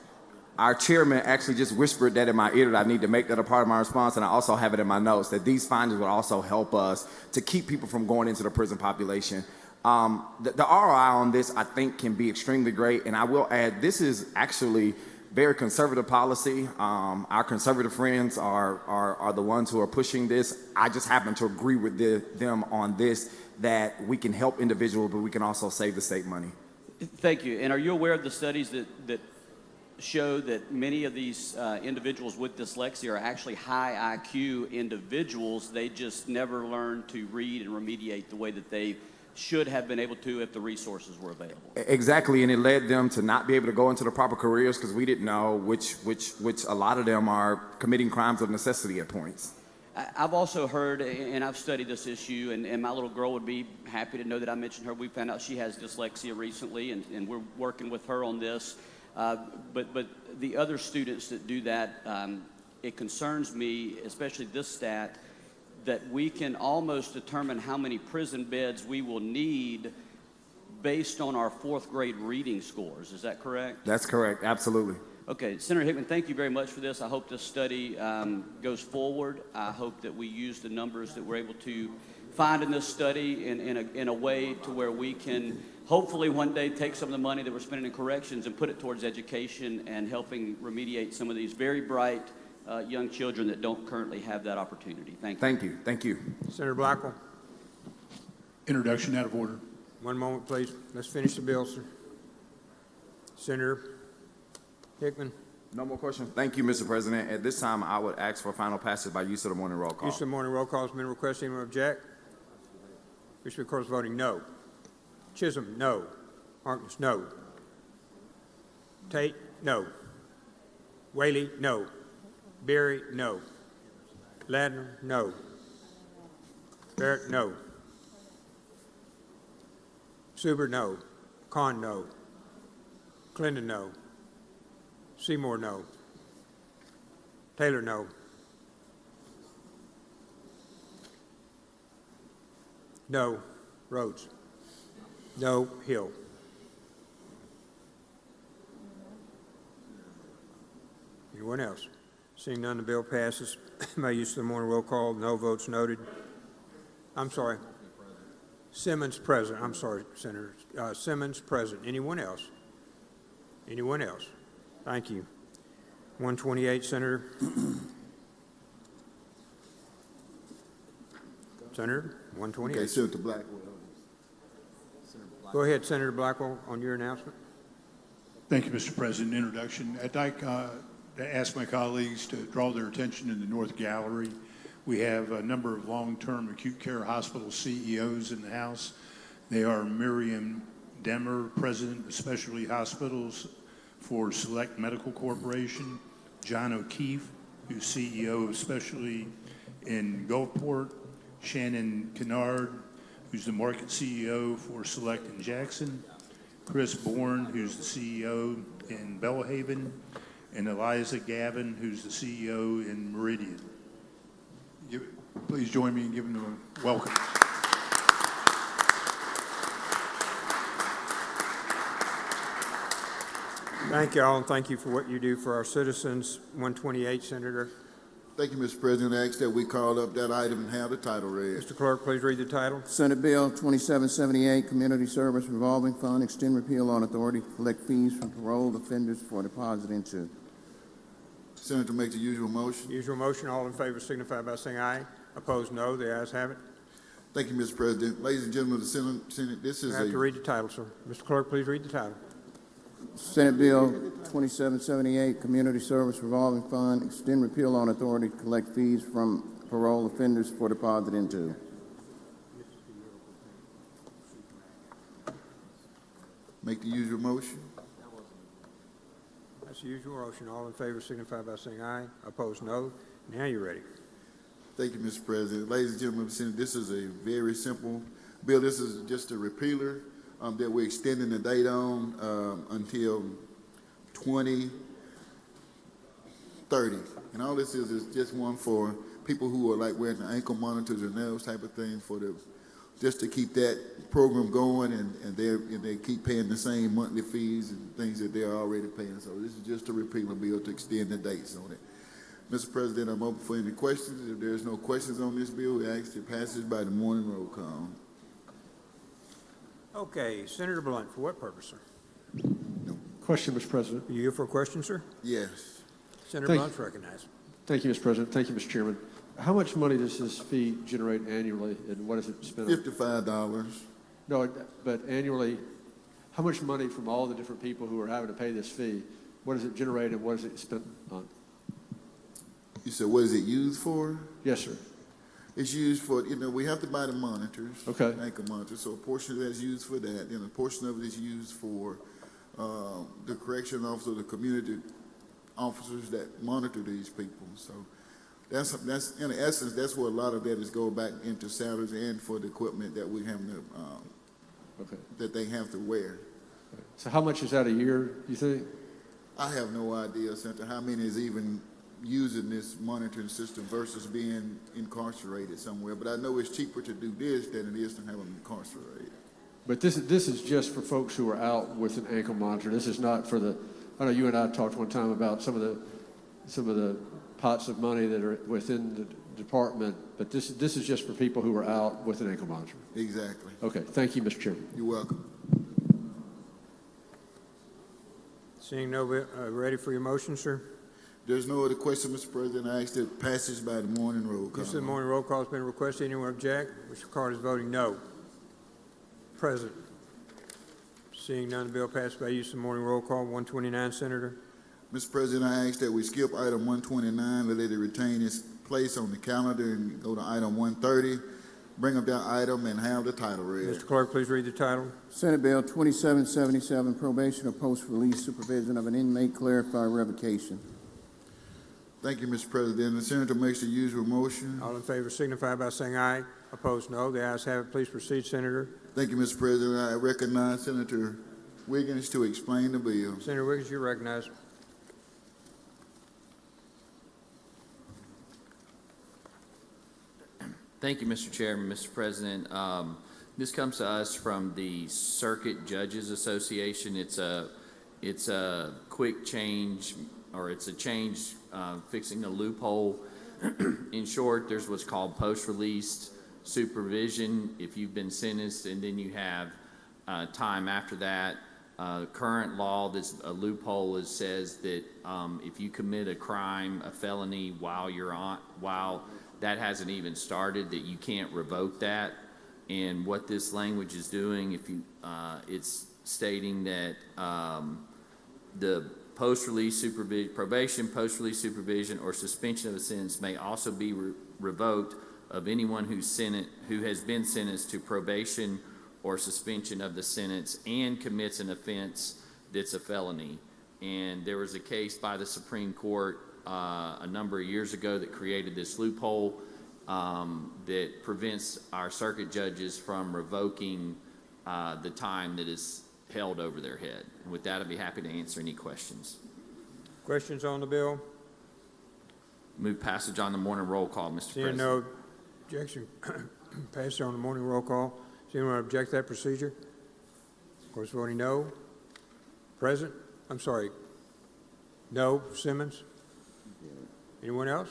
our chairman actually just whispered that in my ear that I need to make that a part of my response, and I also have it in my notes that these findings would also help us to keep people from going into the prison population. The ROI on this, I think, can be extremely great, and I will add, this is actually very conservative policy. Our conservative friends are the ones who are pushing this. I just happen to agree with them on this, that we can help individuals, but we can also save the state money. Thank you. And are you aware of the studies that show that many of these individuals with dyslexia are actually high IQ individuals? They just never learned to read and remediate the way that they should have been able to if the resources were available. Exactly, and it led them to not be able to go into the proper careers because we didn't know which a lot of them are committing crimes of necessity at points. I've also heard, and I've studied this issue, and my little girl would be happy to know that I mentioned her. We found out she has dyslexia recently, and we're working with her on this. But the other students that do that, it concerns me, especially this stat, that we can almost determine how many prison beds we will need based on our fourth grade reading scores. Is that correct? That's correct, absolutely. Okay, Senator Hickman, thank you very much for this. I hope this study goes forward. I hope that we use the numbers that we're able to find in this study in a way to where we can hopefully one day take some of the money that we're spending in corrections and put it towards education and helping remediate some of these very bright young children that don't currently have that opportunity. Thank you. Thank you. Thank you. Senator Blackwell. Introduction out of order. One moment, please. Let's finish the bill, sir. Senator Hickman. No more questions. Thank you, Mr. President. At this time, I would ask for final passage by use of the morning roll call. Use of the morning roll call has been requested. Anyone object? Which records voting no. Chisholm, no. Harkness, no. Tate, no. Whaley, no. Berry, no. Ladner, no. Barrett, no. Suber, no. Kahn, no. Clinton, no. Seymour, no. Taylor, no. No. Rhodes. No. Hill. Anyone else? Seeing none, the bill passes. By use of the morning roll call, no votes noted. I'm sorry. Simmons present. I'm sorry, Senator. Simmons present. Anyone else? Anyone else? Thank you. 128, Senator. Senator, 128. Okay, Senator Blackwell. Go ahead, Senator Blackwell, on your announcement. Thank you, Mr. President. Introduction. I'd like to ask my colleagues to draw their attention in the North Gallery. We have a number of long-term acute care hospital CEOs in the House. They are Miriam Demmer, President of Specialty Hospitals for Select Medical Corporation, John O'Keefe, who's CEO of Specialty in Gulfport, Shannon Kennard, who's the market CEO for Select in Jackson, Chris Bourne, who's the CEO in Belhaven, and Eliza Gavin, who's the CEO in Meridian. Please join me in giving them a welcome. Thank you all, and thank you for what you do for our citizens. 128, Senator. Thank you, Mr. President. I ask that we call up that item and have the title read. Mr. Clerk, please read the title. Senate Bill 2778, Community Service Revolving Fund, extend repeal on authority to collect fees from paroled offenders for deposit into. Senator, make the usual motion. Usual motion. All in favor signify by saying aye. Opposed, no. The ayes have it. Thank you, Mr. President. Ladies and gentlemen of the Senate, this is You have to read the title, sir. Mr. Clerk, please read the title. Senate Bill 2778, Community Service Revolving Fund, extend repeal on authority to collect fees from parole offenders for deposit into. Make the usual motion. That's the usual motion. All in favor signify by saying aye. Opposed, no. Now you're ready. Thank you, Mr. President. Ladies and gentlemen of the Senate, this is a very simple bill. This is just a repealer that we're extending the date on until 2030. And all this is just one for people who are like wearing the ankle monitors and those type of things for the, just to keep that program going, and they keep paying the same monthly fees and things that they're already paying. So this is just a repealer bill to extend the dates on it. Mr. President, I'm open for any questions. If there's no questions on this bill, we ask it passes by the morning roll call. Okay, Senator Blunt, for what purpose, sir? Question, Mr. President. Are you here for a question, sir? Yes. Senator Blunt's recognized. Thank you, Mr. President. Thank you, Mr. Chairman. How much money does this fee generate annually, and what does it spend on? $55. No, but annually, how much money from all the different people who are having to pay this fee, what does it generate and what is it spent on? You said, what is it used for? Yes, sir. It's used for, we have to buy the monitors. Okay. Ankle monitors. So a portion of that is used for that, and a portion of it is used for the correction officer, the community officers that monitor these people. So that's in essence, that's where a lot of that is go back into salaries and for the equipment that we have to, that they have to wear. So how much is that a year, you think? I have no idea, Senator, how many is even using this monitoring system versus being incarcerated somewhere. But I know it's cheaper to do this than it is to have them incarcerated. But this is just for folks who are out with an ankle monitor. This is not for the, I know you and I talked one time about some of the pots of money that are within the department, but this is just for people who are out with an ankle monitor. Exactly. Okay, thank you, Mr. Chairman. You're welcome. Seeing no, ready for your motion, sir? There's no other question, Mr. President. I ask that passage by the morning roll call. Use of the morning roll call has been requested. Anyone object? Mr. Carter is voting no. Present. Seeing none, the bill passed by use of the morning roll call. 129, Senator. Mr. President, I ask that we skip item 129, let it retain its place on the calendar and go to item 130. Bring up that item and have the title read. Mr. Clerk, please read the title. Senate Bill 2777, probation or post-release supervision of an inmate, clarify revocation. Thank you, Mr. President. The senator makes the usual motion. All in favor signify by saying aye. Opposed, no. The ayes have it. Please proceed, Senator. Thank you, Mr. President. I recognize Senator Wiggins to explain the bill. Senator Wiggins, you're recognized. Thank you, Mr. Chairman, Mr. President. This comes to us from the Circuit Judges Association. It's a quick change, or it's a change fixing a loophole. In short, there's what's called post-release supervision. If you've been sentenced and then you have time after that, current law, this a loophole is, says that if you commit a crime, a felony while that hasn't even started, that you can't revoke that. And what this language is doing, if you, it's stating that the post-release supervision, probation, post-release supervision, or suspension of a sentence may also be revoked of anyone who has been sentenced to probation or suspension of the sentence and commits an offense that's a felony. And there was a case by the Supreme Court a number of years ago that created this loophole that prevents our circuit judges from revoking the time that is held over their head. And with that, I'd be happy to answer any questions. Questions on the bill? Move passage on the morning roll call, Mr. Seeing President. no objection, passage on the morning roll call. Does anyone object to that procedure? Of course, voting no. Present? I'm sorry. No. Simmons? Anyone else?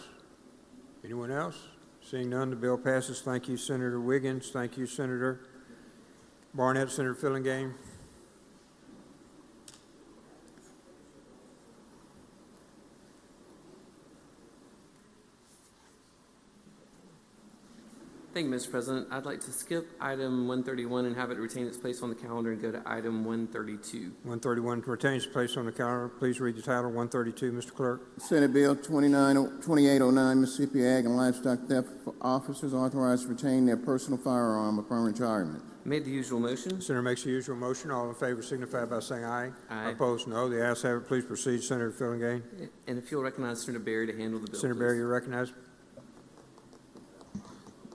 Anyone else? Seeing none, the bill passes. Thank you, Senator Wiggins. Thank you, Senator Barnett. Senator Fillingame. Thank you, Mr. President. I'd like to skip item 131 and have it retain its place on the calendar and go to item 132. 131 retains place on the calendar. Please read the title. 132, Mr. Clerk. Senate Bill 2809, Mississippi Ag and Livestock Theft Officers authorized to retain their personal firearm upon retirement. Made the usual motion. Senator makes the usual motion. All in favor signify by saying aye. Aye. Opposed, no. The ayes have it. Please proceed, Senator Fillingane. And if you'll recognize Senator Berry to handle the bill, Senator please. Berry, you're recognized.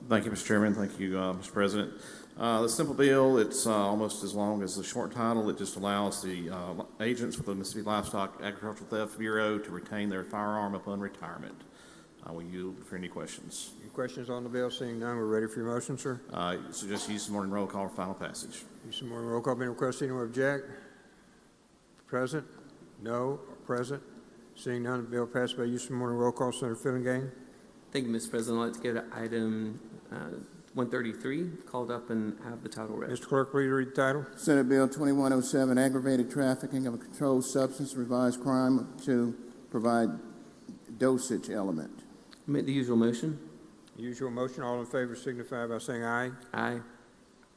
Thank you, Mr. Chairman. Thank you, Mr. President. The simple bill, it's almost as long as the short title. It just allows the agents with the Mississippi Livestock Agricultural Theft Bureau to retain their firearm upon retirement. I will yield for any questions. Any questions on the bill? Seeing none, we're ready for your motion, sir. Suggest use the morning roll call for final passage. Use some more roll call. Been requested. Anyone object? Present? No? Present? Seeing none, the bill passed by use of morning roll call. Senator Fillingane. Thank you, Mr. President. I'd like to go to item 133, called up and have the title read. Mr. Clerk, please read the title. Senate Bill 2107, aggravated trafficking of a controlled substance, revised crime to provide dosage element. Make the usual motion. Usual motion. All in favor signify by saying aye. Aye.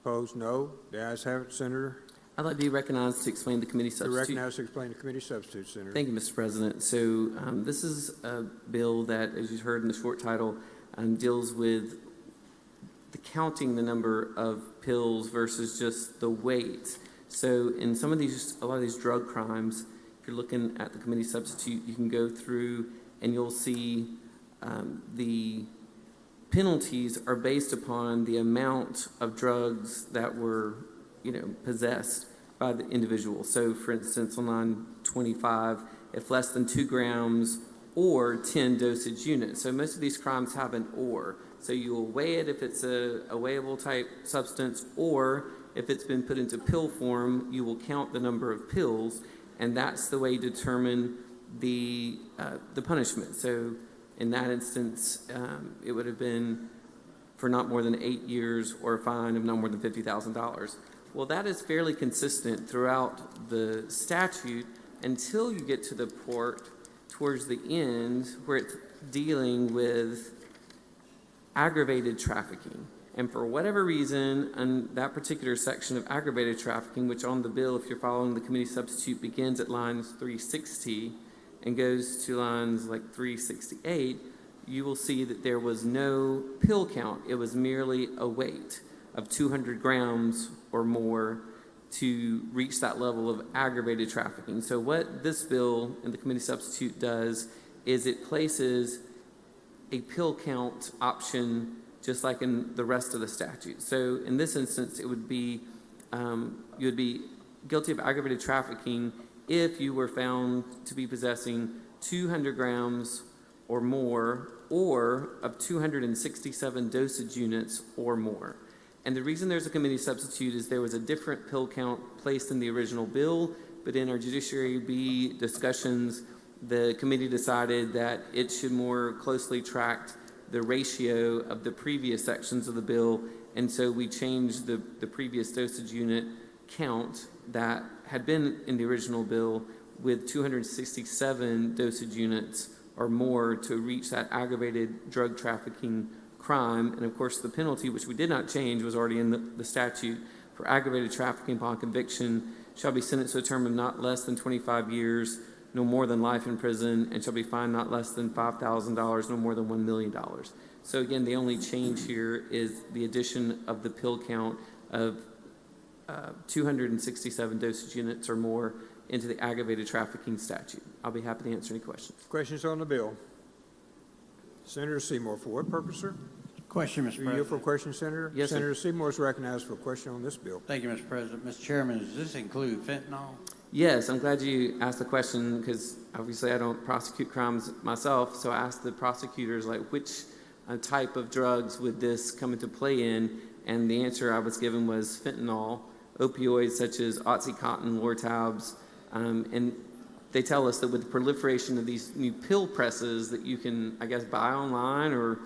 Opposed, no. The ayes have it, Senator. I'd like to be recognized to explain the committee substitute. Recognized to explain the committee substitute, Senator. Thank you, Mr. President. So this is a bill that, as you heard in the short title, deals with counting the number of pills versus just the weight. So in some of these, a lot of these drug crimes, if you're looking at the committee substitute, you can go through and you'll see the penalties are based upon the amount of drugs that were, possessed by the individual. So, for instance, on line 25, if less than 2 grams or 10 dosage units. So most of these crimes have an or. So you will weigh it if it's a weighable type substance, or if it's been put into pill form, you will count the number of pills, and that's the way you determine the punishment. So in that instance, it would have been for not more than 8 years or a fine of not more than $50,000. Well, that is fairly consistent throughout the statute until you get to the part towards the end where it's dealing with aggravated trafficking. And for whatever reason, in that particular section of aggravated trafficking, which on the bill, if you're following the committee substitute, begins at lines 360 and goes to lines like 368, you will see that there was no pill count. It was merely a weight of 200 grams or more to reach that level of aggravated trafficking. So what this bill and the committee substitute does is it places a pill count option just like in the rest of the statute. So in this instance, it would be, you would be guilty of aggravated trafficking if you were found to be possessing 200 grams or more, or of 267 dosage units or more. And the reason there's a committee substitute is there was a different pill count placed in the original bill, but in our Judiciary B discussions, the committee decided that it should more closely track the ratio of the previous sections of the bill, and so we changed the previous dosage unit count that had been in the original bill with 267 dosage units or more to reach that aggravated drug trafficking crime. And of course, the penalty, which we did not change, was already in the statute for aggravated trafficking upon conviction, shall be sentenced to a term of not less than 25 years, no more than life in prison, and shall be fined not less than $5,000, no more than $1 million. So again, the only change here is the addition of the pill count of 267 dosage units or more into the aggravated trafficking statute. I'll be happy to answer any questions. Questions on the bill? Senator Seymour, for what purpose, sir? Question, Mr. Are you President. for a question, Senator? Yes, sir. Senator Seymour is recognized for a question on this bill. Thank you, Mr. President. Mr. Chairman, does this include fentanyl? Yes, I'm glad you asked the question because obviously I don't prosecute crimes myself, so I asked the prosecutors which type of drugs would this come into play in, and the answer I was given was fentanyl, opioids such as OxyContin, Lortabs, and they tell us that with the proliferation of these new pill presses that you can, I guess, buy online or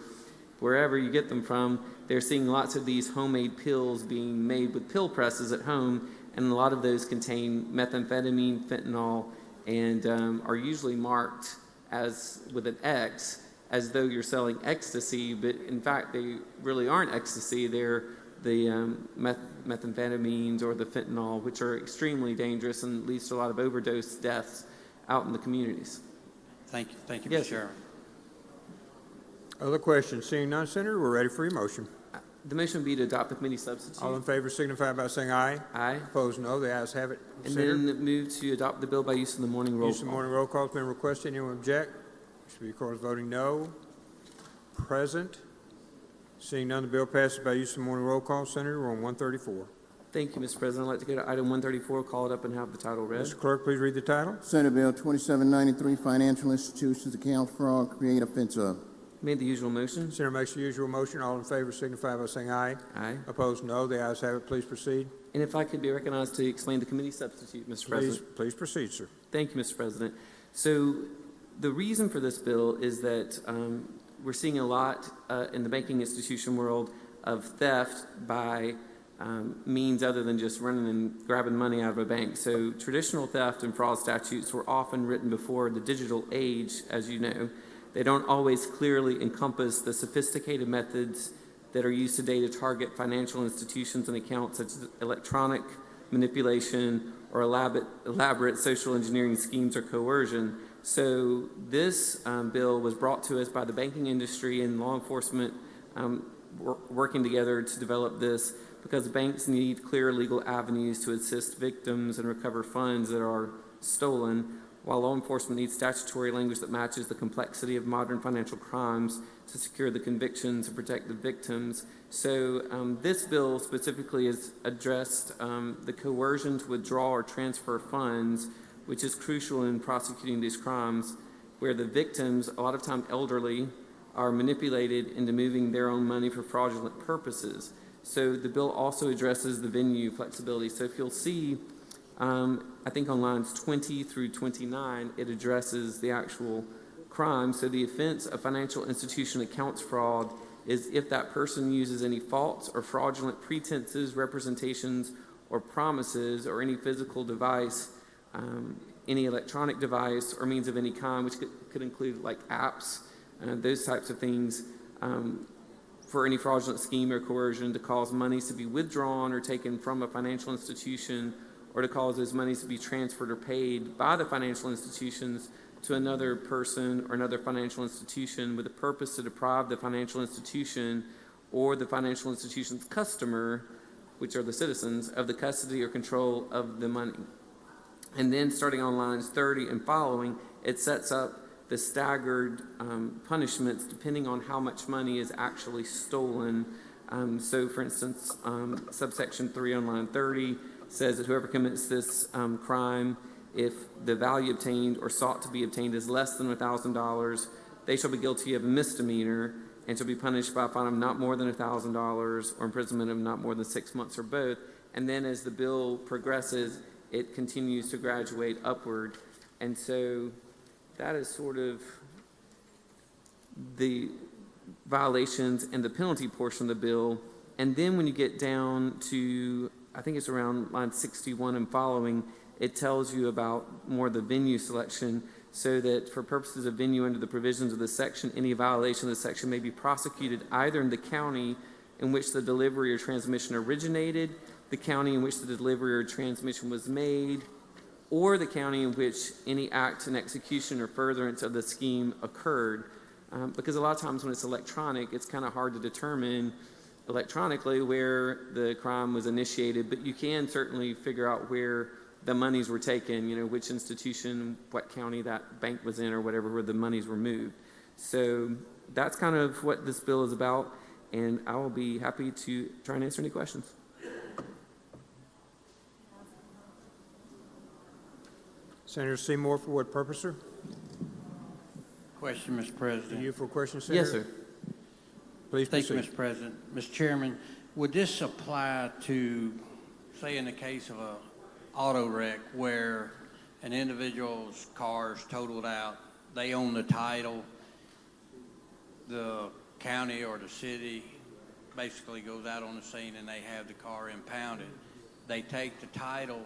wherever you get them from, they're seeing lots of these homemade pills being made with pill presses at home, and a lot of those contain methamphetamine, fentanyl, and are usually marked as with an X, as though you're selling ecstasy, but in fact, they really aren't ecstasy. They're the methamphetamines or the fentanyl, which are extremely dangerous and leads to a lot of overdose deaths out in the communities. Thank you, Yes, Mr. Chairman. Other questions? Seeing none, Senator, we're ready for your motion. The motion would be to adopt the committee substitute. All in favor signify by saying aye. Aye. Opposed, no. The ayes have it. And Senator, then move to adopt the bill by use of the morning roll use of call. morning roll call has been requested. Anyone object? Should be recorded as voting no. Present. Seeing none, the bill passes by use of morning roll call. Senator, we're on 134. Thank you, Mr. President. I'd like to go to item 134, call it up and have the title read. Mr. Clerk, please read the title. Senate Bill 2793, Financial Institutions Account Fraud, Create Offense of. Made the usual motion. Senator makes the usual motion. All in favor signify by saying aye. Aye. Opposed, no. The ayes have it. Please proceed. And if I could be recognized to explain the committee substitute, Mr. President. Please proceed, sir. Thank you, Mr. President. So the reason for this bill is that we're seeing a lot in the banking institution world of theft by means other than just running and grabbing money out of a bank. So traditional theft and fraud statutes were often written before the digital age, as you know. They don't always clearly encompass the sophisticated methods that are used today to target financial institutions and accounts, such as electronic manipulation or elaborate social engineering schemes or coercion. So this bill was brought to us by the banking industry and law enforcement working together to develop this, because banks need clear legal avenues to assist victims and recover funds that are stolen, while law enforcement needs statutory language that matches the complexity of modern financial crimes to secure the convictions and protect the victims. So this bill specifically has addressed the coercion to withdraw or transfer funds, which is crucial in prosecuting these crimes, where the victims, a lot of time elderly, are manipulated into moving their own money for fraudulent purposes. So the bill also addresses the venue flexibility. So if you'll see, I think on lines 20 through 29, it addresses the actual crime. So the offense of financial institution accounts fraud is if that person uses any false or fraudulent pretenses, representations, or promises, or any physical device, any electronic device or means of any kind, which could include like apps, those types of things, for any fraudulent scheme or coercion to cause monies to be withdrawn or taken from a financial institution, or to cause those monies to be transferred or paid by the financial institutions to another person or another financial institution with the purpose to deprive the financial institution or the financial institution's customer, which are the citizens, of the custody or control of the money. And then starting on lines 30 and following, it sets up the staggered punishments depending on how much money is actually stolen. So for instance, subsection 3 on line 30 says that whoever commits this crime, if the value obtained or sought to be obtained is less than $1,000, they shall be guilty of a misdemeanor and shall be punished by a fine of not more than $1,000 or imprisonment of not more than 6 months or both. And then as the bill progresses, it continues to graduate upward. And so that is sort of the violations and the penalty portion of the bill. And then when you get down to, I think it's around line 61 and following, it tells you about more the venue selection, so that for purposes of venue under the provisions of this section, any violation of the section may be prosecuted either in the county in which the delivery or transmission originated, the county in which the delivery or transmission was made, or the county in which any act and execution or furtherance of the scheme occurred. Because a lot of times when it's electronic, it's kind of hard to determine electronically where the crime was initiated, but you can certainly figure out where the monies were taken, you know, which institution, what county that bank was in or whatever, where the monies were moved. So that's kind of what this bill is about, and I will be happy to try and answer any questions. Senator Seymour, for what purpose, sir? Question, Mr. President. You for a question, Senator? Yes, sir. Thank Please proceed. you, Mr. President. Mr. Chairman, would this apply to, say, in the case of a auto wreck where an individual's car is totaled out, they own the title, the county or the city basically goes out on the scene and they have the car impounded. They take the title,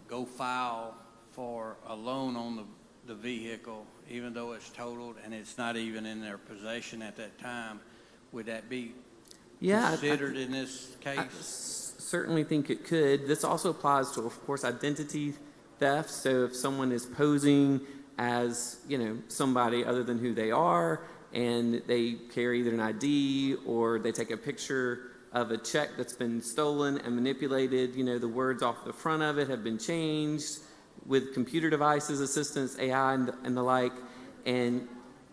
go file for a loan on the the vehicle, even though it's totaled and it's not even in their possession at that time, would that be considered in this case? I certainly think it could. This also applies to, of course, identity theft. So if someone is posing as, somebody other than who they are, and they carry either an ID or they take a picture of a check that's been stolen and manipulated, the words off the front of it have been changed with computer devices, assistants, AI, and the like. And,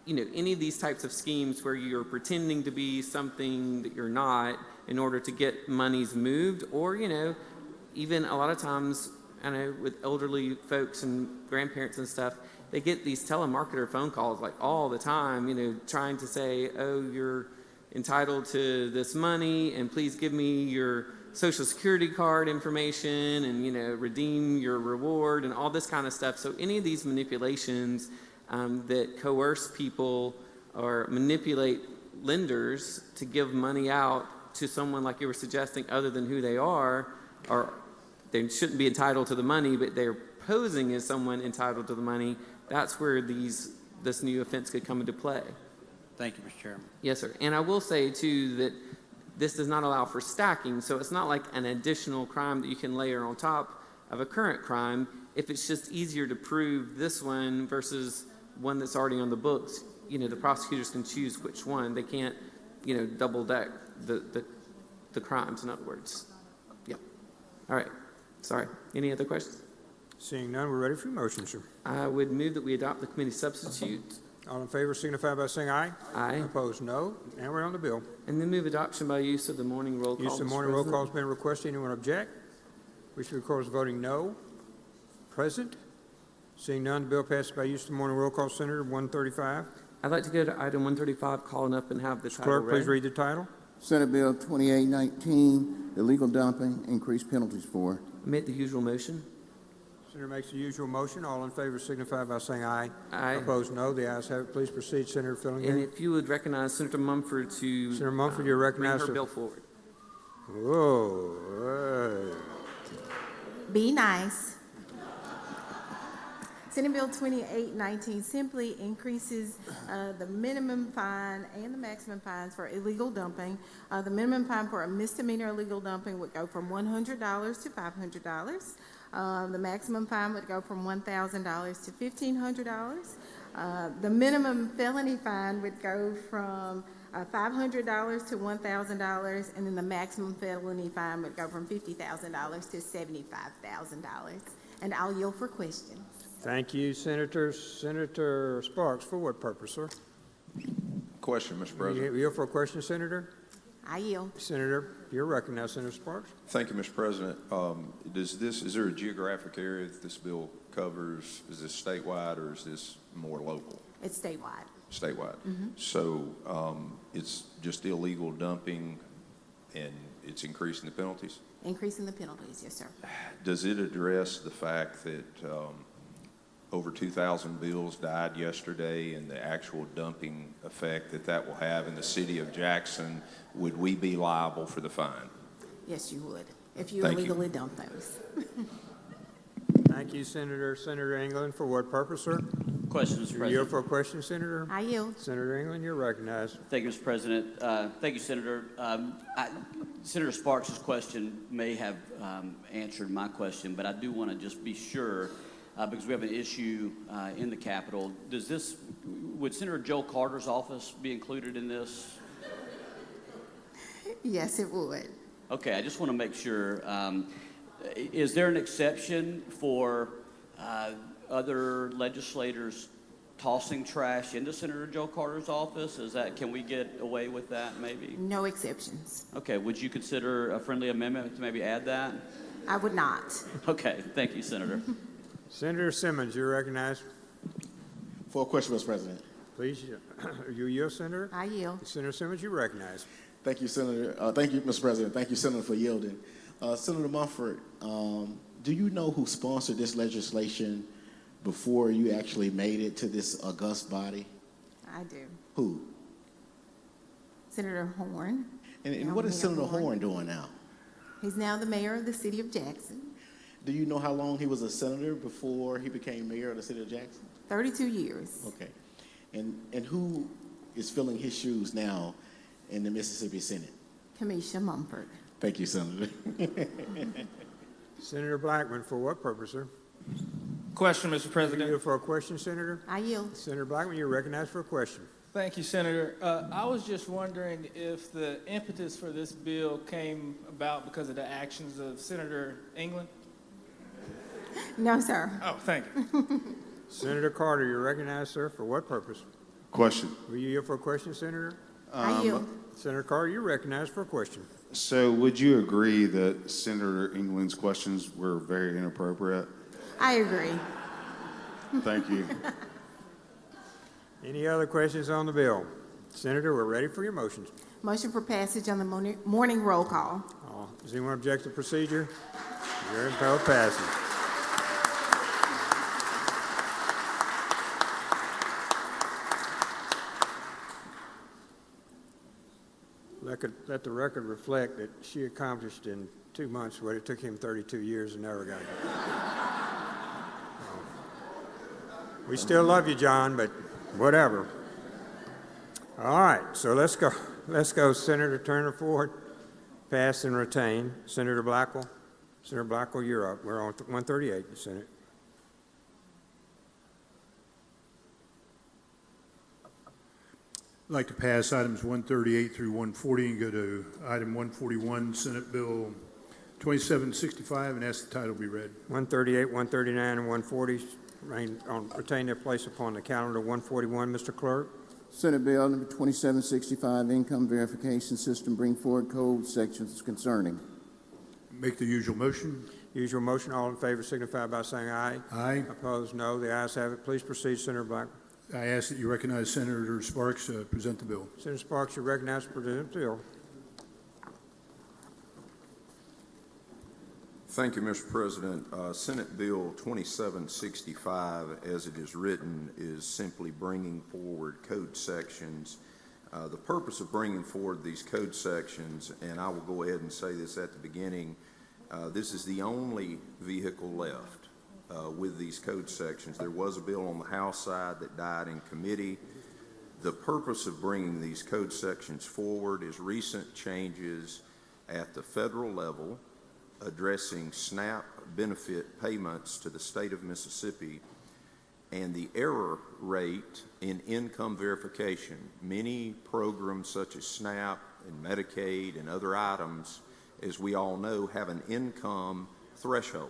any of these types of schemes where you're pretending to be something that you're not in order to get monies moved, or, even a lot of times, I know with elderly folks and grandparents and stuff, they get these telemarketer phone calls like all the time, trying to say, oh, you're entitled to this money and please give me your social security card information and, redeem your reward and all this kind of stuff. So any of these manipulations that coerce people or manipulate lenders to give money out to someone like you were suggesting other than who they are, or they shouldn't be entitled to the money, but they're posing as someone entitled to the money, that's where this new offense could come into play. Thank you, Mr. Chairman. Yes, sir. And I will say, too, that this does not allow for stacking, so it's not like an additional crime that you can layer on top of a current crime. If it's just easier to prove this one versus one that's already on the books, the prosecutors can choose which one. They can't, double deck the crimes, in other words. Yeah. All right. Sorry. Any other questions? Seeing none, we're ready for your motion, sir. I would move that we adopt the committee substitute. All in favor signify by saying aye. Aye. Opposed, no. And we're on the bill. And then move adoption by use of the morning roll call. Use of Mr. morning roll President. call has been requested. Anyone object? Which records voting no. Present. Seeing none, the bill passes by use of the morning roll call. Senator 135. I'd like to go to item 135, calling up and have the title Clerk, please read. read the title. Senate Bill 2819, illegal dumping, increased penalties for. Make the usual motion. Senator makes the usual motion. All in favor signify by saying aye. Aye. Opposed, no. The ayes have it. Please proceed, Senator Fillingham. And if you would recognize Senator Mumford to Senator Mumford, you're recognized. bring her to- bill forward. Whoa. Be nice. Senate Bill 2819 simply increases the minimum fine and the maximum fines for illegal dumping. The minimum fine for a misdemeanor illegal dumping would go from $100 to $500. The maximum fine would go from $1,000 to $1,500. The minimum felony fine would go from $500 to $1,000, and then the maximum felony fine would go from $50,000 to $75,000. And I'll yield for questions. Thank you, Senator. Senator Sparks, for what purpose, sir? Question, Mr. President. You yield for a question, Senator? I yield. Senator, you're recognized, Senator Sparks. Thank you, Mr. President. Is there a geographic area that this bill covers? Is this statewide or is this more local? It's statewide. Statewide. Mhm. So it's just illegal dumping and it's increasing the penalties? Increasing the penalties, yes, sir. Does it address the fact that over 2,000 bills died yesterday and the actual dumping effect that will have in the city of Jackson? Would we be liable for the fine? Yes, you would, if you Thank you. illegally dump those. Thank you, Senator. Senator England, for what purpose, sir? Question, Mr. You President. yield for a question, Senator? I yield. Senator England, you're recognized. Thank you, Mr. President. Thank you, Senator. Senator Sparks' question may have answered my question, but I do want to just be sure, because we have an issue in the Capitol. Would Senator Joe Carter's office be included in this? Yes, it would. Okay, I just want to make sure. Is there an exception for other legislators tossing trash into Senator Joe Carter's office? Can we get away with that maybe? No exceptions. Okay, would you consider a friendly amendment to maybe add that? I would not. Okay, thank you, Senator. Senator Simmons, you're recognized. For a question, Mr. President. Please, you yield, Senator? I yield. Senator Simmons, you're recognized. Thank you, Senator. Thank you, Mr. President. Thank you, Senator, for yielding. Senator Mumford, do you know who sponsored this legislation before you actually made it to this august body? I do. Who? Senator Horn. And what is Senator Horn doing now? He's now the mayor of the city of Jackson. Do you know how long he was a senator before he became mayor of the city of Jackson? 32 years. Okay. And who is filling his shoes now in the Mississippi Senate? Kamisha Mumford. Thank you, Senator. Senator Blackman, for what purpose, sir? Question, Mr. President. You yield for a question, Senator? I yield. Senator Blackman, you're recognized for a question. Thank you, Senator. I was just wondering if the impetus for this bill came about because of the actions of Senator England? No, sir. Oh, thank you. Senator Carter, you're recognized, sir, for what purpose? Question. Will you yield for a question, Senator? I yield. Senator Carter, you're recognized for a question. So would you agree that Senator England's questions were very inappropriate? I agree. Thank you. Any other questions on the bill? Senator, we're ready for your motions. Motion for passage on the morning roll call. Does anyone object to procedure? You're impelled passage. Let the record reflect that she accomplished in 2 months what it took him 32 years and never got it. We still love you, John, but whatever. All right, so let's go. Let's go, Senator Turner Ford, pass and retain. Senator Blackwell. Senator Blackwell, you're up. We're on 138, Senate. I'd like to pass items 138 through 140 and go to item 141, Senate Bill 2765, and ask the title be read. 138, 139, and 140 retain their place upon the calendar. 141, Mr. Clerk. Senate Bill number 2765, Income Verification System, bring forward code sections concerning. Make the usual motion. Usual motion. All in favor signify by saying aye. Aye. Opposed, no. The ayes have it. Please proceed, Senator Black. I ask that you recognize Senator Sparks present the bill. Senator Sparks, you recognize to present the bill. Thank you, Mr. President. Senate Bill 2765, as it is written, is simply bringing forward code sections. The purpose of bringing forward these code sections, and I will go ahead and say this at the beginning, this is the only vehicle left with these code sections. There was a bill on the House side that died in committee. The purpose of bringing these code sections forward is recent changes at the federal level addressing SNAP benefit payments to the state of Mississippi and the error rate in income verification. Many programs such as SNAP and Medicaid and other items, as we all know, have an income threshold.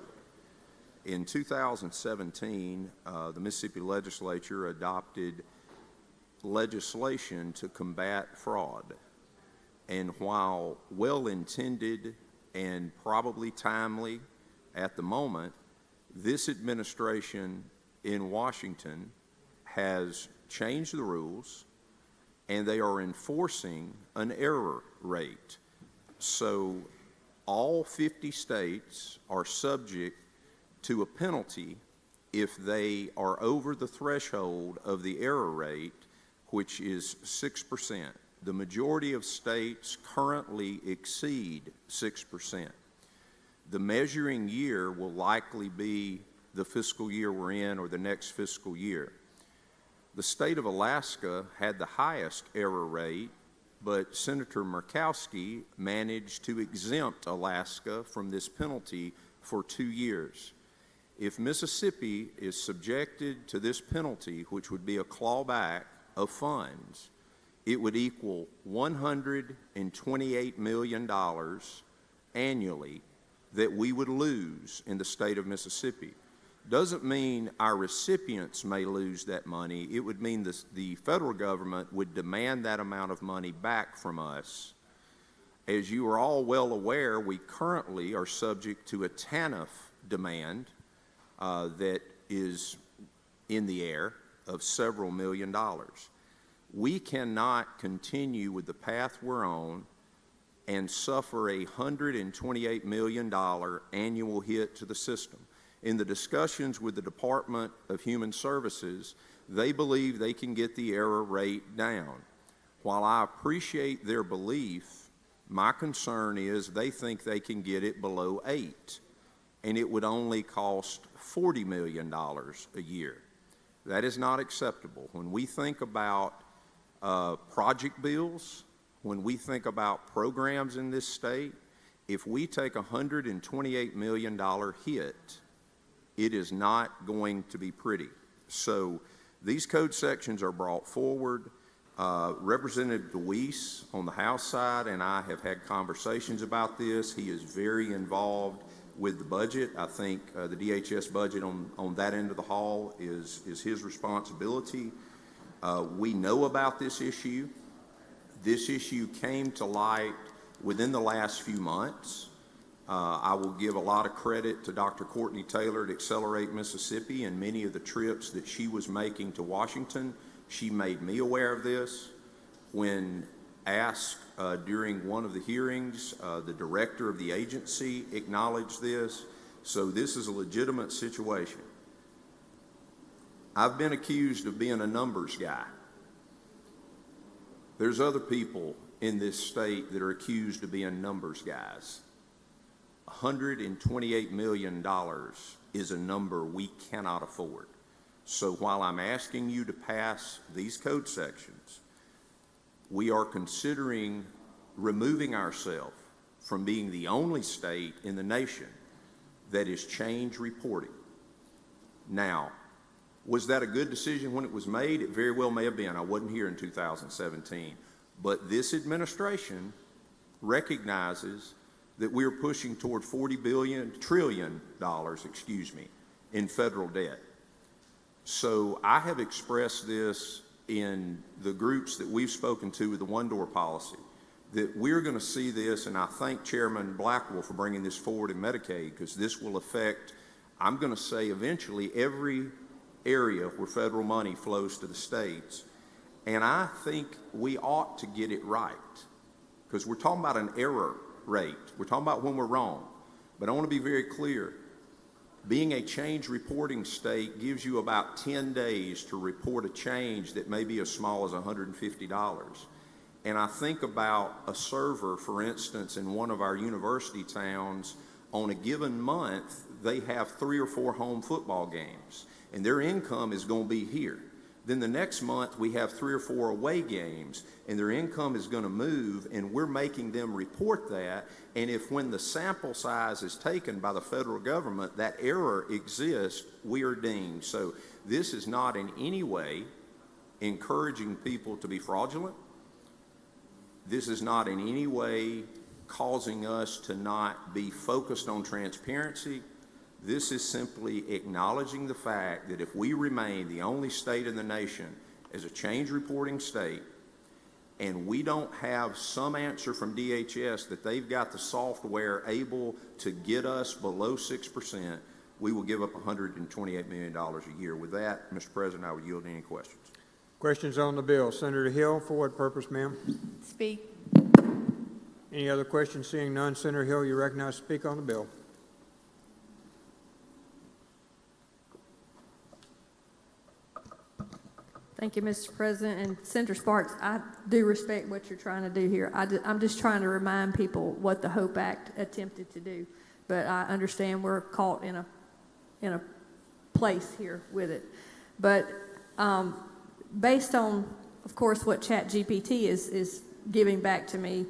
In 2017, the Mississippi legislature adopted legislation to combat fraud. And while well-intended and probably timely at the moment, this administration in Washington has changed the rules and they are enforcing an error rate. So all 50 states are subject to a penalty if they are over the threshold of the error rate, which is 6%. The majority of states currently exceed 6%. The measuring year will likely be the fiscal year we're in or the next fiscal year. The state of Alaska had the highest error rate, but Senator Murkowski managed to exempt Alaska from this penalty for 2 years. If Mississippi is subjected to this penalty, which would be a clawback of funds, it would equal $128 million annually that we would lose in the state of Mississippi. Doesn't mean our recipients may lose that money. It would mean the federal government would demand that amount of money back from us. As you are all well aware, we currently are subject to a TANF demand that is in the air of several $millions. We cannot continue with the path we're on and suffer a $128 million annual hit to the system. In the discussions with the Department of Human Services, they believe they can get the error rate down. While I appreciate their belief, my concern is they think they can get it below 8. and it would only cost $40 million a year. That is not acceptable. When we think about project bills, when we think about programs in this state, if we take a $128 million hit, it is not going to be pretty. So these code sections are brought forward. Representative DeWeese on the House side and I have had conversations about this. He is very involved with the budget. I think the DHS budget on that end of the hall is his responsibility. We know about this issue. This issue came to light within the last few months. I will give a lot of credit to Dr. Courtney Taylor at Accelerate Mississippi and many of the trips that she was making to Washington. She made me aware of this. When asked during one of the hearings, the director of the agency acknowledged this. So this is a legitimate situation. I've been accused of being a numbers guy. There's other people in this state that are accused of being numbers guys. $128 million is a number we cannot afford. So while I'm asking you to pass these code sections, we are considering removing ourselves from being the only state in the nation that is change reporting. Now, was that a good decision when it was made? It very well may have been. I wasn't here in 2017. But this administration recognizes that we're pushing toward $40 trillion, in federal debt. So I have expressed this in the groups that we've spoken to with the one-door policy, that we're going to see this, and I thank Chairman Blackwell for bringing this forward in Medicaid, because this will affect, I'm going to say eventually, every area where federal money flows to the states. And I think we ought to get it right, because we're talking about an error rate. We're talking about when we're wrong. But I want to be very clear. Being a change reporting state gives you about 10 days to report a change that may be as small as $150. And I think about a server, for instance, in one of our university towns. On a given month, they have 3 or 4 home football games, and their income is going to be here. Then the next month, we have 3 or 4 away games, and their income is going to move, and we're making them report that. And if when the sample size is taken by the federal government, that error exists, we are dinged. So this is not in any way encouraging people to be fraudulent. This is not in any way causing us to not be focused on transparency. This is simply acknowledging the fact that if we remain the only state in the nation as a change reporting state, and we don't have some answer from DHS that they've got the software able to get us below 6%, we will give up $128 million a year. With that, Mr. President, I would yield any questions. Questions on the bill? Senator Hill, for what purpose, ma'am? Speak. Any other questions? Seeing none, Senator Hill, you recognize to speak on the bill. Thank you, Mr. President. And Senator Sparks, I do respect what you're trying to do here. I'm just trying to remind people what the HOPE Act attempted to do. But I understand we're caught in a place here with it. But based on, of course, what ChatGPT is giving back to me,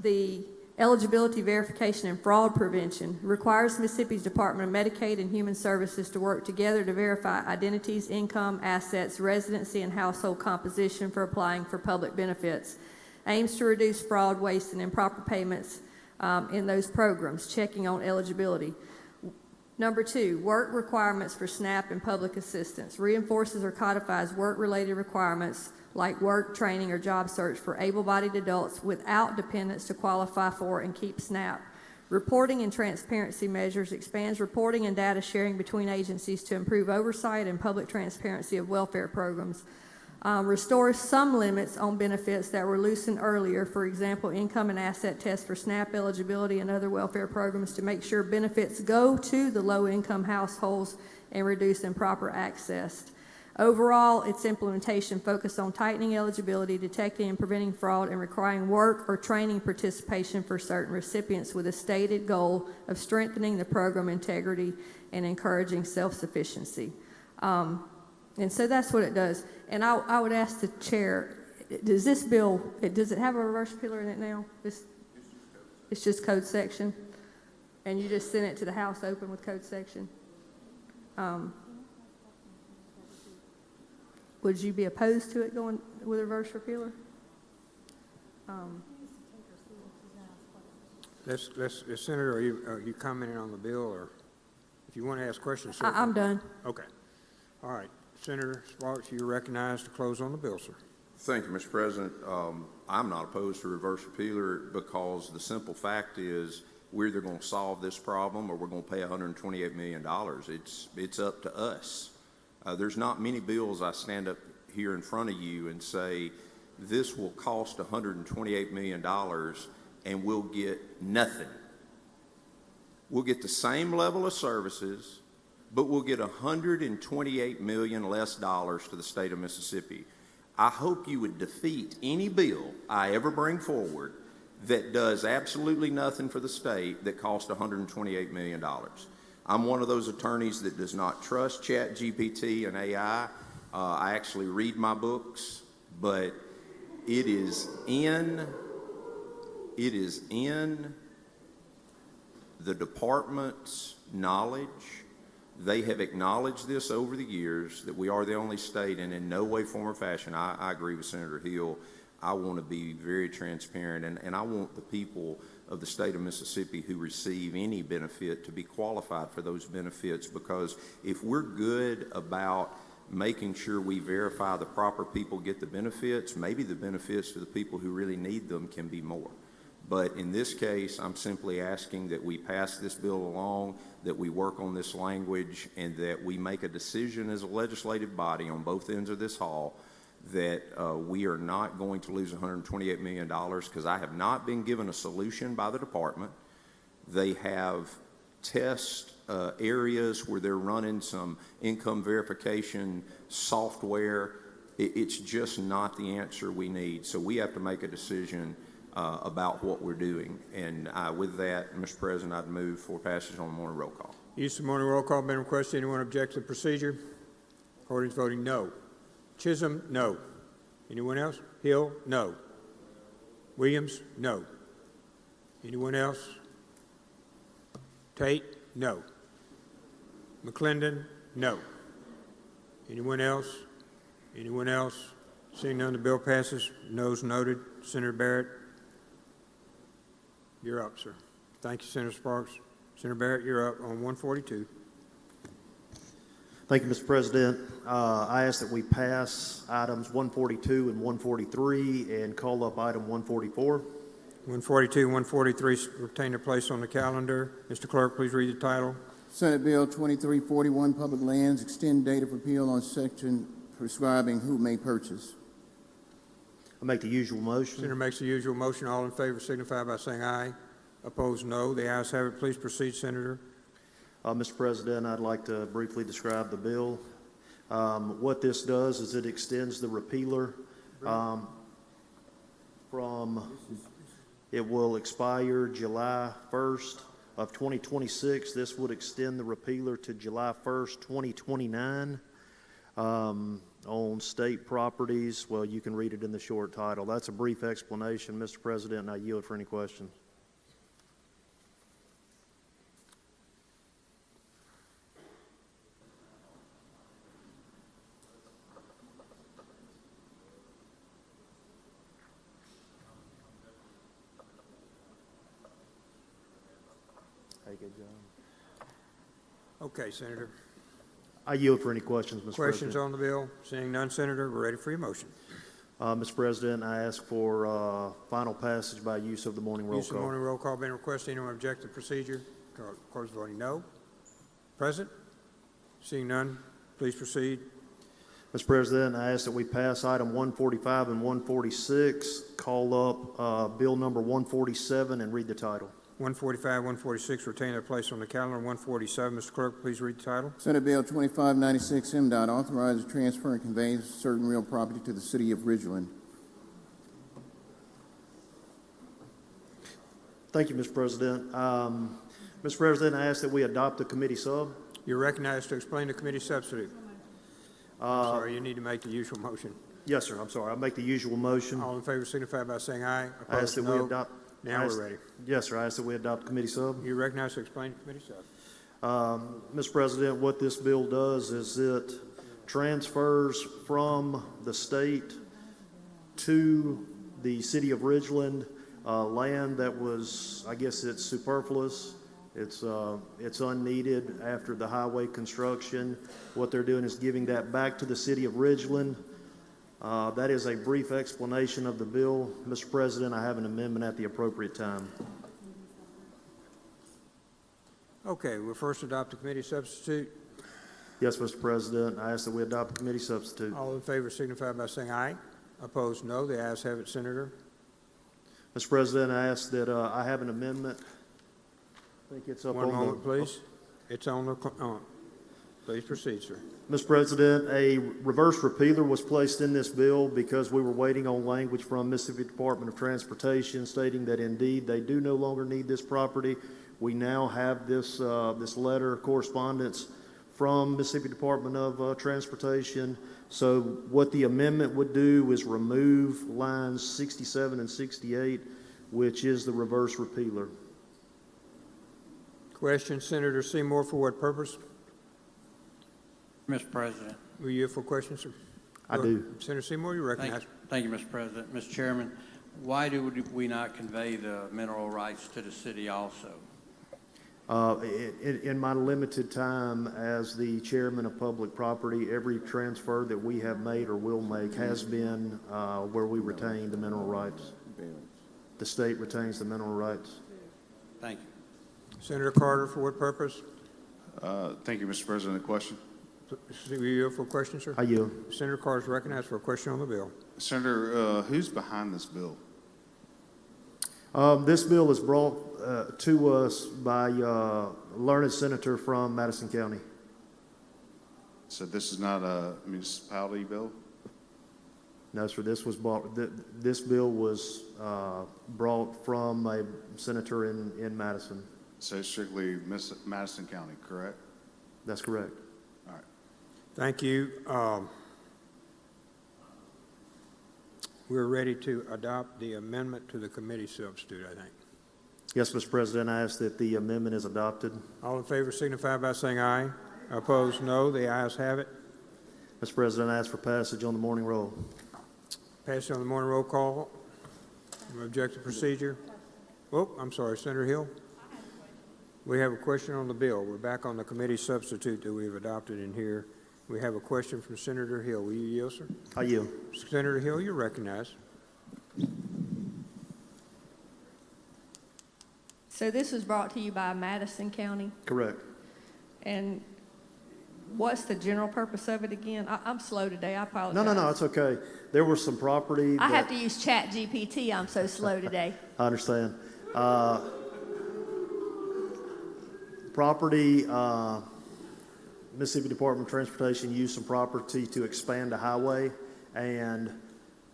the Eligibility Verification and Fraud Prevention requires Mississippi's Department of Medicaid and Human Services to work together to verify identities, income, assets, residency, and household composition for applying for public benefits. Aims to reduce fraud, waste, and improper payments in those programs, checking on eligibility. Number 2, work requirements for SNAP and public assistance. Reinforces or codifies work-related requirements like work, training, or job search for able-bodied adults without dependents to qualify for and keep SNAP. Reporting and transparency measures expands reporting and data sharing between agencies to improve oversight and public transparency of welfare programs. Restores some limits on benefits that were loosened earlier, for example, income and asset tests for SNAP eligibility and other welfare programs to make sure benefits go to the low-income households and reduce improper access. Overall, its implementation focused on tightening eligibility, detecting and preventing fraud, and requiring work or training participation for certain recipients with a stated goal of strengthening the program integrity and encouraging self-sufficiency. And so that's what it does. And I would ask the chair, does this bill, does it have a reverse pillar in it now? It's just code section? And you just sent it to the House open with code section? Would you be opposed to it going with a reverse repealer? Senator, are you commenting on the bill, or if you want to ask questions? I'm done. Okay. All right. Senator Sparks, you're recognized to close on the bill, sir. Thank you, Mr. President. I'm not opposed to reverse repealer because the simple fact is we're either going to solve this problem or we're going to pay $128 million. It's up to us. There's not many bills I stand up here in front of you and say this will cost $128 million and we'll get nothing. We'll get the same level of services, but we'll get $128 million less dollars to the state of Mississippi. I hope you would defeat any bill I ever bring forward that does absolutely nothing for the state that costs $128 million. I'm one of those attorneys that does not trust ChatGPT and AI. I actually read my books, but it is in the department's knowledge. They have acknowledged this over the years, that we are the only state, and in no way, form, or fashion, I agree with Senator Hill. I want to be very transparent, and I want the people of the state of Mississippi who receive any benefit to be qualified for those benefits, because if we're good about making sure we verify the proper people get the benefits, maybe the benefits to the people who really need them can be more. But in this case, I'm simply asking that we pass this bill along, that we work on this language, and that we make a decision as a legislative body on both ends of this hall that we are not going to lose $128 million, because I have not been given a solution by the department. They have test areas where they're running some income verification software. It's just not the answer we need. So we have to make a decision about what we're doing. And with that, Mr. President, I'd move for passage on the morning roll call. Use of morning roll call been requested. Anyone object to the procedure? According to voting, no. Chisholm, no. Anyone else? Hill, no. Williams, no. Anyone else? Tate, no. McClendon, no. Anyone else? Anyone else? Seeing none, the bill passes. Noes noted. Senator Barrett, you're up, sir. Thank you, Senator Sparks. Senator Barrett, you're up on 142. Thank you, Mr. President. I ask that we pass items 142 and 143 and call up item 144. 142 and 143 retain their place on the calendar. Mr. Clerk, please read the title. Senate Bill 2341, Public Lands, extend date of repeal on section prescribing who may purchase. I make the usual motion. Senator makes the usual motion. All in favor signify by saying aye. Opposed, no. The ayes have it. Please proceed, Senator. Mr. President, I'd like to briefly describe the bill. What this does is it extends the repealer it will expire July 1st of 2026. This would extend the repealer to July 1st, 2029 on state properties. Well, you can read it in the short title. That's a brief explanation, Mr. President, and I yield for any questions. Good job. Okay, Senator. I yield for any questions, Mr. Questions President. on the bill? Seeing none, Senator, we're ready for your motion. Mr. President, I ask for final passage by use of the morning roll Use of call. morning roll call being requested. Anyone object to the procedure? Of course, voting no. Present? Seeing none, please proceed. Mr. President, I ask that we pass item 145 and 146, call up bill number 147, and read the title. 145, 146 retain their place on the calendar. 147, Mr. Clerk, please read the title. Senate Bill 2596, MDOT, authorizes transfer and conveyance of certain real property to the city of Ridgeland. Thank you, Mr. President. Mr. President, I ask that we adopt the committee sub. You're recognized to explain the committee substitute. I'm sorry, you need to make the usual motion. Yes, sir, I'm sorry. I'll make the usual motion. All in favor signify by saying aye. I ask Opposed, that we no. adopt. Now we're ready. Yes, sir, I ask that we adopt committee sub. You're recognized to explain the committee sub. Mr. President, what this bill does is it transfers from the state to the city of Ridgeland land that was, I guess it's superfluous. It's unneeded after the highway construction. What they're doing is giving that back to the city of Ridgeland. That is a brief explanation of the bill. Mr. President, I have an amendment at the appropriate time. Okay, we'll first adopt the committee substitute. Yes, Mr. President, I ask that we adopt the committee substitute. All in favor signify by saying aye. Opposed, no. The ayes have it, Senator. Mr. President, I ask that I have an amendment. I think it's up on the... One moment, please. It's on the, please proceed, sir. Mr. President, a reverse repealer was placed in this bill because we were waiting on language from Mississippi Department of Transportation stating that indeed they do no longer need this property. We now have this, this letter of correspondence from Mississippi Department of Transportation. So what the amendment would do is remove lines 67 and 68, which is the reverse repealer. Question, Senator Seymour, for what purpose? Mr. President. Will you for questions, sir? I do. Senator Seymour, you recognize. Thank you, Mr. President. Mr. Chairman, why do we not convey the mineral rights to the city also? In my limited time as the chairman of public property, every transfer that we have made or will make has been where we retain the mineral rights. The state retains the mineral rights. Thank you. Senator Carter, for what purpose? Thank you, Mr. President. A question? Will you yield for a question, sir? I yield. Senator Carter is recognized for a question on the bill. Senator, who's behind this bill? This bill is brought to us by a learned senator from Madison County. So this is not a municipality bill? No, sir. This was brought. This bill was brought from a senator in Madison. So strictly Madison County, correct? That's correct. All right. Thank you. We're ready to adopt the amendment to the committee substitute, I think. Yes, Mr. President, I ask that the amendment is adopted. All in favor signify by saying aye. Opposed, no. The ayes have it. Mr. President, I ask for passage on the morning roll. Passage on the morning roll call. Object to procedure. Oh, I'm sorry, Senator Hill. We have a question on the bill. We're back on the committee substitute that we've adopted in here. We have a question from Senator Hill. Will you yield, sir? I yield. Senator Hill, you're recognized. So this was brought to you by Madison County, Correct. and what's the general purpose of it again? I'm slow today, I apologize. No, it's okay. There was some property I that... have to use Chat GPT, I'm so slow today. I understand. Property, Mississippi Department of Transportation used some property to expand a highway, and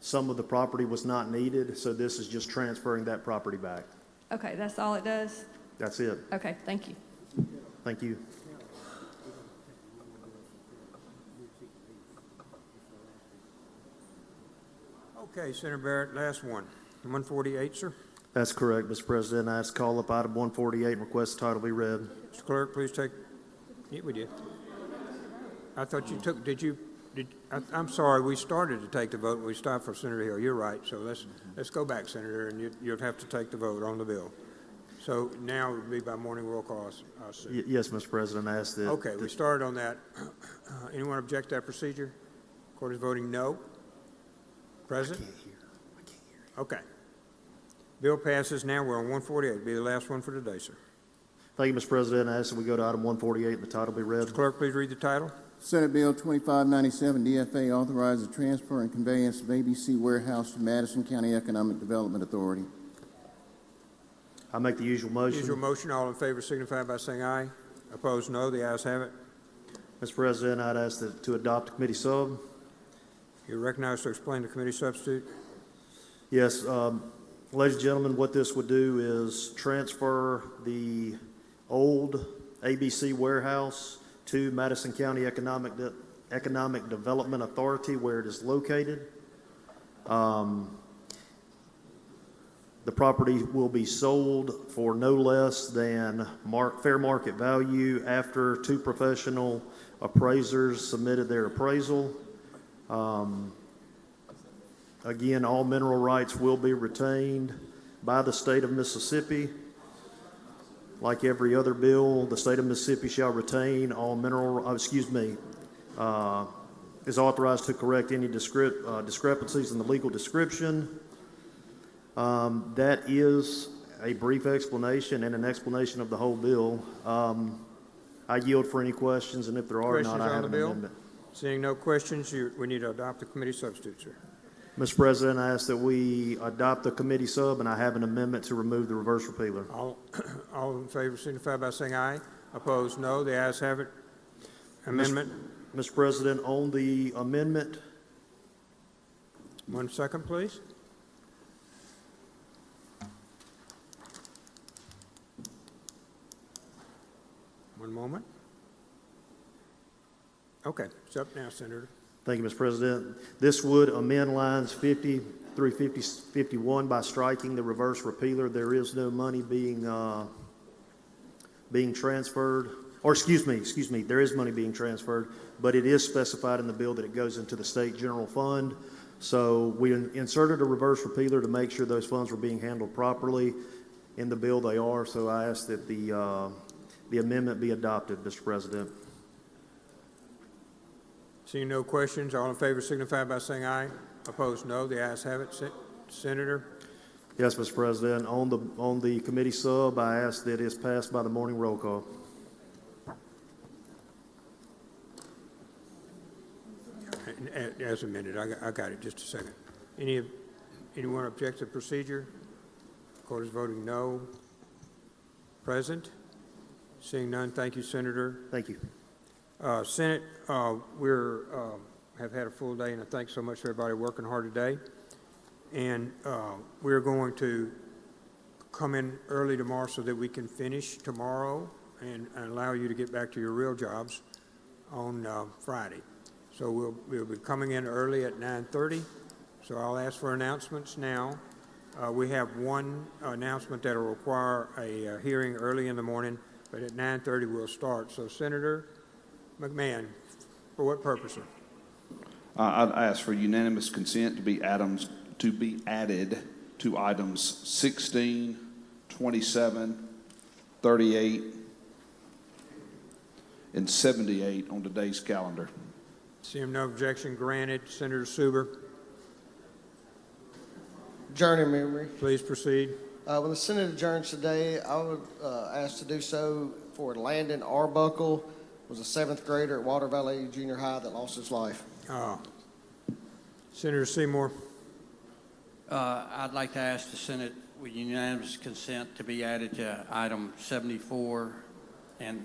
some of the property was not needed, so this is just transferring that property back. Okay, that's all it does? That's it. Okay, thank you. Thank you. Okay, Senator Barrett, last one. 148, sir. That's correct, Mr. President. I ask to call up item 148 and request the title be read. Mr. Clerk, please take. Yeah, we did. I thought you took. I'm sorry. We started to take the vote. We stopped for Senator Hill. You're right. So let's go back, Senator, and you'll have to take the vote on the bill. So now it would be by morning roll call. Yes, Mr. President. I ask that. Okay, we started on that. Anyone object to that procedure? Court is voting no. Present? I can't hear. Okay. Bill passes. Now we're on 148. It'll be the last one for today, sir. Thank you, Mr. President. I ask that we go to item 148 and the title be read. Mr. Clerk, please read the title. Senate Bill 2597, DFA, authorizes the transfer and conveyance of ABC Warehouse to Madison County Economic Development Authority. I make the usual motion. Usual motion. All in favor signify by saying aye. Opposed, no. The ayes have it. Mr. President, I'd ask to adopt the committee sub. You're recognized to explain the committee substitute. Yes, ladies and gentlemen, what this would do is transfer the old ABC warehouse to Madison County Economic Development Authority where it is located. The property will be sold for no less than fair market value after 2 professional appraisers submitted their appraisal. Again, all mineral rights will be retained by the state of Mississippi. Like every other bill, the state of Mississippi shall retain all is authorized to correct any discrepancies in the legal description. That is a brief explanation and an explanation of the whole bill. I yield for any questions, and if there are not, I have an amendment. Seeing no questions, we need to adopt the committee substitute, sir. Mr. President, I ask that we adopt the committee sub, and I have an amendment to remove the reverse repealer. All in favor signify by saying aye. Opposed, no. The ayes have it. Amendment. Mr. President, on the amendment. 1 second, please. One moment. Okay, it's up now, Senator. Thank you, Mr. President. This would amend lines 50 through 51 by striking the reverse repealer. There is no money being transferred, or excuse me, there is money being transferred, but it is specified in the bill that it goes into the state general fund. So we inserted a reverse repealer to make sure those funds were being handled properly. In the bill they are, so I ask that the amendment be adopted, Mr. President. Seeing no questions, all in favor signify by saying aye. Opposed, no. The ayes have it. Senator? Yes, Mr. President. On the committee sub, I ask that it is passed by the morning roll call. As amended. I got it. Just a second. Anyone object to procedure? Court is voting no. Present? Seeing none, thank you, Senator. Thank you. Senate, have had a full day, and I thank so much for everybody working hard today. And we're going to come in early tomorrow so that we can finish tomorrow and allow you to get back to your real jobs on Friday. So we'll be coming in early at 9:30. So I'll ask for announcements now. We have one announcement that will require a hearing early in the morning, but at 9:30 we'll start. So Senator McMahon, for what purpose, sir? I'd ask for unanimous consent to be added to items 16, 27, 38, and 78 on today's calendar. Seeing no objection granted. Senator Suber. Journey memory. Please proceed. When the Senate adjourns today, I would ask to do so for Landon Arbuckle, was a 7th grader at Water Valley Junior High that lost his life. Senator Seymour. I'd like to ask the Senate with unanimous consent to be added to item 74 and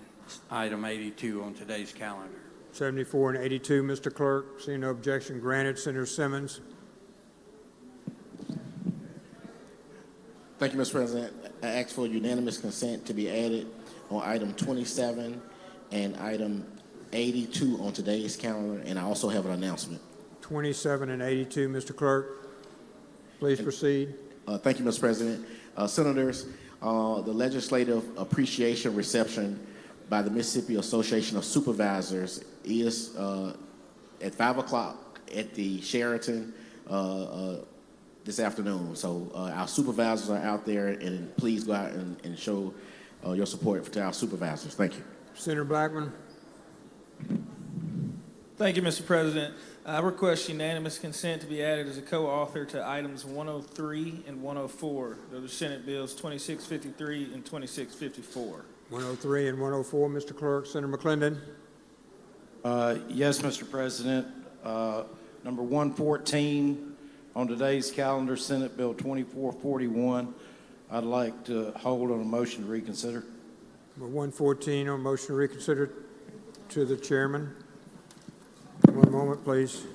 item 82 on today's calendar. 74 and 82, Mr. Clerk. Seeing no objection granted. Senator Simmons. Thank you, Mr. President. I ask for unanimous consent to be added on item 27 and item 82 on today's calendar, and I also have an announcement. 27 and 82, Mr. Clerk. Please proceed. Thank you, Mr. President. Senators, the legislative appreciation reception by the Mississippi Association of Supervisors is at 5 o'clock at the Sheraton this afternoon. So our supervisors are out there, and please go out and show your support to our supervisors. Thank you. Senator Blackman. Thank you, Mr. President. I request unanimous consent to be added as a co-author to items 103 and 104. Those are Senate Bills 2653 and 2654. 103 and 104, Mr. Clerk. Senator McClendon. Yes, Mr. President. Number 114 on today's calendar, Senate Bill 2441, I'd like to hold on a motion to reconsider. Number 114 on motion to reconsider to the chairman. One moment, please.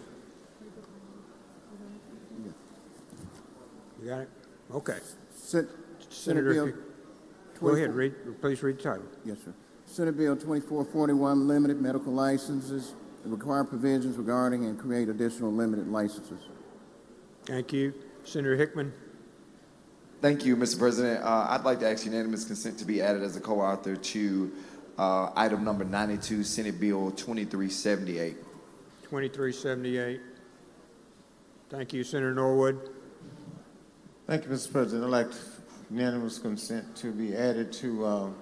You got it? Okay. Senate Bill. Go ahead, please read the title. Yes, sir. Senate Bill 2441, limited medical licenses, and require provisions regarding and create additional limited licenses. Thank you. Senator Hickman. Thank you, Mr. President. I'd like to ask unanimous consent to be added as a co-author to item number 92, Senate Bill 2378. 2378. Thank you, Senator Norwood. Thank you, Mr. President. I'd like unanimous consent to be added to,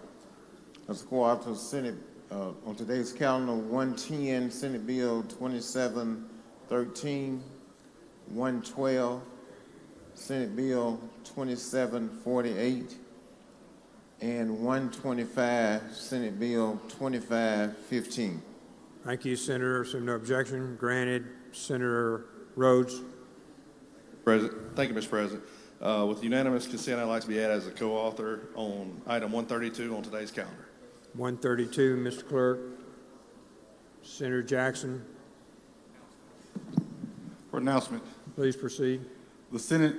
as a co-author, Senate, on today's calendar, 110, Senate Bill 2713, 112, Senate Bill 2748, and 125, Senate Bill 2515. Thank you, Senator. So no objection. Granted. Senator Rhodes. Thank you, Mr. President. With unanimous consent, I'd like to be added as a co-author on item 132 on today's calendar. 132, Mr. Clerk. Senator Jackson. For announcement. Please proceed. The Senate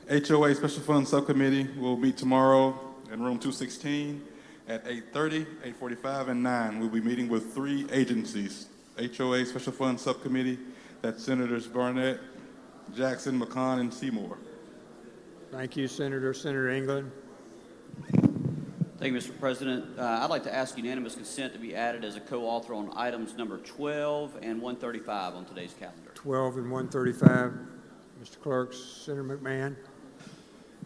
HOA Special Fund Subcommittee will meet tomorrow in room 216 at 8:30, 8:45, and 9. We'll be meeting with 3 agencies. HOA Special Fund Subcommittee, that's Senators Barnett, Jackson, McCon, and Seymour. Thank you, Senator. Senator England. Thank you, Mr. President. I'd like to ask unanimous consent to be added as a co-author on items number 12 and 135 on today's calendar. 12 and 135. Mr. Clerk, Senator McMahon.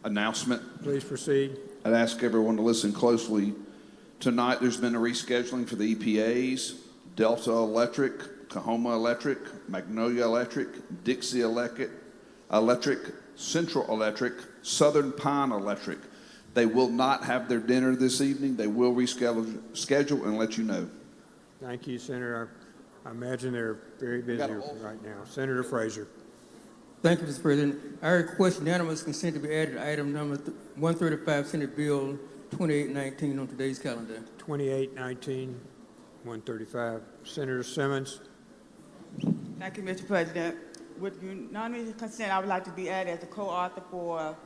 Announcement. Please proceed. I'd ask everyone to listen closely. Tonight, there's been a rescheduling for the EPAs, Delta Electric, Kahoma Electric, Magnolia Electric, Dixie Electric, Central Electric, Southern Pine Electric. They will not have their dinner this evening. They will reschedule and let you know. Thank you, Senator. I imagine they're very busy right now. Senator Fraser. Thank you, Mr. President. I request unanimous consent to be added to item number 135, Senate Bill 2819 on today's calendar. 2819, 135. Senator Simmons. Thank you, Mr. President. With unanimous consent, I would like to be added as a co-author for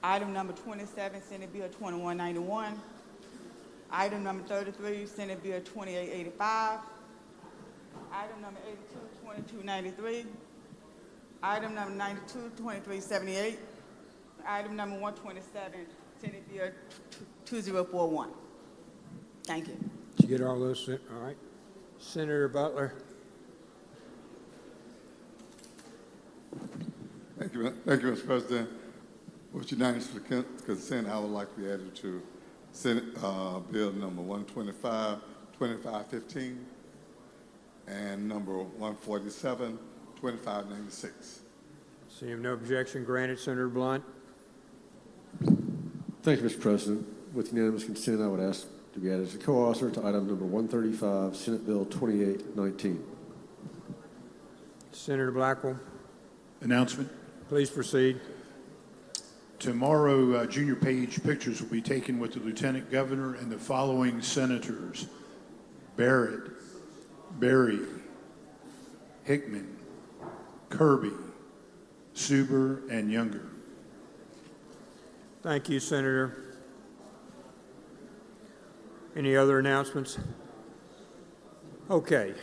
item number 27, Senate Bill 2191. Item number 33, Senate Bill 2885. Item number 82, 2293. Item number 92, 2378. Item number 127, Senate Bill 2041. Thank you. Did you get all those? All right. Senator Butler. Thank you, Mr. President. With unanimous consent, I would like to be added to Senate Bill number 125, 2515, and number 147, 2596. Seeing no objection, granted. Senator Blunt. Thank you, Mr. President. With unanimous consent, I would ask to be added as a co-author to item number 135, Senate Bill 2819. Senator Blackwell. Announcement. Please proceed. Tomorrow, junior page pictures will be taken with the Lieutenant Governor and the following senators: Barrett, Berry, Hickman, Kirby, Suber, and Younger. Thank you, Senator. Any other announcements? Okay.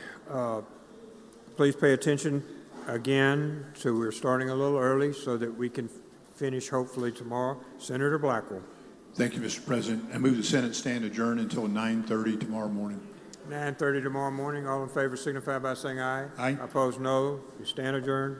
Please pay attention again. So we're starting a little early so that we can finish hopefully tomorrow. Senator Blackwell. Thank you, Mr. President. I move the Senate stand adjourned until 9:30 tomorrow morning. 9:30 tomorrow morning. All in favor signify by saying aye. Aye. Opposed, no. We stand adjourned.